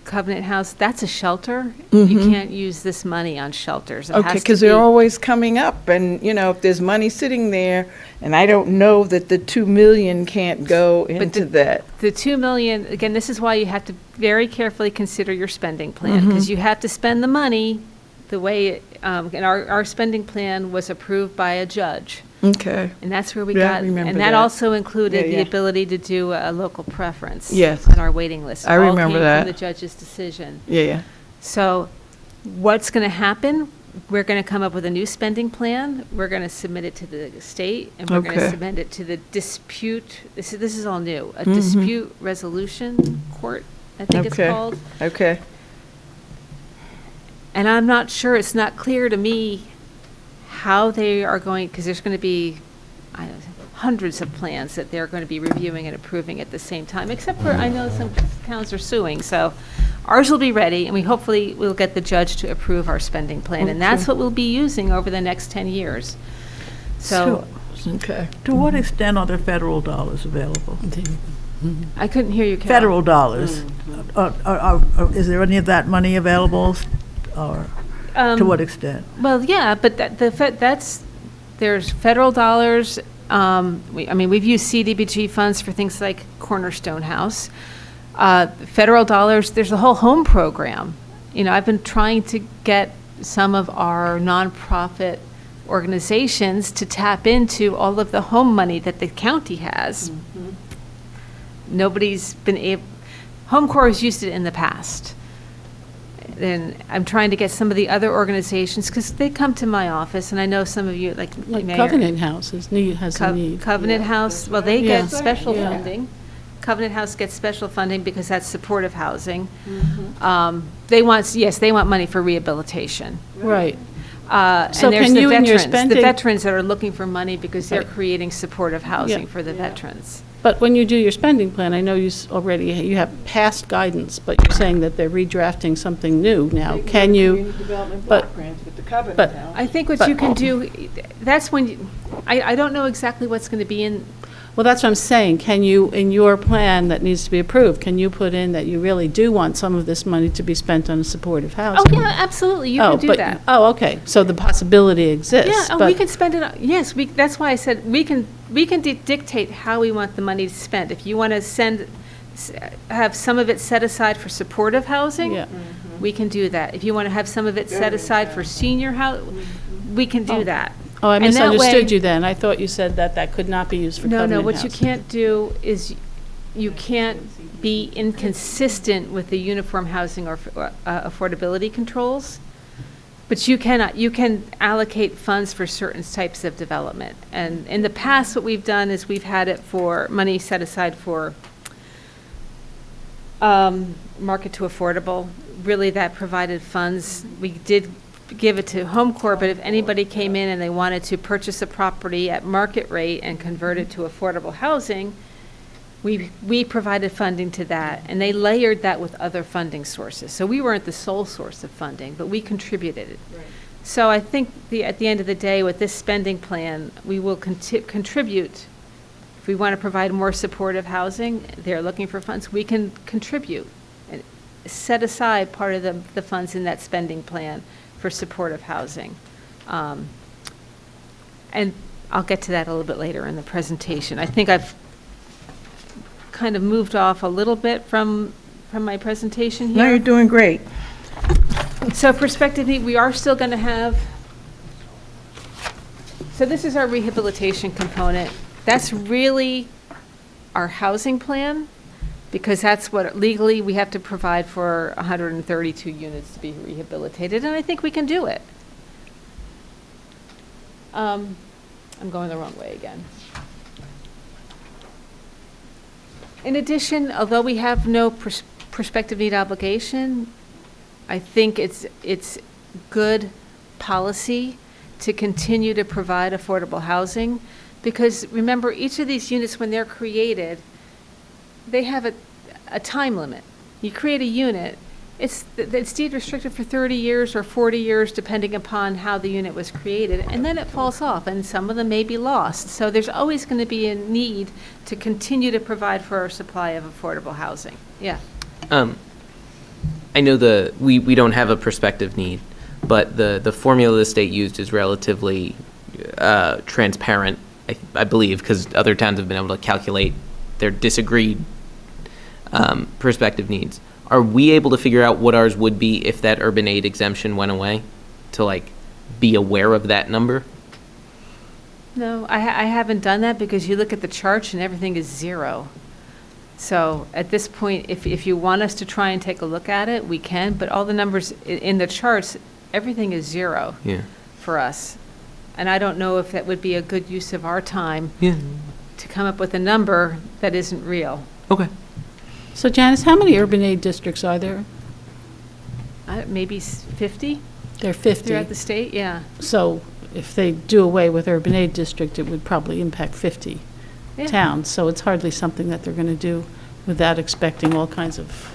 Covenant House, that's a shelter. You can't use this money on shelters. It Okay, has to because they're be- always coming up, and, you know, if there's money sitting there, and I don't know that the 2 million can't go into that. The 2 million, again, this is why you have to very carefully consider your spending plan, because you have to spend the money the way, and our spending plan was approved by a judge. Okay, And that's where we Yeah, I got, remember and that that. also included Yeah, the yeah. ability to do a local preference. Yes. On our waiting list. I remember All came that. from the judge's decision. yeah. So what's going to happen? We're going to come up with a new spending plan. We're going to submit it to the state, and we're going to Okay. submit it to the dispute, this is all new, a dispute resolution court, I think it's Okay. called. Okay, And I'm not sure, it's not clear to me how they are going, because there's going to be I don't know, hundreds of plans that they're going to be reviewing and approving at the same time, except for, I know some towns are suing, so ours will be ready, and we hopefully will get the judge to approve our spending plan, and that's what we'll be using over the next 10 years. So, okay. To what extent are there federal dollars available? I couldn't hear you, Carol. Federal dollars. Is there any of that money available, or to what extent? Well, yeah, but there's federal dollars. We've used CDBG funds for things like Cornerstone House. Federal dollars, there's a whole home program. You know, I've been trying to get some of our nonprofit organizations to tap into all of the home money that the county has. Nobody's been able, Home Corps has used it in the past. And I'm trying to get some of the other organizations, because they come to my office, and I know some of you, like Mayor. Covenant House has a need. Covenant House, well, they Yeah. get special Yeah. funding. Covenant House gets special funding because that's supportive housing. They want money for rehabilitation. Right. So And there's can the you in your veterans, the spending- veterans that are looking for money because they're Right. creating supportive housing Yeah. for the veterans. But when you do your spending plan, I know you you have past guidance, but you're saying that they're redrafting something new now. Can you, but, but, I think what you can do, that's when, I don't know exactly what's going to be in, well, that's what I'm saying. Can you, in your plan that needs to be approved, can you put in that you really do want some of this money to be spent on supportive oh, housing? yeah, absolutely, you Oh, can do but- that. Oh, okay. So the possibility exists. Yeah, but- we can spend it, yes, that's why I said, we can dictate how we want the money to spend. If you want to have some of it set aside for supportive housing, Yeah. we can do that. If you want to have some of it set aside for senior we can do that. Oh, I And that misunderstood way- you then. I thought you said that that could not be used for No, covenant what you housing. can't do is, you can't be inconsistent with the uniform housing or affordability controls. But you can allocate funds for certain types of development. And in the past, what we've done is we've had it for money set aside for market to affordable. Really, that provided funds. We did give it to Home Corps, but if anybody came in and they wanted to purchase a property at market rate and convert it to affordable housing, we provided funding to that, and they layered that with other funding sources. So we weren't the sole source of funding, but we contributed it. So I think at the end of the day, with this spending plan, we will contribute. If we want to provide more supportive housing, they're looking for funds, we can contribute and set aside part of the funds in that spending plan for supportive housing. And I'll get to that a little bit later in the presentation. I think I've kind of moved off a little bit from my presentation here. No, you're doing great. So prospectively, we are still going to have, so this is our rehabilitation component. That's really our housing plan, because that's what legally we have to provide for 132 units to be rehabilitated, and I think we can do it. I'm going the wrong way again. In addition, although we have no prospective need obligation, I think it's good policy to continue to provide affordable housing, because remember, each of these units, when they're created, they have a time limit. You create a unit, it's deed restricted for 30 years or 40 years, depending upon how the unit was created, and then it falls off, and some of them may be lost. So there's always going to be a need to continue to provide for our supply of affordable housing. Yeah. I know we don't have a prospective need, but the formula the state used is relatively transparent, I believe, because other towns have been able to calculate their disagreed prospective needs. Are we able to figure out what ours would be if that urban aid exemption went away, to like be aware of that number? No, I haven't done that because you look at the charts and everything is zero. So at this point, if you want us to try and take a look at it, we can, but all the numbers in the charts, everything is zero for us. And I don't know if that would be a good use of our time to come up with a number that isn't real. Okay. So Janice, how many urban aid districts are there? Maybe 50 There are 50. throughout the state, yeah. So if they do away with urban aid district, it would probably impact 50 Yeah. towns. So it's hardly something that they're going to do without expecting all kinds of,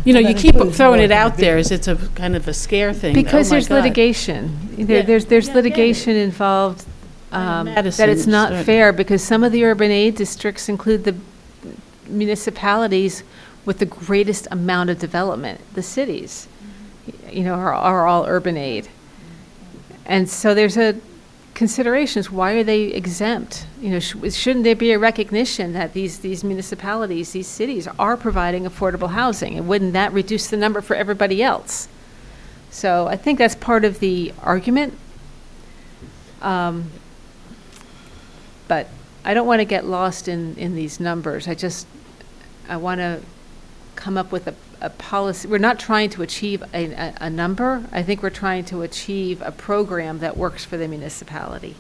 you keep throwing it out there as it's a kind of a scare thing. Because Oh, my there's God. litigation. Yeah. There's Yeah, I get litigation it. involved, Madison that it's not started- fair, because some of the urban aid districts include the municipalities with the greatest amount of development. The cities, are all urban aid. And so there's considerations, why are they exempt? Shouldn't there be a recognition that these municipalities, these cities are providing affordable housing? And wouldn't that reduce the number for everybody else? So I think that's part of the argument. But I don't want to get lost in these numbers. I want to come up with a policy. We're not trying to achieve a number. I think we're trying to achieve a program that works for the municipality.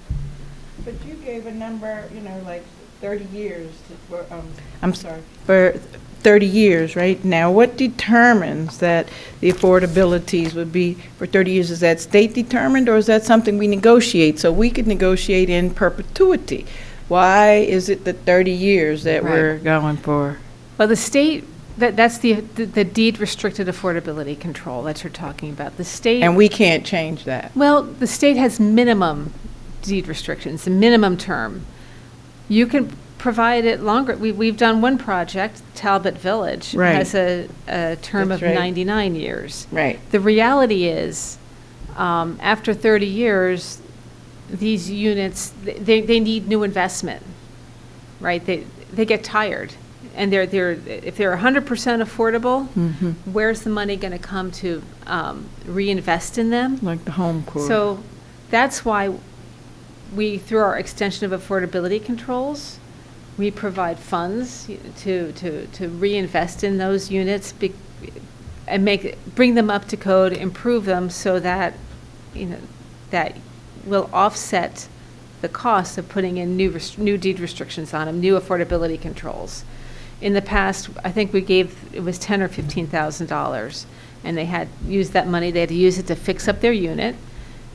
But you gave a number, like 30 years, I'm sorry, for 30 years, right? Now, what determines that the affordabilities would be for 30 years? Is that state determined, or is that something we negotiate? So we could negotiate in perpetuity. Why is it the 30 years that we're going for? Well, the state, that's the deed restricted affordability control that you're talking about. The state. And we can't change that. Well, the state has minimum deed restrictions, the minimum term. You can provide it longer. We've done one project, Talbot Village, Right. has a term That's of right. 99 years. Right. The reality is, after 30 years, these units, they need new investment, right? They get tired. And if they're 100% affordable, where's the money going to come to reinvest in them? Like the home court. So that's why we, through our extension of affordability controls, we provide funds to reinvest in those units and bring them up to code, improve them so that, that will offset the cost of putting in new deed restrictions on them, new affordability controls. In the past, I think it was $10,000 or $15,000, and they had used that money, they had to use it to fix up their unit,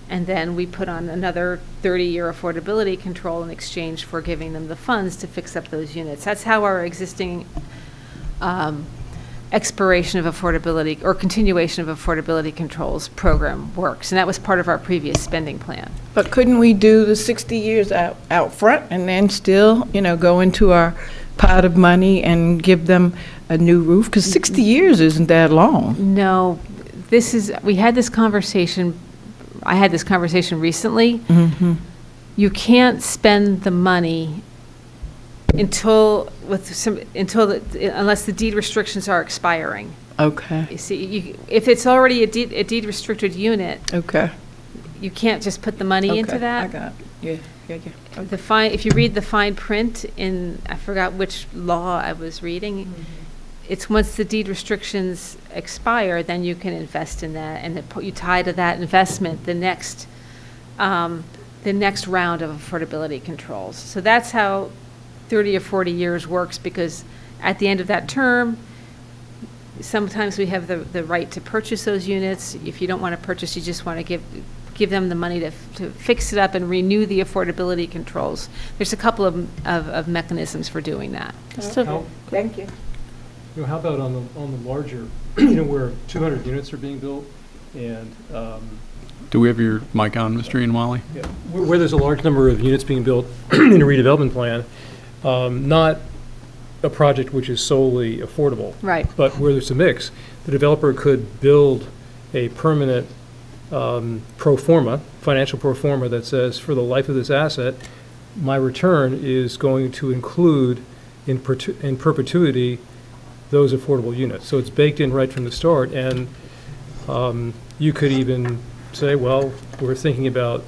and then we put on another 30-year affordability control in exchange for giving them the funds to fix up those units. That's how our existing expiration of affordability or continuation of affordability controls program works, and that was part of our previous spending plan. But couldn't we do the 60 years out front and then still, go into our pot of money and give them a new roof? Because 60 years isn't that long. No, we had this conversation, I had this conversation recently. You can't spend the money unless the deed restrictions are expiring. Okay. You see, if it's already a deed restricted unit, Okay. you can't just put the money into Okay, that. I got it. Yeah. If you read the fine print I forgot which law I was reading, it's once the deed restrictions expire, then you can invest in that, and you tie to that investment the next round of affordability controls. So that's how 30 or 40 years works, because at the end of that term, sometimes we have the right to purchase those units. If you don't want to purchase, you just want to give them the money to fix it up and renew the affordability controls. There's a couple of mechanisms for doing that. Thank you. How about on the larger, where 200 units are being built, and Do we have your mic on, Mr. Ian Wally? yeah, where there's a large number of units being built in a redevelopment plan, not a project which is solely affordable. Right. But where there's a mix, the developer could build a permanent pro forma, financial pro forma that says, for the life of this asset, my return is going to include in perpetuity those affordable units. So it's baked in right from the start, and you could even say, well, we're thinking about,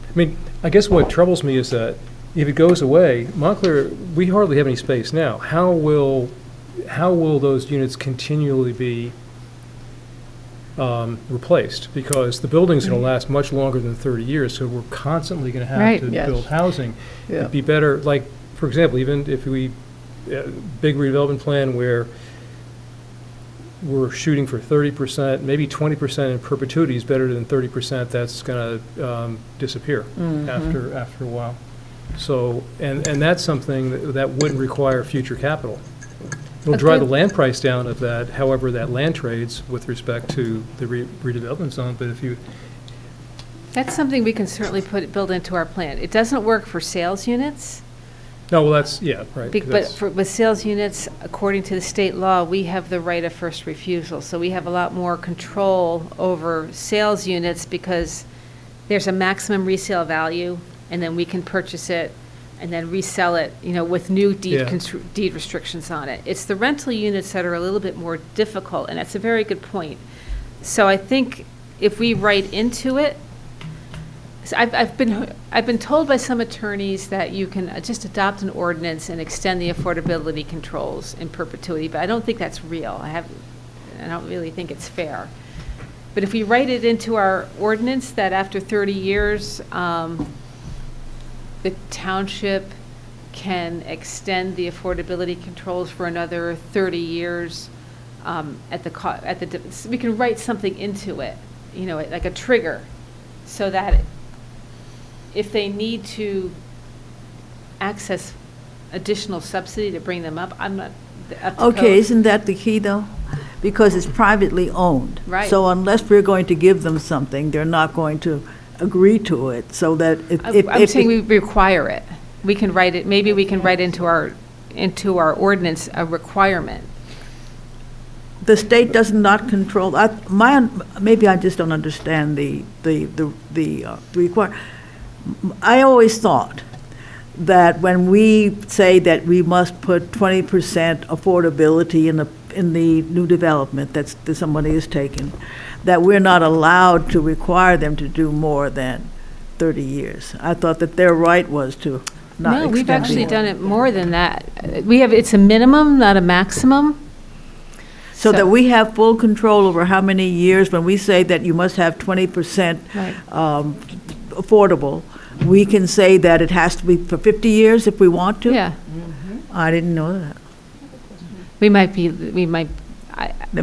I mean, I guess what troubles me is that if it goes away, Montclair, we hardly have any space now. How will those units continually be replaced? Because the building's going to last much longer than 30 years, so we're constantly going to have Right. to Yes. build housing. Yeah. It'd be better, like, for example, even if we, big redevelopment plan where we're shooting for 30%, maybe 20% in perpetuity is better than 30% that's going to disappear after a while. So, and that's something that wouldn't require future capital. It'll drive the land price down of that, however that land trades with respect to the redevelopment zone, but if you, That's something we can certainly build into our plan. It doesn't work for sales units, no, well, that's, yeah, right. but with sales units, according to the state law, we have the right of first refusal. So we have a lot more control over sales units because there's a maximum resale value, and then we can purchase it and then resell it, with new Yeah. deed restrictions on it. It's the rental units that are a little bit more difficult, and that's a very good point. So I think if we write into it, so I've been told by some attorneys that you can just adopt an ordinance and extend the affordability controls in perpetuity, but I don't think that's real. I don't really think it's fair. But if we write it into our ordinance that after 30 years, the township can extend the affordability controls for another 30 years, we can write something into it, like a trigger, so that if they need to access additional subsidy to bring them up, I'm not up to Okay, code. isn't that the key, though? Because it's privately owned. Right. So unless we're going to give them something, they're not going to agree to it, so that I'm saying we require it. We can write it, maybe we can write into our ordinance a requirement. the state does not control, maybe I just don't understand the require. I always thought that when we say that we must put 20% affordability in the new development that somebody has taken, that we're not allowed to require them to do more than 30 years. I thought that their right was to not extend. No, we've actually more. done it more than that. It's a minimum, not a maximum. So that we have full control over how many years, when we say that you must have 20% Right. affordable, we can say that it has to be for 50 years if we want to? Yeah. I didn't know that. It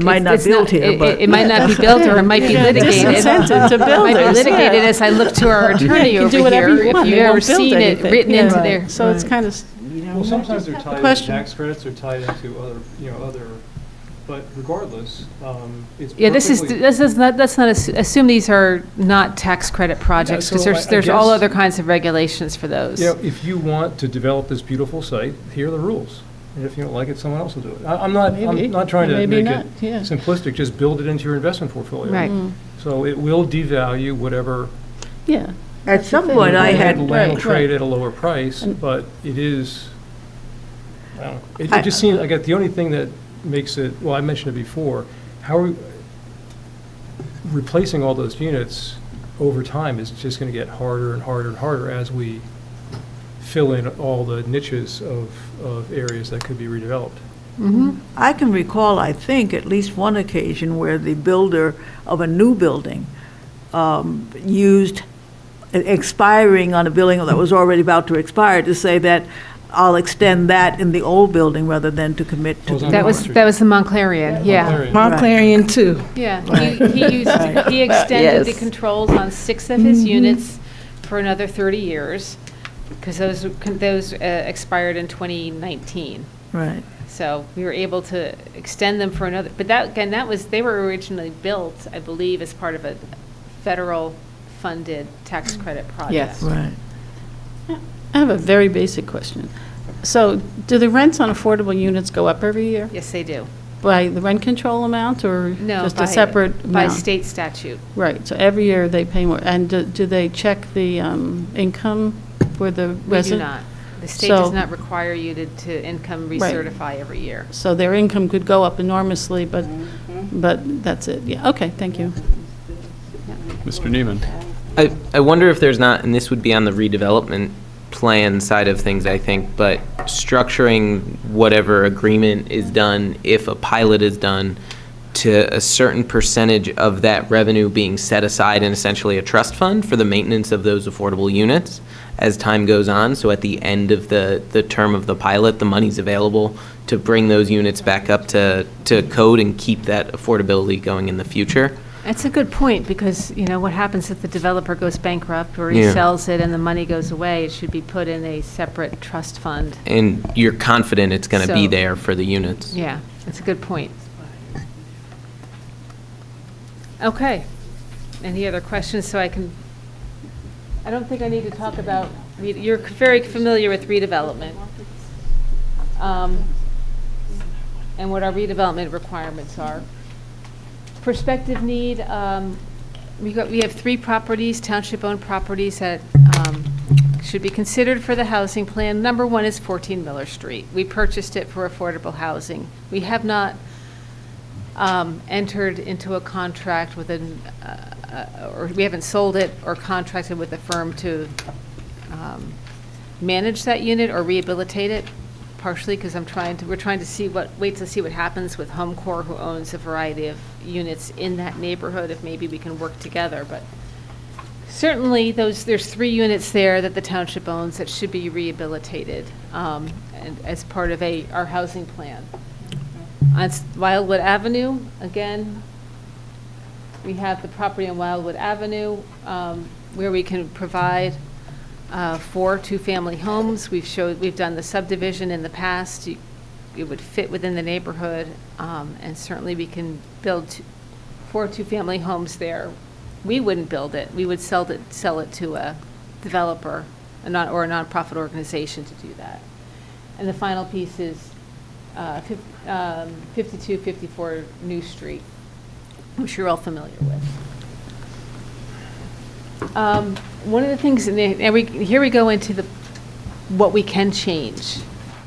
might not build here, but. It might not be built, or it might be litigated. Disincentive to It might be builders, litigated yeah. as I look to our You attorney can over do whatever here, you want. if They you've ever won't build seen it anything. written Yeah. into there. So it's kind of, Well, sometimes they're tied into question. tax credits, or tied into other, but regardless, it's Yeah, perfectly. let's not assume these are not tax credit projects, because so there's I all guess- other kinds of regulations for those. If you want to develop this beautiful site, here are the rules. And if you don't like it, someone else will do it. I'm Maybe. not trying to Maybe make not, it yeah. simplistic, just build it into your investment portfolio. Right. So it will devalue whatever. yeah. At some point, I had, Land will Right, trade right. at a lower price, And- but it is, I don't know. It just seems, like the only thing that makes it, well, I mentioned it before, how are we, replacing all those units over time is just going to get harder and harder and harder as we fill in all the niches of areas that could be redeveloped. I can recall, I think, at least one occasion where the builder of a new building used expiring on a building that was already about to expire to say that I'll extend that in the old building rather than to commit to. Was on That was the Montclarian, yeah. Montclarian. Montclarian too. Yeah, he extended the controls on 6 of his units for another 30 years, because those expired in 2019. Right. So we were able to extend them for another, but they were originally built, I believe, as part of a federal funded tax credit project. Yes. Right. I have a very basic question. So do the rents on affordable units go up every year? Yes, they do. By the rent control amount or No, just by- a separate By amount? state statute. Right, so every year they pay more. And do they check the income for the We do resident? not. The state does So- not require you to income Right. recertify every year. So their income could go up enormously, but that's it. Yeah, okay, thank you. Mr. Neiman. I wonder if there's not, and this would be on the redevelopment plan side of things, I think, but structuring whatever agreement is done, if a pilot is done, to a certain percentage of that revenue being set aside in essentially a trust fund for the maintenance of those affordable units as time goes on. So at the end of the term of the pilot, the money's available to bring those units back up to code and keep that affordability going in the future. That's a good point, because, what happens if the developer goes bankrupt or he Yeah. sells it and the money goes away? It should be put in a separate trust fund. And you're confident it's going to be So- there for the units. Yeah, that's a good point. Okay. Any other questions I don't think I need to talk about, you're very familiar with redevelopment. And what our redevelopment requirements are. Prospective need, we have 3 properties, township-owned properties that should be considered for the housing plan. Number 1 is 14 Miller Street. We purchased it for affordable housing. We have not entered into a contract with or we haven't sold it or contracted with a firm to manage that unit or rehabilitate it, partially because we're trying to wait to see what happens with Home Corps, who owns a variety of units in that neighborhood, if maybe we can work together. But certainly, there's 3 units there that the township owns that should be rehabilitated and as part of our housing plan. On Wildwood Avenue, again, we have the property on Wildwood Avenue where we can provide 4 two-family homes. We've done the subdivision in the past. It would fit within the neighborhood, and certainly we can build 4 two-family homes there. We wouldn't build it. We would sell it to a developer, or a nonprofit organization to do that. And the final piece is 5254 New Street, which you're all familiar with. One of the things, here we go into what we can change,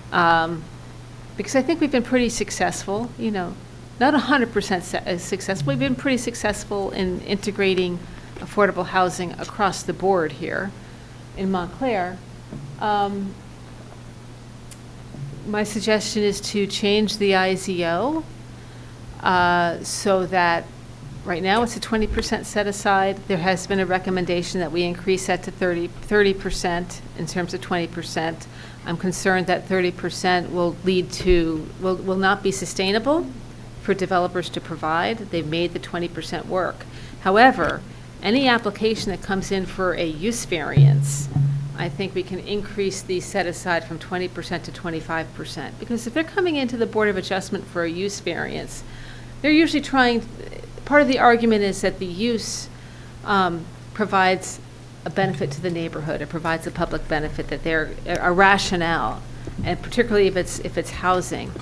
because I think we've been pretty successful, not 100% successful. We've been pretty successful in integrating affordable housing across the board here in Montclair. My suggestion is to change the IZO so that right now it's a 20% set aside. There has been a recommendation that we increase that to 30% in terms of 20%. I'm concerned that 30% will will not be sustainable for developers to provide. They've made the 20% work. However, any application that comes in for a use variance, I think we can increase the set aside from 20% to 25%. Because if they're coming into the Board of Adjustment for a use variance, they're usually part of the argument is that the use provides a benefit to the neighborhood. It provides a public benefit, that they're a rationale, and particularly if it's housing.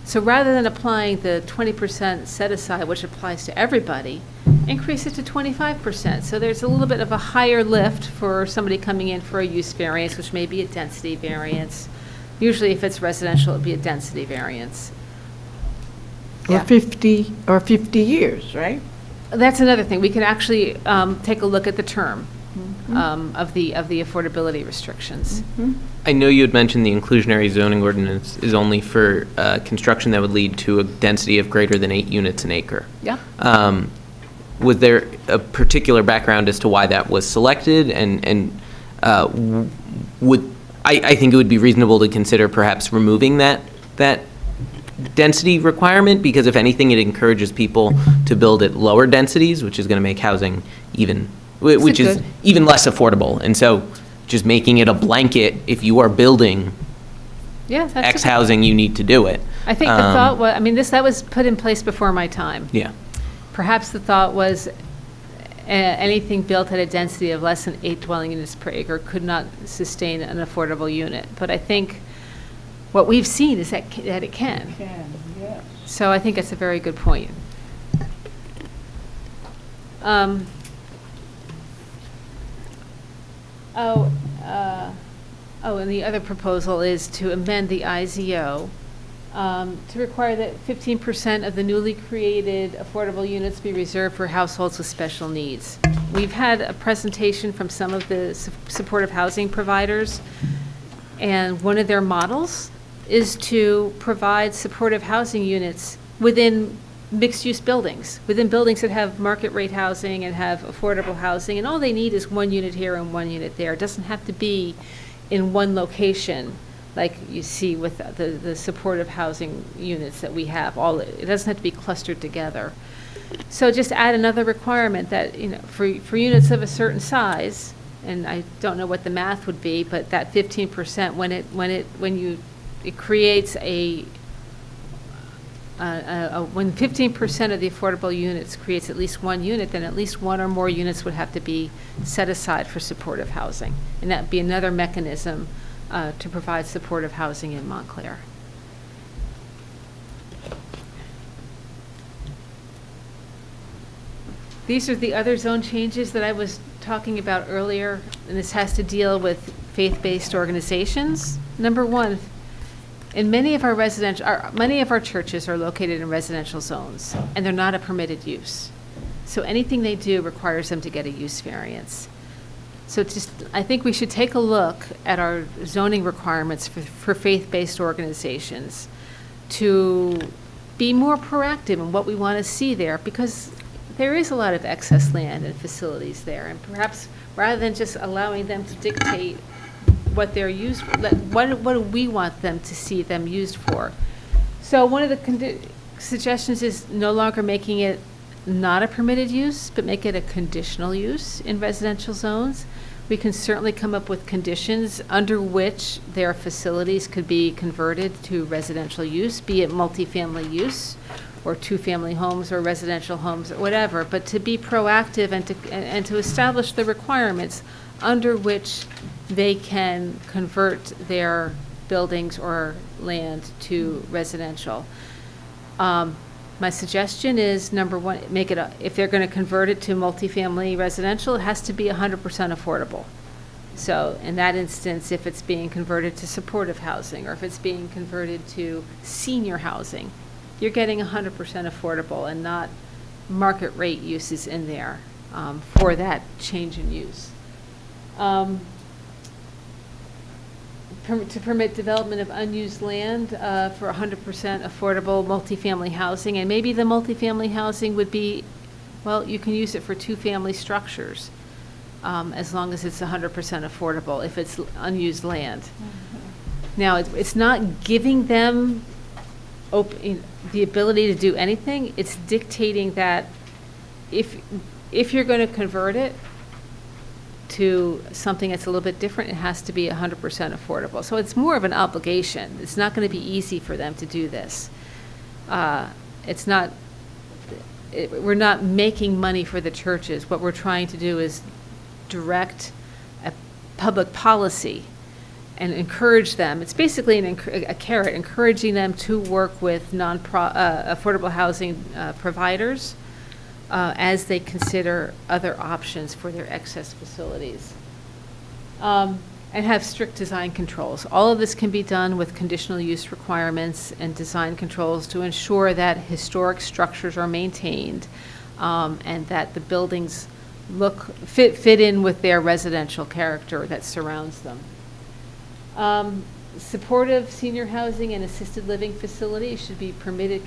So rather than applying the 20% set aside, which applies to everybody, increase it to 25%. So there's a little bit of a higher lift for somebody coming in for a use variance, which may be a density variance. Usually if it's residential, it'd be a density variance. Or 50 years, right? That's another thing. We can actually take a look at the term of the affordability restrictions. I know you had mentioned the inclusionary zoning ordinance is only for construction that would lead to a density of greater than 8 units an acre. Yeah. Was there a particular background as to why that was selected? And I think it would be reasonable to consider perhaps removing that density requirement, because if anything, it encourages people to build at lower densities, which is going to make housing even less affordable. And so just making it a blanket, if you are building Yeah, that's X housing, you need to do it. I think the thought was, that was put in place before my time. Yeah. Perhaps the thought was, anything built at a density of less than 8 dwelling units per acre could not sustain an affordable unit. But I think what we've seen is that it can. Yes. So I think that's a very good point. And the other proposal is to amend the IZO to require that 15% of the newly created affordable units be reserved for households with special needs. We've had a presentation from some of the supportive housing providers, and one of their models is to provide supportive housing units within mixed-use buildings, within buildings that have market rate housing and have affordable housing, and all they need is 1 unit here and 1 unit there. It doesn't have to be in one location like you see with the supportive housing units that we have. It doesn't have to be clustered together. So just add another requirement that, for units of a certain size, and I don't know what the math would be, but that 15% it creates when 15% of the affordable units creates at least 1 unit, then at least 1 or more units would have to be set aside for supportive housing. And that'd be another mechanism to provide supportive housing in Montclair. These are the other zone changes that I was talking about earlier, and this has to deal with faith-based organizations. Number 1, in many of our churches are located in residential zones, and they're not a permitted use. So anything they do requires them to get a use variance. So I think we should take a look at our zoning requirements for faith-based organizations to be more proactive in what we want to see there, because there is a lot of excess land and facilities there, and perhaps rather than just allowing them to dictate what they're used for, what do we want them to see them used for? So one of the suggestions is no longer making it not a permitted use, but make it a conditional use in residential zones. We can certainly come up with conditions under which their facilities could be converted to residential use, be it multifamily use or 2-family homes or residential homes or whatever, but to be proactive and to establish the requirements under which they can convert their buildings or land to residential. My suggestion is, number 1, if they're going to convert it to multifamily residential, it has to be 100% affordable. So in that instance, if it's being converted to supportive housing or if it's being converted to senior housing, you're getting 100% affordable and not market rate uses in there for that change in use. To permit development of unused land for 100% affordable multifamily housing. And maybe the multifamily housing would be, well, you can use it for 2-family structures as long as it's 100% affordable if it's unused land. Mm-hmm. Now, it's not giving them the ability to do anything. It's dictating that if you're going to convert it to something that's a little bit different, it has to be 100% affordable. So it's more of an obligation. It's not going to be easy for them to do this. We're not making money for the churches. What we're trying to do is direct a public policy and encourage them. It's basically a carrot, encouraging them to work with affordable housing providers as they consider other options for their excess facilities. And have strict design controls. All of this can be done with conditional use requirements and design controls to ensure that historic structures are maintained and that the buildings fit in with their residential character that surrounds them. Supportive senior housing and assisted living facilities should be permitted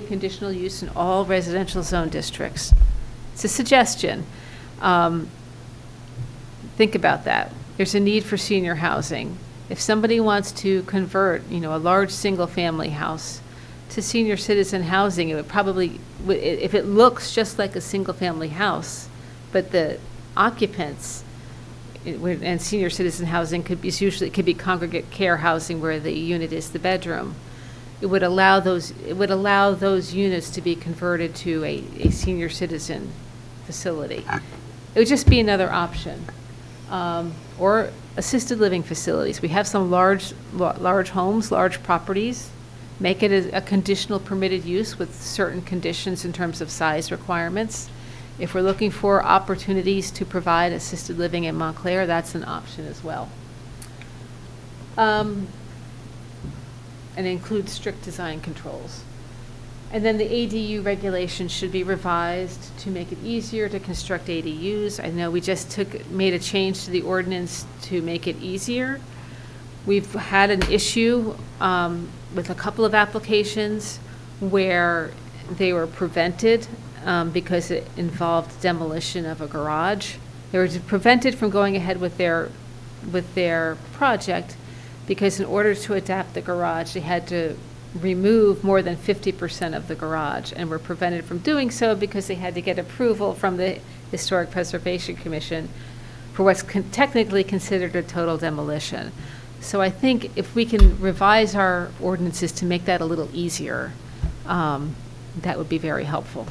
conditional use in all residential zone districts. It's a suggestion. Think about that. There's a need for senior housing. If somebody wants to convert, a large single-family house to senior citizen housing, it would probably, if it looks just like a single-family house, but the occupants and senior citizen housing could be congregate care housing where the unit is the bedroom. It would allow those units to be converted to a senior citizen facility. It would just be another option. Or assisted living facilities. We have some large homes, large properties. Make it a conditional permitted use with certain conditions in terms of size requirements. If we're looking for opportunities to provide assisted living in Montclair, that's an option as well. And include strict design controls. And then the ADU regulations should be revised to make it easier to construct ADUs. I know we just made a change to the ordinance to make it easier. We've had an issue with a couple of applications where they were prevented because it involved demolition of a garage. They were prevented from going ahead with their project because in order to adapt the garage, they had to remove more than 50% of the garage, and were prevented from doing so because they had to get approval from the Historic Preservation Commission for what's technically considered a total demolition. So I think if we can revise our ordinances to make that a little easier, that would be very helpful.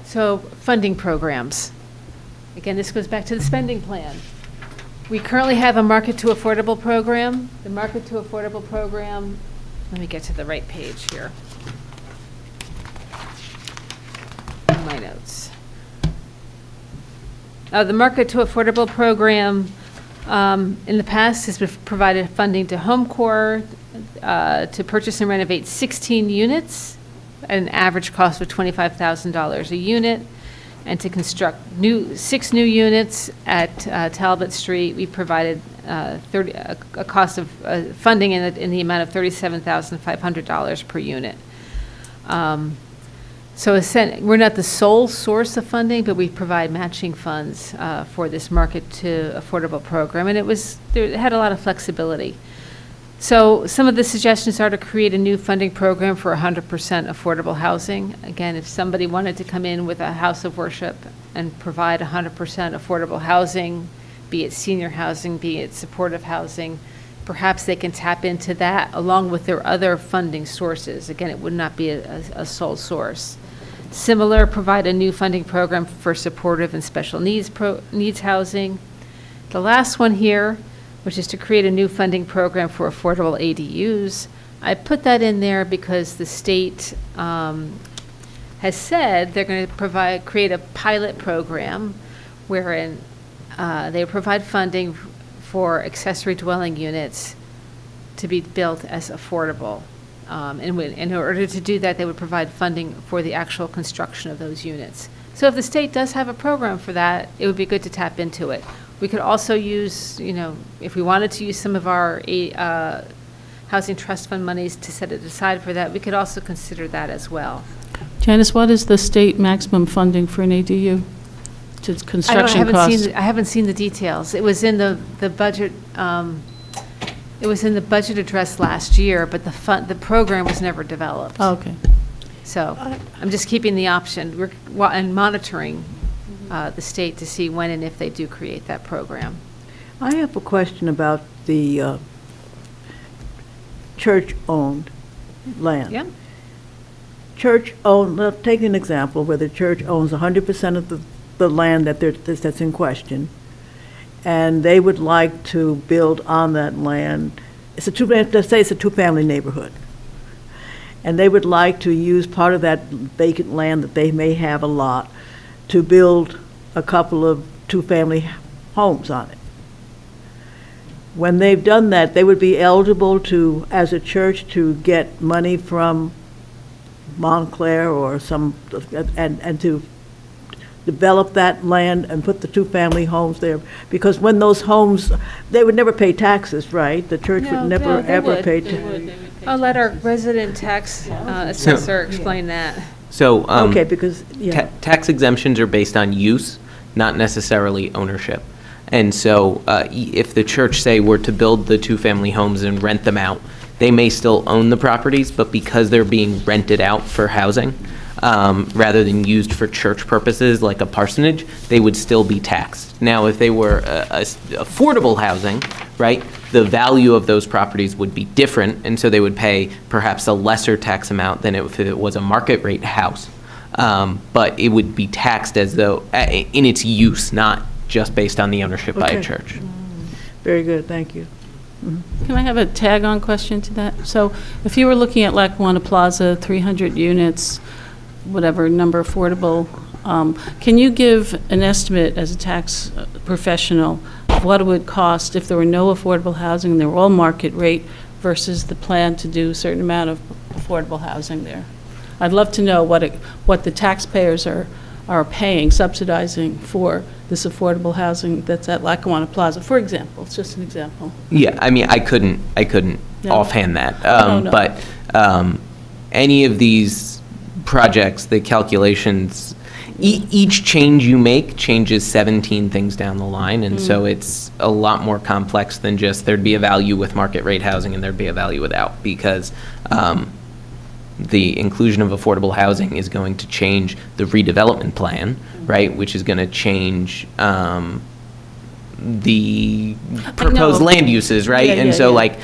So funding programs. Again, this goes back to the spending plan. We currently have a market to affordable program. The market to affordable program, let me get to the right page here. In my notes. The market to affordable program in the past has provided funding to Home Corps to purchase and renovate 16 units at an average cost of $25,000 a unit, and to construct 6 new units at Talbot Street. We provided a cost of funding in the amount of $37,500 per unit. So we're not the sole source of funding, but we provide matching funds for this market to affordable program, and it had a lot of flexibility. So some of the suggestions are to create a new funding program for 100% affordable housing. Again, if somebody wanted to come in with a house of worship and provide 100% affordable housing, be it senior housing, be it supportive housing, perhaps they can tap into that along with their other funding sources. Again, it would not be a sole source. Similar, provide a new funding program for supportive and special needs housing. The last one here, which is to create a new funding program for affordable ADUs. I put that in there because the state has said they're going to create a pilot program wherein they provide funding for accessory dwelling units to be built as affordable. And in order to do that, they would provide funding for the actual construction of those units. So if the state does have a program for that, it would be good to tap into it. We could also use, if we wanted to use some of our housing trust fund monies to set it aside for that, we could also consider that as well. Janice, what is the state maximum funding for an ADU? To construction costs? I haven't seen the details. It was in the budget. It was in the budget address last year, but the program was never developed. Oh, okay. So I'm just keeping the option and monitoring the state to see when and if they do create that program. I have a question about the church-owned land. Yeah. Church-owned, take an example where the church owns 100% of the land that's in question, and they would like to build on that land. Let's say it's a two-family neighborhood, and they would like to use part of that vacant land that they may have a lot to build a couple of two-family homes on it. When they've done that, they would be eligible to, as a church, to get money from Montclair or and to develop that land and put the two-family homes there. Because when those homes, they would never pay taxes, right? The church would never, ever pay taxes. I'll let our resident tax assessor explain that. So, Okay, because, yeah. tax exemptions are based on use, not necessarily ownership. And so if the church, say, were to build the two-family homes and rent them out, they may still own the properties, but because they're being rented out for housing, rather than used for church purposes like a parsonage, they would still be taxed. Now, if they were affordable housing, right, the value of those properties would be different, and so they would pay perhaps a lesser tax amount than if it was a market rate house. But it would be taxed as though, in its use, not just based on the ownership by a Okay. church. Very good, thank you. Can I have a tag-on question to that? So if you were looking at Lackawanna Plaza, 300 units, whatever number affordable, can you give an estimate as a tax professional of what it would cost if there were no affordable housing and they were all market rate versus the plan to do a certain amount of affordable housing there? I'd love to know what the taxpayers are paying, subsidizing for this affordable housing that's at Lackawanna Plaza, for example. It's just an example. Yeah, I mean, I couldn't No. offhand that. No. But any of these projects, the calculations, each change you make changes 17 things down the line, and so it's a lot more complex than just there'd be a value with market rate housing and there'd be a value without, because the inclusion of affordable housing is going to change the redevelopment plan, right, which is going to change the proposed land uses, right? Yeah, And yeah, so, yeah. like,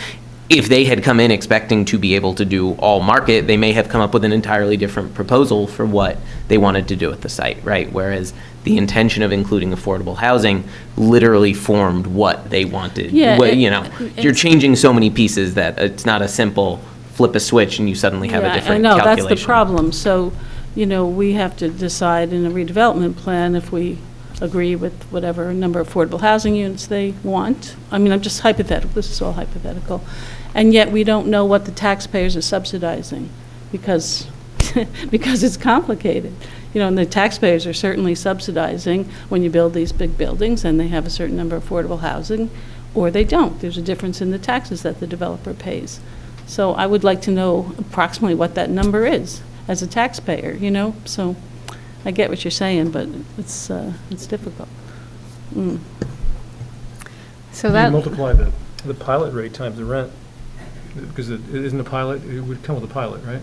if they had come in expecting to be able to do all market, they may have come up with an entirely different proposal for what they wanted to do at the site, right? Whereas the intention of including affordable housing literally formed what they wanted. Yeah, Well, it- you're changing so many pieces that it's not a simple flip a switch and you suddenly have a Yeah, different I know, calculation. that's the problem. So, we have to decide in a redevelopment plan if we agree with whatever number of affordable housing units they want. I mean, I'm just hypothetical, this is all hypothetical. And yet, we don't know what the taxpayers are subsidizing, because, because it's complicated. And the taxpayers are certainly subsidizing when you build these big buildings, and they have a certain number of affordable housing, or they don't. There's a difference in the taxes that the developer pays. So I would like to know approximately what that number is as a taxpayer, So I get what you're saying, but it's difficult. So You that, multiply the pilot rate times the rent, because it isn't a pilot, it would come with a pilot, right?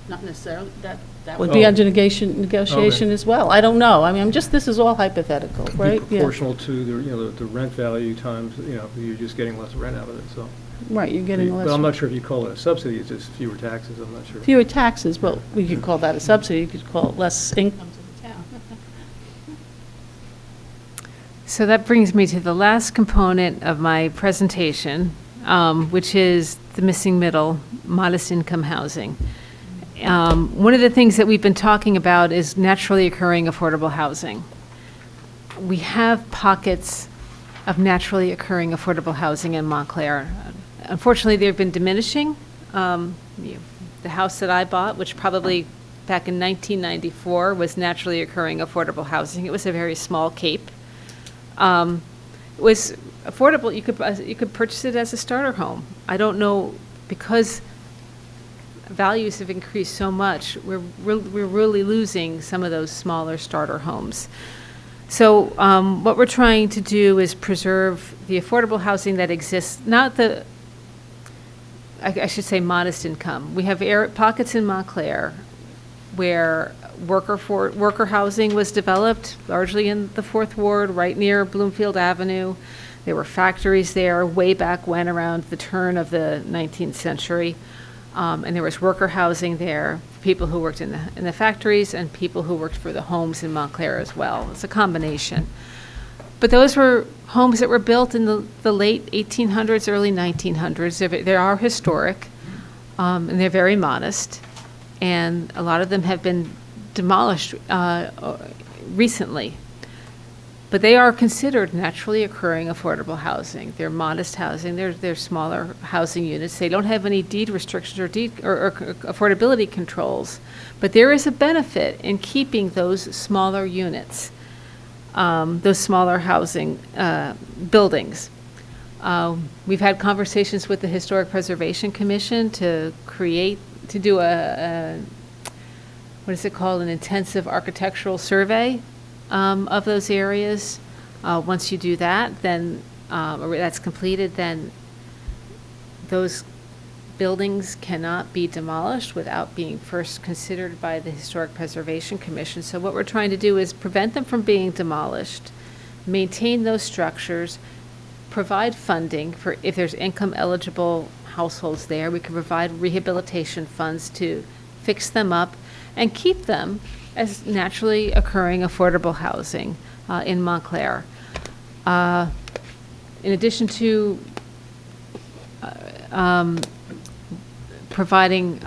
Not necessarily, that would be Oh. under negotiation as well. I don't know. I mean, this is all hypothetical, Be right? Yeah. proportional to the rent value times, you're just getting less rent out of it, so. Right, you're getting less. But I'm not sure if you call it a subsidy, it's just fewer taxes, I'm not sure. Fewer taxes, well, we could call that a subsidy, you could call it less income to the town. so that brings me to the last component of my presentation, which is the missing middle, modest income housing. One of the things that we've been talking about is naturally occurring affordable housing. We have pockets of naturally occurring affordable housing in Montclair. Unfortunately, they've been diminishing. The house that I bought, which probably back in 1994 was naturally occurring affordable housing. It was a very small cape. It was affordable. You could purchase it as a starter home. I don't know, because values have increased so much, we're really losing some of those smaller starter homes. So what we're trying to do is preserve the affordable housing that exists, not the, I should say modest income. We have pockets in Montclair where worker housing was developed, largely in the Fourth Ward, right near Bloomfield Avenue. There were factories there way back when, around the turn of the 19th century. And there was worker housing there, people who worked in the factories and people who worked for the homes in Montclair as well. It's a combination. But those were homes that were built in the late 1800s, early 1900s. They are historic, and they're very modest. And a lot of them have been demolished recently. But they are considered naturally occurring affordable housing. They're modest housing. They're smaller housing units. They don't have any deed restrictions or affordability controls. But there is a benefit in keeping those smaller units, those smaller housing buildings. We've had conversations with the Historic Preservation Commission to do what is it called, an intensive architectural survey of those areas. Once you do that, then, or that's completed, then those buildings cannot be demolished without being first considered by the Historic Preservation Commission. So what we're trying to do is prevent them from being demolished, maintain those structures, provide funding for, if there's income eligible households there, we can provide rehabilitation funds to fix them up and keep them as naturally occurring affordable housing in Montclair. In addition to providing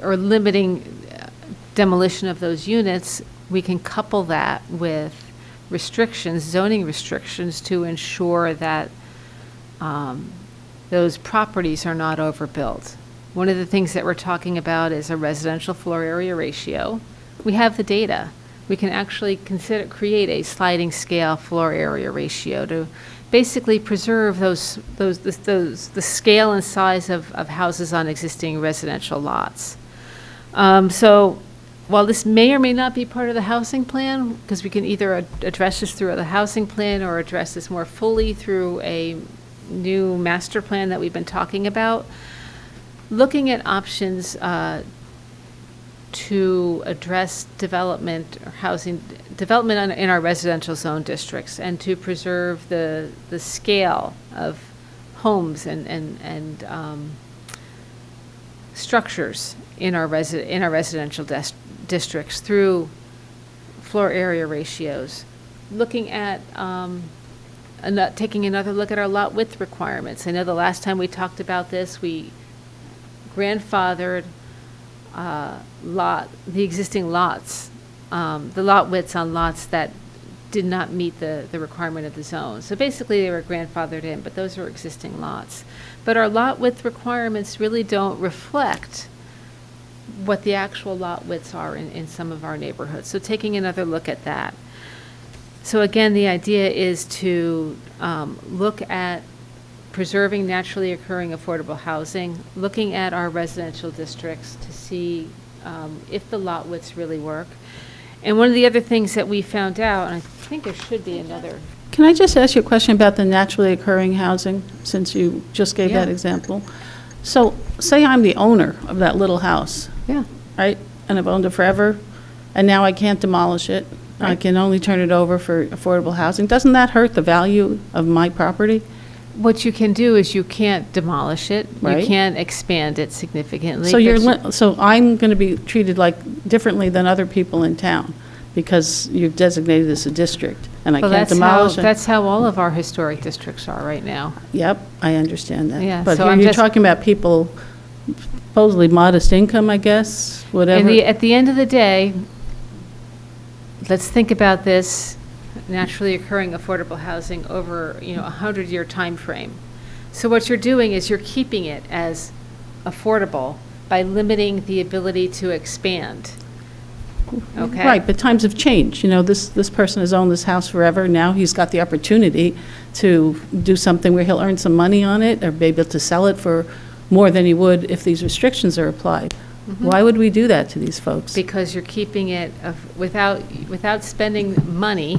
or limiting demolition of those units, we can couple that with restrictions, zoning restrictions, to ensure that those properties are not overbuilt. One of the things that we're talking about is a residential floor area ratio. We have the data. We can actually create a sliding scale floor area ratio to basically preserve the scale and size of houses on existing residential lots. So while this may or may not be part of the housing plan, because we can either address this through the housing plan or address this more fully through a new master plan that we've been talking about, looking at options to address development or housing development in our residential zone districts, and to preserve the scale of homes and structures in our residential districts through floor area ratios. Looking at taking another look at our lot width requirements. I know the last time we talked about this, we grandfathered the existing lots, the lot widths on lots that did not meet the requirement of the zone. So basically they were grandfathered in, but those are existing lots. But our lot width requirements really don't reflect what the actual lot widths are in some of our neighborhoods. So taking another look at that. So again, the idea is to look at preserving naturally occurring affordable housing, looking at our residential districts to see if the lot widths really work. And one of the other things that we found out, and I think there should be another. Can I just ask you a question about the naturally occurring housing, since you just gave that example? So say I'm the owner of that little house. Yeah. Right? And I've owned it forever, and now I can't demolish it. Right. I can only turn it over for affordable housing. Doesn't that hurt the value of my property? What you can do is you can't demolish it. Right. You can't expand it significantly. So so I'm going to be treated differently than other people in town because you've designated this a district, and I can't demolish it. That's how all of our historic districts are right now. Yep, I understand that. Yeah, But so you're talking about people supposedly modest income, I guess, whatever. At the end of the day, let's think about this naturally occurring affordable housing over, a 100-year time frame. So what you're doing is you're keeping it as affordable by limiting the ability to expand. Okay? Right, but times have changed. This person has owned this house forever. Now he's got the opportunity to do something where he'll earn some money on it or be able to sell it for more than he would if these restrictions are applied. Mm-hmm. Why would we do that to these folks? Because you're keeping it, without spending money,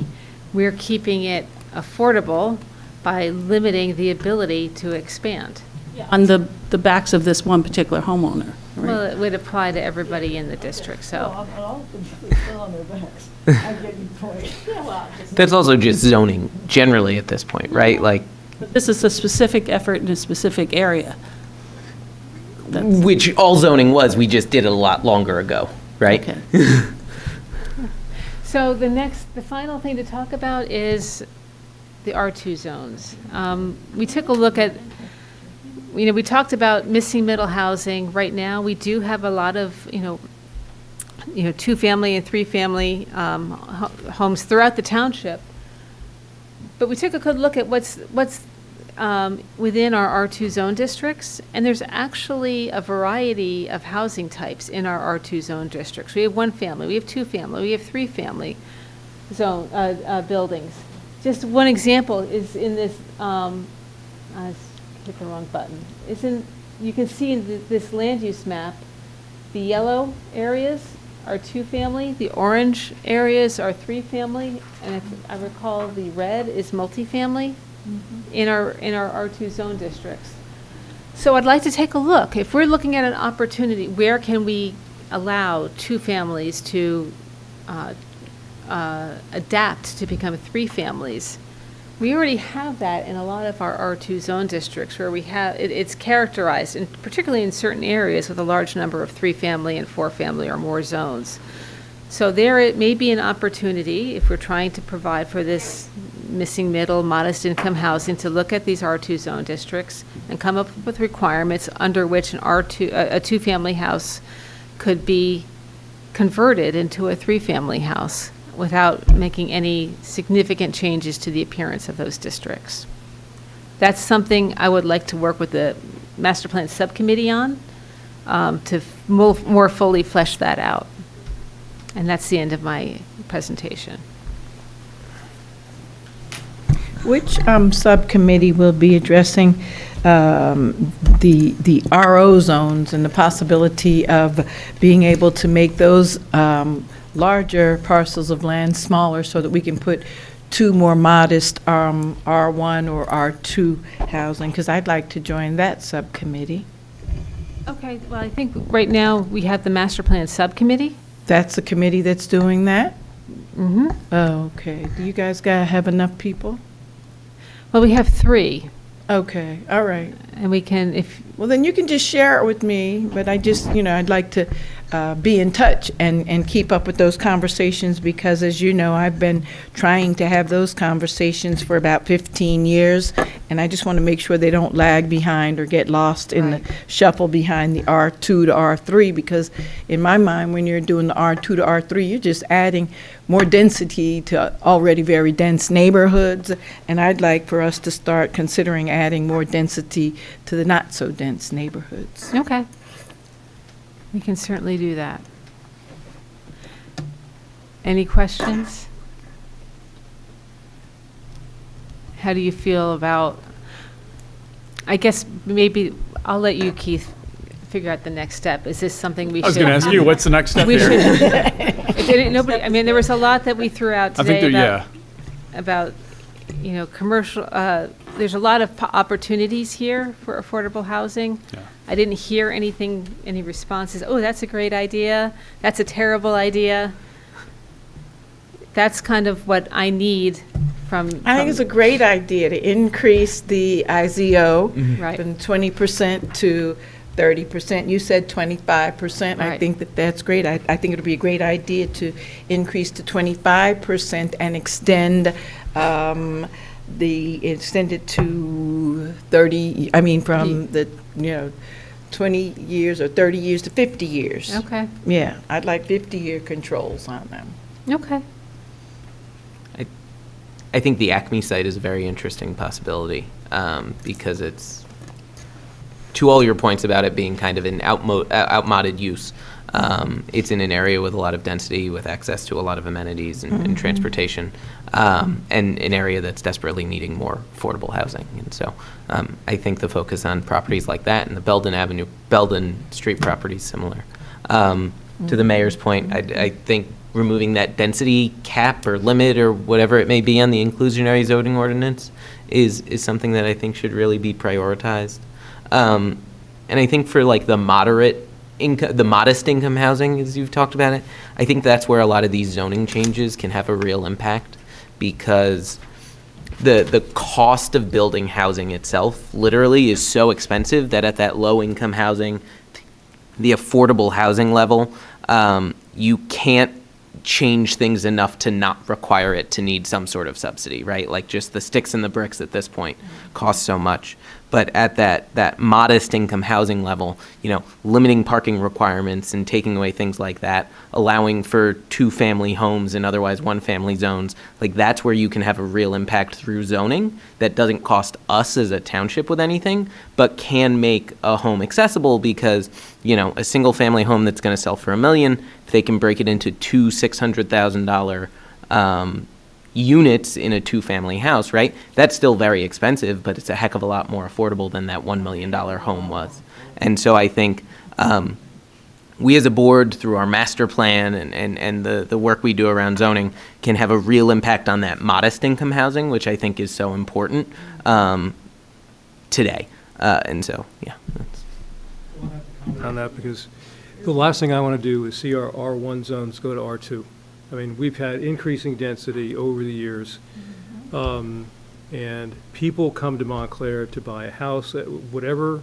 we're keeping it affordable by limiting the ability to expand. On the backs of this one particular homeowner, right? Well, it would apply to everybody in the district, so. All of them are still on their backs. I get your point. That's also just zoning generally at this point, right? Like, But this is a specific effort in a specific area. That's- which all zoning was, we just did it a lot longer ago, right? Okay. So the final thing to talk about is the R2 zones. We took a look at, we talked about missing middle housing. Right now, we do have a lot of, 2-family and 3-family homes throughout the township. But we took a good look at what's within our R2 zone districts, and there's actually a variety of housing types in our R2 zone districts. We have 1-family, we have 2-family, we have 3-family zone buildings. Just one example is in this, I hit the wrong button. You can see in this land use map, the yellow areas are 2-family, the orange areas are 3-family, and if I recall, the red is multifamily. In our R2 zone districts. So I'd like to take a look. If we're looking at an opportunity, where can we allow 2 families to adapt to become 3 families? We already have that in a lot of our R2 zone districts where we have, it's characterized, and particularly in certain areas with a large number of 3-family and 4-family or more zones. So there it may be an opportunity, if we're trying to provide for this missing middle, modest income housing, to look at these R2 zone districts and come up with requirements under which a 2-family house could be converted into a 3-family house without making any significant changes to the appearance of those districts. That's something I would like to work with the master plan subcommittee on, to more fully flesh that out. And that's the end of my presentation. Which subcommittee will be addressing the RO zones and the possibility of being able to make those larger parcels of land smaller so that we can put 2 more modest R1 or R2 housing? Because I'd like to join that subcommittee. Okay, well, I think right now we have the master plan subcommittee. That's the committee that's doing that? Mm-hmm. Oh, okay. Do you guys have enough people? Well, we have 3. Okay, all right. And we can, Well, then you can just share it with me, but I just, I'd like to be in touch and keep up with those conversations because, as you know, I've been trying to have those conversations for about 15 years, and I just want to make sure they don't lag behind or get lost in the shuffle behind the R2 to R3, because in my mind, when you're doing the R2 to R3, you're just adding more density to already very dense neighborhoods, and I'd like for us to start considering adding more density to the not-so-dense neighborhoods. okay. We can certainly do that. Any questions? How do you feel about, I guess maybe I'll let you, Keith, figure out the next step. Is this something we should? I was going to ask you, what's the next step We here? I mean, there was a lot that we threw out today about, commercial, there's a lot of opportunities here for affordable housing. Yeah. I didn't hear any responses, oh, that's a great idea, that's a terrible idea. That's kind of what I need from. I think it's a great idea to increase the IZO Right. from 20% to 30%. You said 25%. I Right. think that's great. I think it would be a great idea to increase to 25% and extend extend it to 30, from the, 20 years or 30 years to 50 years. Okay, Yeah, I'd like 50-year controls on them. okay. I think the Acme site is a very interesting possibility because it's, to all your points about it being kind of an outmoded use, it's in an area with a lot of density, with access to a lot of amenities and transportation, and an area that's desperately needing more affordable housing. And so I think the focus on properties like that and the Belden Street properties similar. To the mayor's point, I think removing that density cap or limit or whatever it may be on the inclusionary zoning ordinance is something that I think should really be prioritized. And I think for like the modest income housing, as you've talked about it, I think that's where a lot of these zoning changes can have a real impact, because the cost of building housing itself literally is so expensive that at that low income housing, the affordable housing level, you can't change things enough to not require it to need some sort of subsidy, right? Like just the sticks and the bricks at this point cost so much. But at that modest income housing level, limiting parking requirements and taking away things like that, allowing for 2-family homes and otherwise 1-family zones, like that's where you can have a real impact through zoning that doesn't cost us as a township with anything, but can make a home accessible because, a single family home that's going to sell for $1 million, if they can break it into 2 $600,000 units in a 2-family house, right? That's still very expensive, but it's a heck of a lot more affordable than that $1 million home was. And so I think we as a board, through our master plan and the work we do around zoning, can have a real impact on that modest income housing, which I think is so important today. And so, yeah. On that, because the last thing I want to do is see our R1 zones go to R2. I mean, we've had increasing density over the years. And people come to Montclair to buy a house, whatever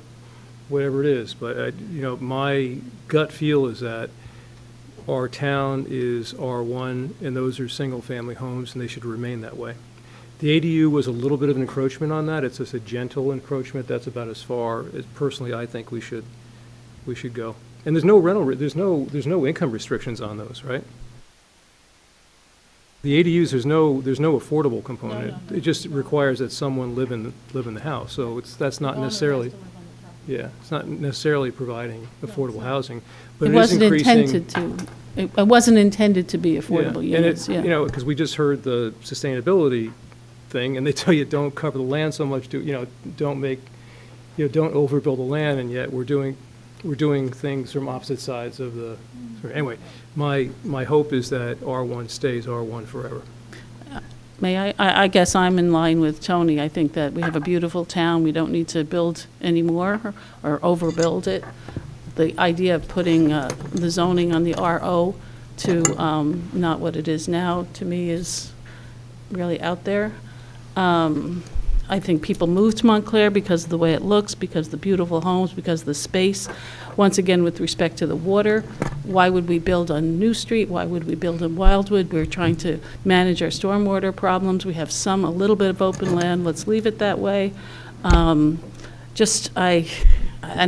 it is. But, my gut feel is that our town is R1, and those are single-family homes, and they should remain that way. The ADU was a little bit of an encroachment on that. It's just a gentle encroachment. That's about as far as, personally, I think we should go. And there's no rental, there's no income restrictions on those, right? The ADUs, there's no affordable component. No. It just requires that someone live in the house. So that's not necessarily, yeah, it's not necessarily providing affordable housing, but It it is wasn't increasing. intended to, it wasn't intended to be affordable Yeah, and units, it, yeah. because we just heard the sustainability thing, and they tell you don't cover the land so much, don't overbuild the land, and yet we're doing things from opposite sides of the, anyway, my hope is that R1 stays R1 forever. I guess I'm in line with Tony. I think that we have a beautiful town. We don't need to build anymore or overbuild it. The idea of putting the zoning on the RO to not what it is now, to me, is really out there. I think people move to Montclair because of the way it looks, because of the beautiful homes, because of the space. Once again, with respect to the water, why would we build on New Street? Why would we build in Wildwood? We're trying to manage our stormwater problems. We have a little bit of open land. Let's leave it that way. And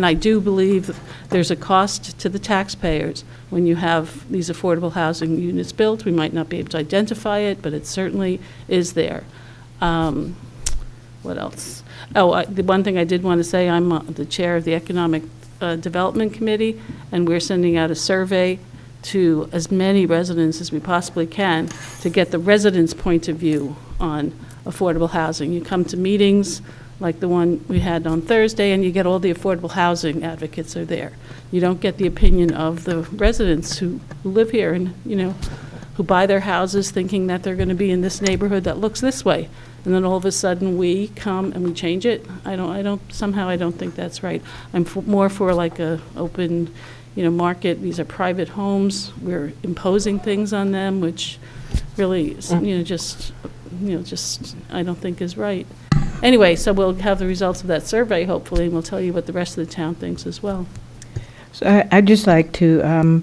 I do believe there's a cost to the taxpayers when you have these affordable housing units built. We might not be able to identify it, but it certainly is there. What else? The one thing I did want to say, I'm the chair of the Economic Development Committee, and we're sending out a survey to as many residents as we possibly can to get the residents' point of view on affordable housing. You come to meetings like the one we had on Thursday, and you get all the affordable housing advocates are there. You don't get the opinion of the residents who live here and, who buy their houses thinking that they're going to be in this neighborhood that looks this way. And then all of a sudden we come and we change it. I don't think that's right. I'm more for like a open, market. These are private homes. We're imposing things on them, which really, just I don't think is right. Anyway, so we'll have the results of that survey, hopefully, and we'll tell you what the rest of the town thinks as well. So I'd just like to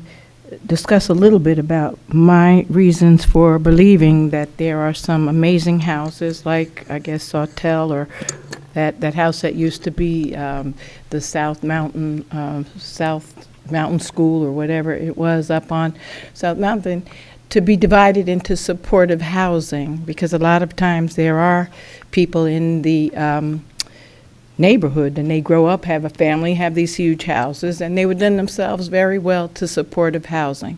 discuss a little bit about my reasons for believing that there are some amazing houses, like, I guess, Sawtell, or that house that used to be the South Mountain School, or whatever it was up on South Mountain, to be divided into supportive housing, because a lot of times there are people in the neighborhood, and they grow up, have a family, have these huge houses, and they would lend themselves very well to supportive housing.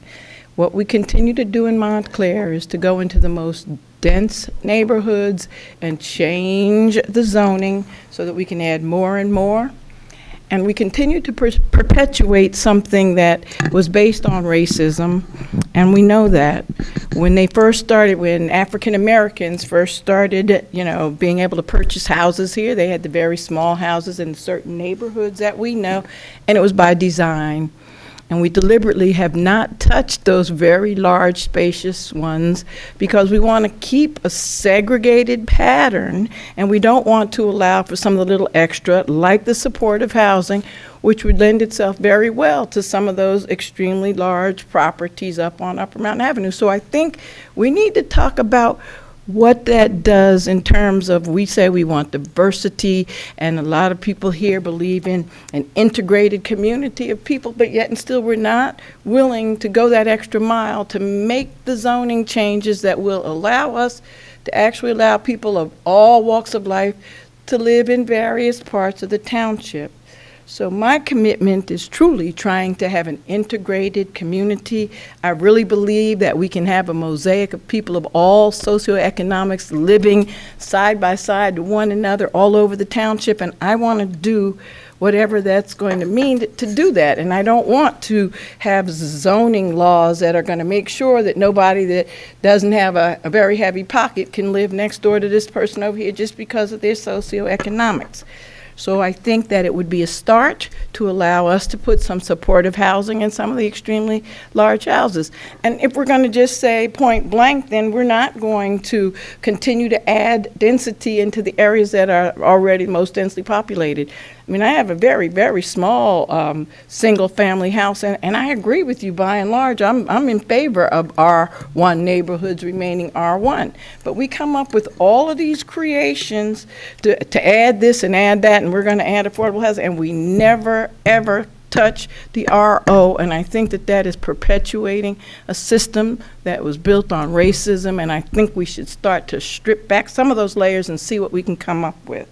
What we continue to do in Montclair is to go into the most dense neighborhoods and change the zoning so that we can add more and more. And we continue to perpetuate something that was based on racism. And we know that when African Americans first started, being able to purchase houses here, they had the very small houses in certain neighborhoods that we know, and it was by design. And we deliberately have not touched those very large, spacious ones because we want to keep a segregated pattern, and we don't want to allow for some of the little extra, like the supportive housing, which would lend itself very well to some of those extremely large properties up on Upper Mountain Avenue. So I think we need to talk about what that does in terms of, we say we want diversity, and a lot of people here believe in an integrated community of people, but yet and still we're not willing to go that extra mile to make the zoning changes that will allow us to actually allow people of all walks of life to live in various parts of the township. So my commitment is truly trying to have an integrated community. I really believe that we can have a mosaic of people of all socioeconomics living side by side to one another all over the township, and I want to do whatever that's going to mean to do that. And I don't want to have zoning laws that are going to make sure that nobody that doesn't have a very heavy pocket can live next door to this person over here just because of their socioeconomics. So I think that it would be a start to allow us to put some supportive housing in some of the extremely large houses. And if we're going to just say point blank, then we're not going to continue to add density into the areas that are already most densely populated. I mean, I have a very, very small single-family house, and I agree with you by and large. I'm in favor of R1 neighborhoods remaining R1. But we come up with all of these creations to add this and add that, and we're going to add affordable housing, and we never, ever touch the RO, and I think that that is perpetuating a system that was built on racism, and I think we should start to strip back some of those layers and see what we can come up with.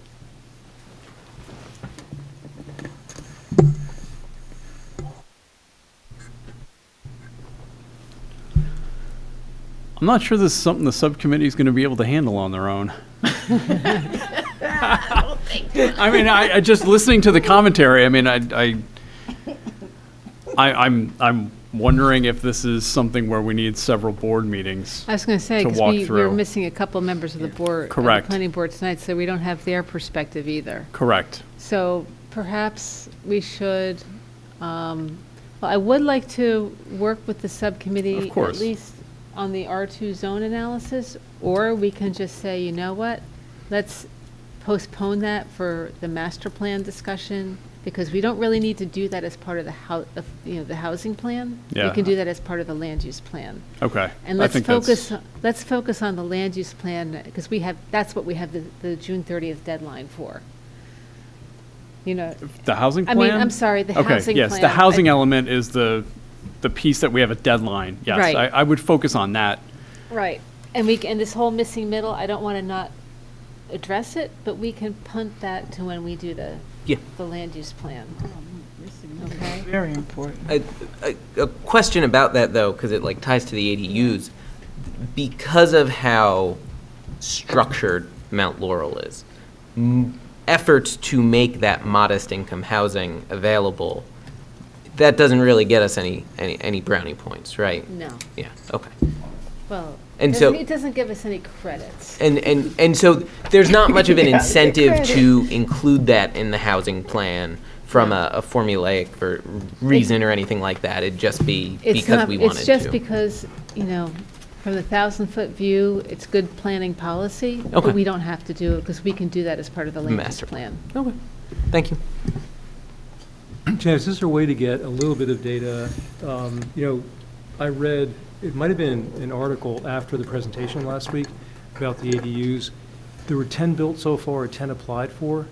I'm not sure this is something the subcommittee is going to be able to handle on their own. I mean, I just listening to the commentary. I mean, I'm wondering if this is something where we need several board meetings. I was going to say, to because walk we're through. missing a couple members of the board, Correct. the planning board tonight, so we don't have their perspective either. Correct. So perhaps we should, well, I would like to work with the subcommittee. Of course. At least on the R2 zone analysis, or we can just say, you know what? Let's postpone that for the master plan discussion, because we don't really need to do that as part of the housing plan. Yeah. We can do that as part of the land use plan. Okay. And I let's think that's- focus on the land use plan, because that's what we have the June 30th deadline for. You know, The housing I plan? mean, I'm sorry, the Okay, housing yes, plan. the housing element is the piece that we have a deadline. Yes, Right. I would focus on that. Right, and this whole missing middle, I don't want to not address it, but we can punt that to when we do the land use plan. Okay? Very important. A question about that, though, because it like ties to the ADUs. Because of how structured Mount Laurel is, efforts to make that modest income housing available, that doesn't really get us any brownie points, right? No, Yeah, okay. well, And so- it doesn't give us any credits. And so there's not much of an Yeah, incentive credit. to include that in the housing plan from a formulaic or reason or anything like that. It'd just be because we wanted to. It's just because, you know, from the 1,000-foot view, it's good planning policy, Okay. but we don't have to do it, because we can do that as part of the land use Master plan. Okay, thank you. Janice, is there a way to get a little bit of data? You know, I read, it might have been an article after the presentation last week about the ADUs. There were 10 built so far, or 10 applied for.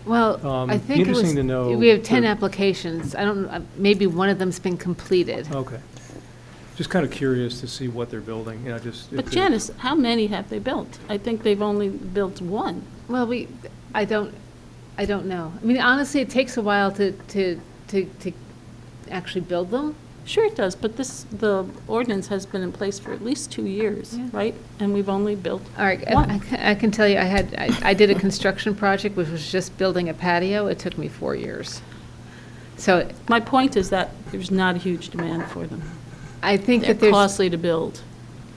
Well, Be I think it was, interesting to know we have 10 the- applications. I don't, maybe one of them's been completed. Okay. Just kind of curious to see what they're building, you know, just. But Janice, how many have they built? I think they've only built one. Well, I don't know. I mean, honestly, it takes a while to actually build them. Sure it does, but the ordinance has been in place for at least 2 years, Yeah. right? And we've only built All right, one. I can tell you, I did a construction project, which was just building a patio. It took me 4 years. So My point is that there's not a huge demand for them. I think They're that there's. costly to build,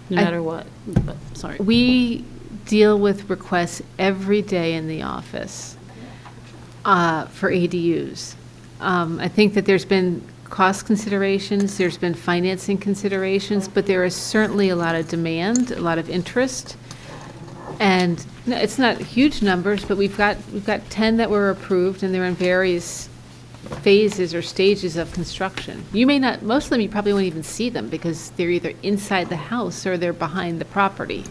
no I- matter what, but, sorry. We deal with requests every day in the office for ADUs. I think that there's been cost considerations, there's been financing considerations, but there is certainly a lot of demand, a lot of interest. And no, it's not huge numbers, but we've got 10 that were approved, and they're in various phases or stages of construction. You may not, most of them, you probably won't even see them, because they're either inside the house or they're behind the property.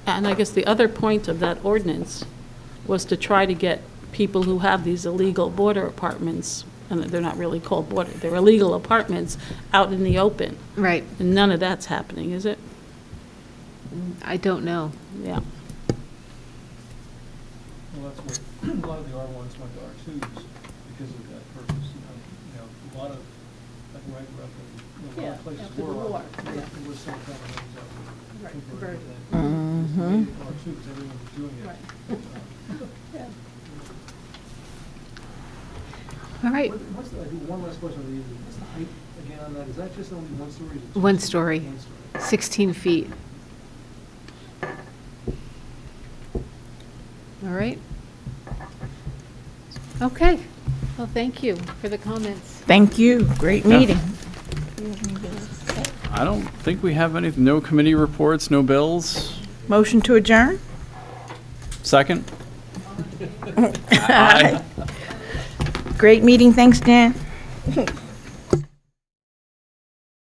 And I guess the other point of that ordinance was to try to get people who have these illegal border apartments, and they're not really called border, they're illegal apartments, out in the open. Right. And none of that's happening, is it? I don't know. Yeah. Well, that's what, a lot of the R1s went to R2s because of that purpose, you know, a lot of, like where I grew up, a lot of places after the were, war, there was some kind of homes that were converted converted. that. R2 because everyone was doing it. All right, What's the, I do one last question, what's the height again on that? Is that just only one story? Or is it two One stories? story. One story. 16 feet. All right. Okay. Well, thank you for the comments. Thank you. Great meeting. I don't think we have any, no committee reports, no bills. Motion to adjourn? Second? Great meeting. Thanks, Dan.